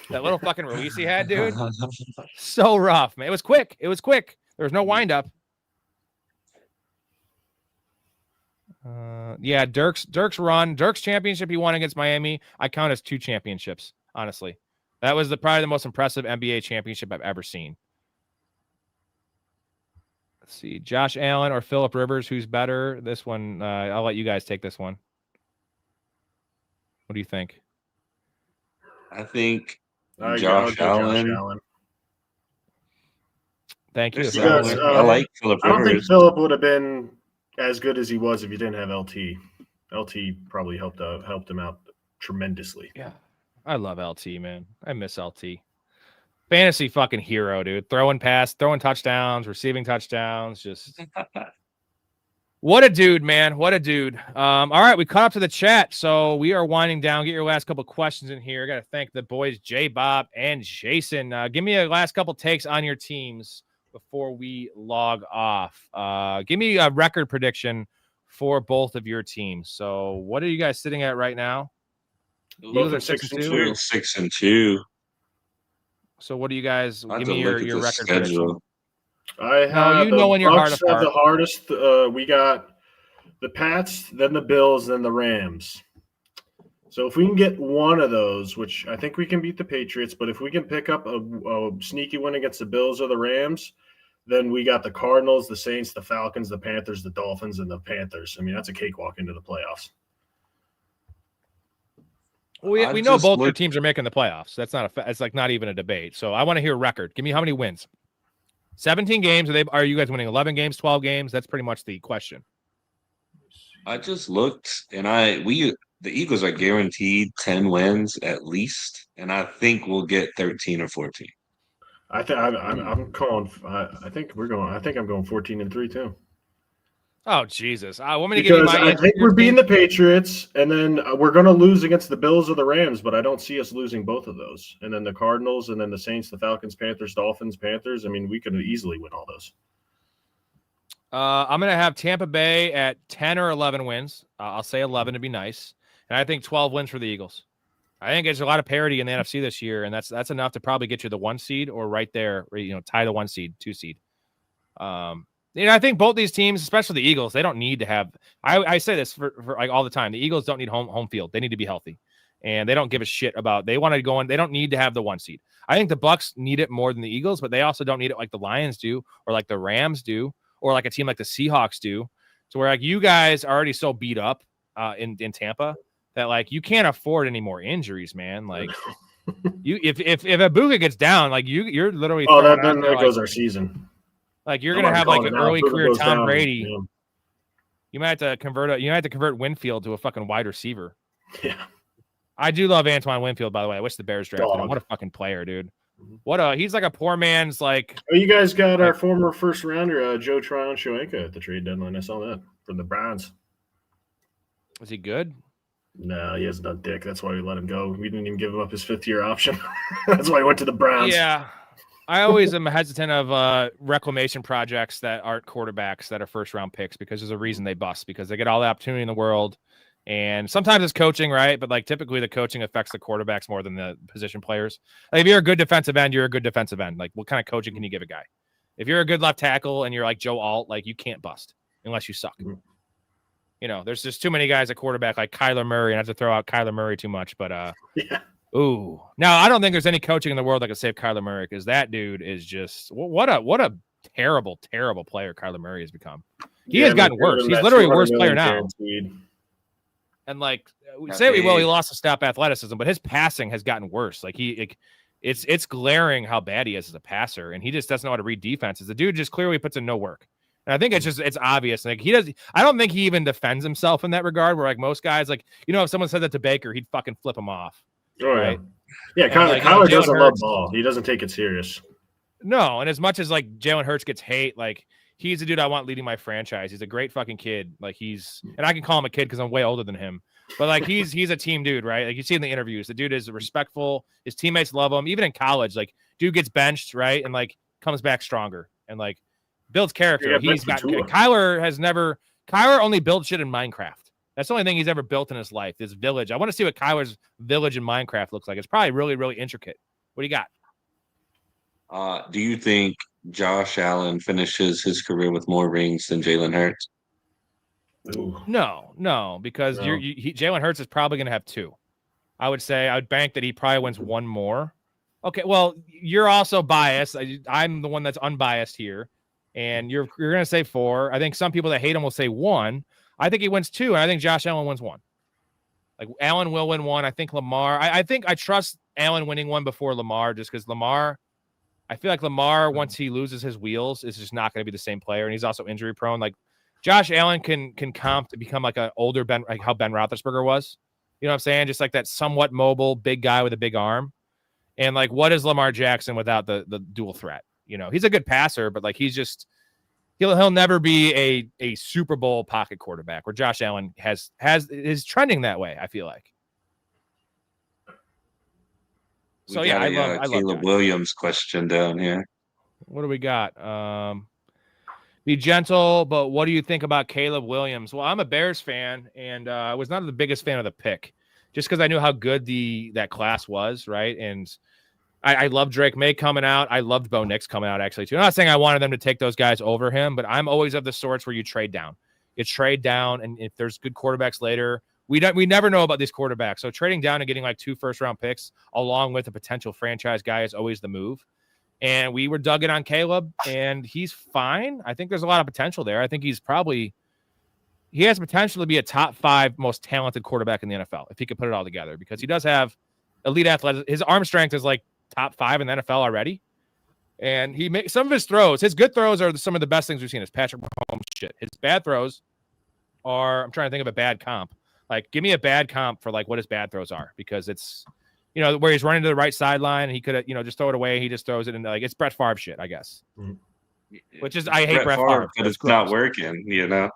That little fucking release he had, dude. So rough, man. It was quick. There was no wind up. Yeah, Dirk's championship he won against Miami, I count as 2 championships, honestly. That was probably the most impressive NBA championship I've ever seen. Let's see, Josh Allen or Phillip Rivers, who's better? This one, I'll let you guys take this one. What do you think? I think Josh Allen. Thank you. Because, I like Phillip Rivers. I don't think Phillip would have been as good as he was if you didn't have LT. LT probably helped him out tremendously. Yeah. I love LT, man. I miss LT. Fantasy fucking hero, dude. Throwing touchdowns, receiving touchdowns. Just what a dude, man. What a dude. All right, we caught up to the chat, so we are winding down. Get your last couple questions in here. I got to thank the boys, J Bob and Jason. Give me a last couple takes on your teams before we log off. Give me a record prediction for both of your teams. So what are you guys sitting at right now? Eagles are 6-2. We're 6-2. So what do you guys I have give to me look your at the record prediction? schedule. I have you know in your heart Bucks of have the hearts. hardest. We got the Pats, then the Bills, then the Rams. So if we can get one of those, which I think we can beat the Patriots, but if we can pick up a sneaky win against the Bills or the Rams, then we got the Cardinals, the Saints, the Falcons, the Panthers, the Dolphins, and the Panthers. I mean, that's a cakewalk into the playoffs. We know both your teams are making the playoffs. That's not it's like not even a debate. So I want to hear a record. Give me how many wins? 17 games. Are you guys winning 11 games, 12 games? That's pretty much the question. I just looked, and the Eagles are guaranteed 10 wins at least, and I think we'll get 13 or 14. I'm calling. I think I'm going 14-3 too. Oh Jesus! Want me to Because give you my I think we're beating the Patriots, and then we're going to lose against the Bills or the Rams, but I don't see us losing both of those. And then the Cardinals, and then the Saints, the Falcons, Panthers, Dolphins, Panthers. I mean, we could easily win all those. I'm going to have Tampa Bay at 10 or 11 wins. I'll say 11 to be nice, and I think 12 wins for the Eagles. I think there's a lot of parity in the NFC this year, and that's enough to probably get you the 1 seed or right there, tie the 1 seed, 2 seed. I think both these teams, especially the Eagles, they don't need to have. I say this for like all the time. The Eagles don't need home field. They need to be healthy, and they don't give a shit about. They want to go in. They don't need to have the 1 seed. I think the Bucks need it more than the Eagles, but they also don't need it like the Lions do, or like the Rams do, or like a team like the Seahawks do. So where like you guys are already so beat up in Tampa that like you can't afford any more injuries, man. Like if Ibuka gets down, like you're literally. Then there goes our season. Like you're gonna have like an early career Tom Brady. Yeah. You might have to convert Winfield to a fucking wide receiver. Yeah. I do love Antoine Winfield, by the way. I wish the Bears drafted him. What a fucking player, dude. He's like a poor man's like. Oh, you guys got our former first rounder, Joe Tryon-Shoyinka at the trade deadline. I saw that from the Browns. Was he good? No, he hasn't done dick. That's why we let him go. We didn't even give him up his 5th-year option. That's why he went to the Browns. Yeah. I always am hesitant of reclamation projects that aren't quarterbacks that are first-round picks because there's a reason they bust, because they get all the opportunity in the world. And sometimes it's coaching, right? But like typically the coaching affects the quarterbacks more than the position players. Like if you're a good defensive end, you're a good defensive end. Like what kind of coaching can you give a guy? If you're a good left tackle and you're like Joe Alt, like you can't bust unless you suck. There's just too many guys at quarterback like Kyler Murray, and I have to throw out Kyler Murray too much, but yeah. Ooh. Now I don't think there's any coaching in the world that can save Kyler Murray, because that dude is just what a terrible, terrible player Kyler Murray has become. He has gotten worse. He's literally a worse player now. Guaranteed. And like he lost a step athleticism, but his passing has gotten worse. Like it's glaring how bad he is as a passer, and he just doesn't know how to read defenses. The dude just clearly puts in no work. And I think it's obvious. Like I don't think he even defends himself in that regard, where like most guys, like, if someone said that to Baker, he'd fucking flip him off. Oh, right? Yeah. Kyler doesn't love ball. He doesn't take it serious. No, and as much as like Jalen Hurts gets hate, like he's the dude I want leading my franchise. He's a great fucking kid. Like and I can call him a kid because I'm way older than him. But like he's a team dude, right? Like you see in the interviews, the dude is respectful. His teammates love him. Even in college, like dude gets benched, right, and like comes back stronger and like builds character. Kyler only built shit in Minecraft. That's the only thing he's ever built in his life, this village. I want to see what Kyler's village in Minecraft looks like. It's probably really, really intricate. What do you got? Do you think Josh Allen finishes his career with more rings than Jalen Hurts? No, because Jalen Hurts is probably going to have 2. I would bank that he probably wins 1 more. Okay, well, you're also biased. I'm the one that's unbiased here, and you're going to say 4. I think some people that hate him will say 1. I think he wins 2, and I think Josh Allen wins 1. Like Allen will win 1. I think Lamar. I think I trust Allen winning 1 before Lamar, just because Lamar. I feel like Lamar, once he loses his wheels, is just not going to be the same player, and he's also injury prone. Like Josh Allen can comp to become like an older Ben, like how Ben Roethlisberger was. You know what I'm saying? Just like that somewhat mobile, big guy with a big arm. And like, what is Lamar Jackson without the dual threat? You know, he's a good passer, but like he'll never be a Super Bowl pocket quarterback where Josh Allen is trending that way, I feel like. So yeah, I love Caleb Williams question down here. What do we got? Be gentle, but what do you think about Caleb Williams? Well, I'm a Bears fan, and I was not the biggest fan of the pick, just because I knew how good that class was, right? And I love Drake May coming out. I loved Bo Nix coming out, actually, too. I'm not saying I wanted them to take those guys over him, but I'm always of the sorts where you trade down. You trade down, and if there's good quarterbacks later, we never know about these quarterbacks. So trading down and getting like 2 first-round picks along with a potential franchise guy is always the move. And we were dug in on Caleb, and he's fine. I think there's a lot of potential there. I think he has potential to be a top 5 most talented quarterback in the NFL if he could put it all together, because he does have elite athleticism. His arm strength is like top 5 in the NFL already. And he makes some of his throws. His good throws are some of the best things we've seen. Is Patrick Mahomes shit. His bad throws are, I'm trying to think of a bad comp. Like, give me a bad comp for like what his bad throws are, because it's, you know, where he's running to the right sideline and he could, you know, just throw it away. He just throws it in, like, it's Brett Favre shit, I guess. Which is, I hate Brett Favre, but it's not working, you know.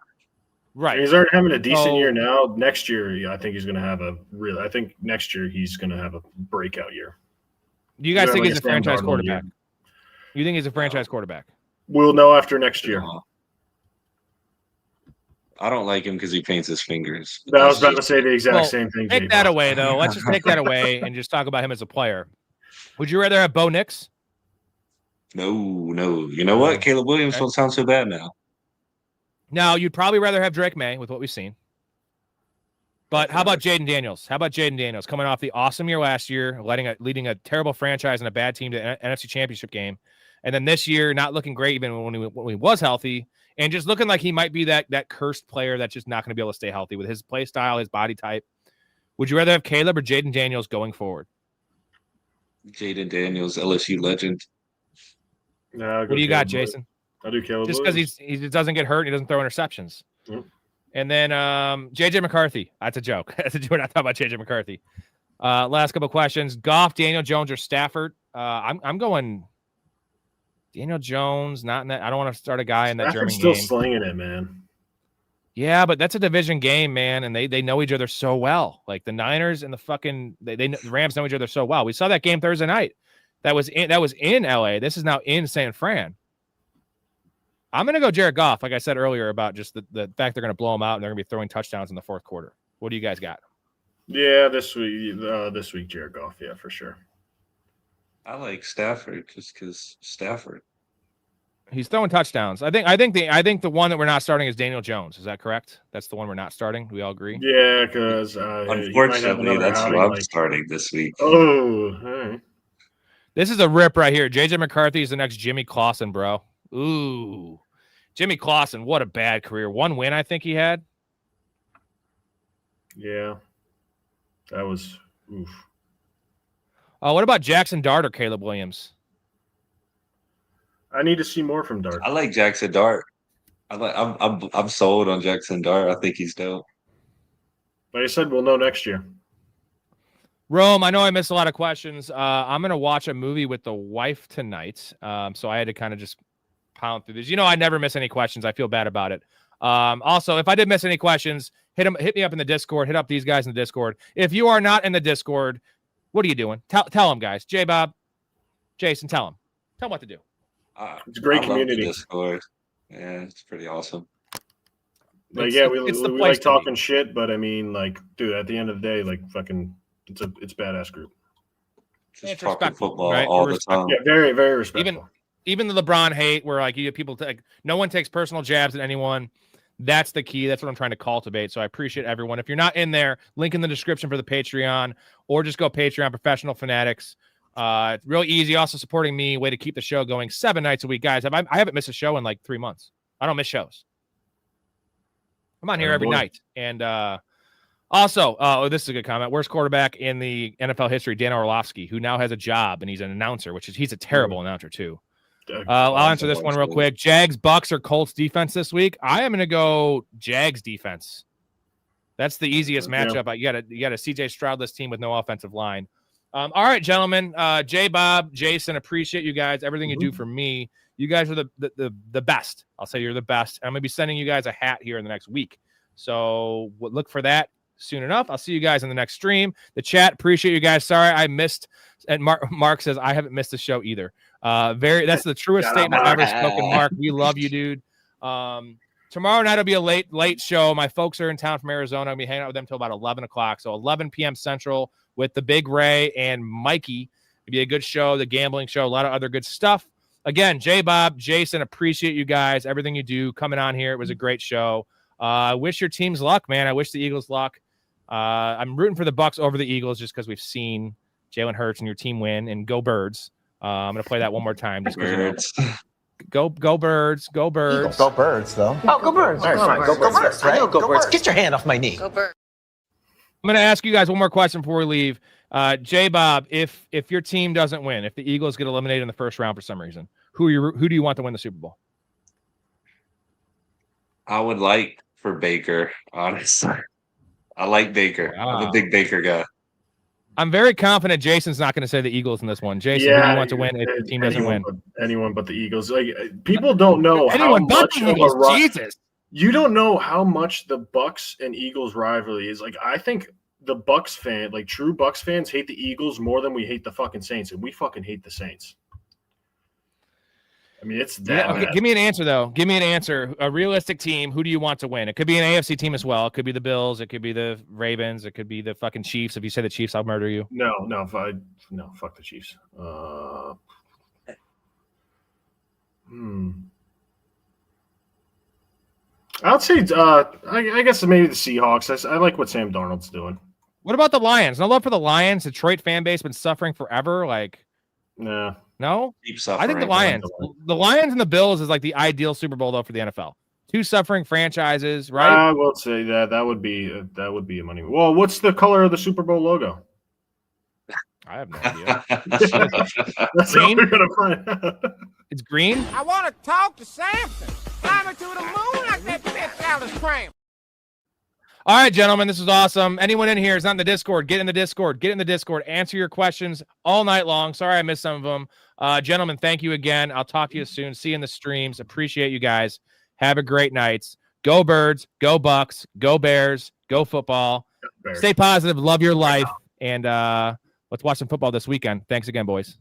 Right. He's already having a decent year now. Next year, I think he's going to have I think next year he's going to have a breakout year. Do you guys think he's a franchise quarterback? You think he's a franchise quarterback? We'll know after next year. I don't like him because he paints his fingers. I was about to say the exact same thing. Take that away, though. Let's just take that away and just talk about him as a player. Would you rather have Bo Nix? No. You know what? Caleb Williams don't sound so bad now. Now, you'd probably rather have Drake May with what we've seen. But how about Jaden Daniels? Coming off the awesome year last year, leading a terrible franchise and a bad team to an NFC Championship game, and then this year not looking great even when he was healthy, and just looking like he might be that cursed player that's just not going to be able to stay healthy with his play style, his body type. Would you rather have Caleb or Jaden Daniels going forward? Jaden Daniels, LSU legend. What do you got, Jason? I do Caleb. Just because he doesn't get hurt and he doesn't throw interceptions. Yep. And then JJ McCarthy. That's a joke. We're not talking about JJ McCarthy. Last couple of questions. Goff, Daniel Jones, or Stafford? I'm going Daniel Jones. Not in that. I don't want to start a guy in that Stafford's German game. Still slinging it, man. Yeah, but that's a division game, man, and they know each other so well. Like the Niners and the Rams know each other so well. We saw that game Thursday night. That was in LA. This is now in San Fran. I'm going to go Jared Goff, like I said earlier, about just the fact they're going to blow him out and they're going to be throwing touchdowns in the fourth quarter. What do you guys got? Yeah, this week, Jared Goff, yeah, for sure. I like Stafford just because Stafford. He's throwing touchdowns. I think the one that we're not starting is Daniel Jones. Is that correct? That's the one we're not starting. Do we all agree? Yeah, because unfortunately, that's who I'm starting this week. Oh, all right. This is a rip right here. JJ McCarthy is the next Jimmy Clausen, bro. Ooh, Jimmy Clausen, what a bad career. 1 win, I think he had. Yeah, that was oof. What about Jackson Dart or Caleb Williams? I need to see more from Dart. I like Jackson Dart. I'm sold on Jackson Dart. I think he's dope. Like I said, we'll know next year. Rome, I know I missed a lot of questions. I'm going to watch a movie with the wife tonight. So I had to kind of just pound through this. You know, I never miss any questions. I feel bad about it. Also, if I did miss any questions, hit me up in the Discord. Hit up these guys in the Discord. If you are not in the Discord, what are you doing? Tell them, guys. J-Bob, Jason, tell them what to do. It's a great community. Discord. Yeah, it's pretty awesome. Like, we like talking shit, but I mean, like, dude, at the end of the day, like, fucking, it's a badass group. Just talking football right? all the time. Yeah, very, very respectful. Even the LeBron hate, where like you have people no one takes personal jabs at anyone. That's the key. That's what I'm trying to cultivate. So I appreciate everyone. If you're not in there, link in the description for the Patreon, or just go Patreon Professional Fanatics. It's real easy. Also supporting me, way to keep the show going 7 nights a week, guys. I haven't missed a show in like 3 months. I don't miss shows. I'm on here every night. And also, this is a good comment. Worst quarterback in the NFL history, Dan Orlovsky, who now has a job and he's an announcer, he's a terrible announcer too. I'll answer this one real quick. Jags, Bucks, or Colts defense this week? I am going to go Jags defense. That's the easiest matchup. You got a CJ Stroudless team with no offensive line. All right, gentlemen. J Bob, Jason, appreciate you guys. Everything you do for me. You guys are the best. I'll say you're the best. I'm going to be sending you guys a hat here in the next week. So look for that soon enough. I'll see you guys in the next stream. The chat, appreciate you guys. Sorry I missed. And Mark says I haven't missed a show either. That's the truest statement ever spoken, Mark. We love you, dude. Tomorrow night will be a late show. My folks are in town from Arizona. I'll be hanging out with them till about 11 o'clock. So 11 p.m. Central with the Big Ray and Mikey. It'll be a good show, the gambling show, a lot of other good stuff. Again, J Bob, Jason, appreciate you guys, everything you do, coming on here. It was a great show. I wish your teams luck, man. I wish the Eagles luck. I'm rooting for the Bucks over the Eagles just because we've seen Jalen Hurts and your team win, and go Birds. I'm going to play that one more time. Just Birds. Go Birds. Go Birds. Go Birds, though. Oh, go Birds. All right, fine. Go Birds. Right? Go Birds. Get your hand off my knee. Go Birds. I'm going to ask you guys one more question before we leave. J Bob, if your team doesn't win, if the Eagles get eliminated in the first round for some reason, who do you want to win the Super Bowl? I would like for Baker, honestly. I like Baker. Wow. I'm a big Baker guy. I'm very confident Jason's not going to say the Eagles in this one. Jason, who do you want to win if the team doesn't win? Anyone but the Eagles. Like, people don't know anyone how but much the Eagles. of a Jesus. You don't know how much the Bucks and Eagles rivalry is. Like, I think the Bucks fan, like true Bucks fans, hate the Eagles more than we hate the fucking Saints, and we fucking hate the Saints. I mean, it's that. Okay, give me an answer, though. Give me an answer. A realistic team. Who do you want to win? It could be an AFC team as well. It could be the Bills. It could be the Ravens. It could be the fucking Chiefs. If you say the Chiefs, I'll murder you. No, fuck the Chiefs. I'd say, I guess maybe the Seahawks. I like what Sam Darnold's doing. What about the Lions? No love for the Lions. Detroit fan base been suffering forever. Like, nah. No, Keep suffering. I think the Lions and the Bills is like the ideal Super Bowl though for the NFL. Two suffering franchises, right? I will say that would be a money. Well, what's the color of the Super Bowl logo? I have no idea. That's green? How we're gonna find out. It's green. I want to talk to Samson. Climb to the moon like that bitch Alice Cram. All right, gentlemen, this is awesome. Anyone in here is not in the Discord, get in the Discord. Get in the Discord. Answer your questions all night long. Sorry I missed some of them. Gentlemen, thank you again. I'll talk to you soon. See you in the streams. Appreciate you guys. Have a great night. Go Birds. Go Bucks. Go Bears. Go football. Bears. Stay positive. Love your life. And let's watch some football this weekend. Thanks again, boys.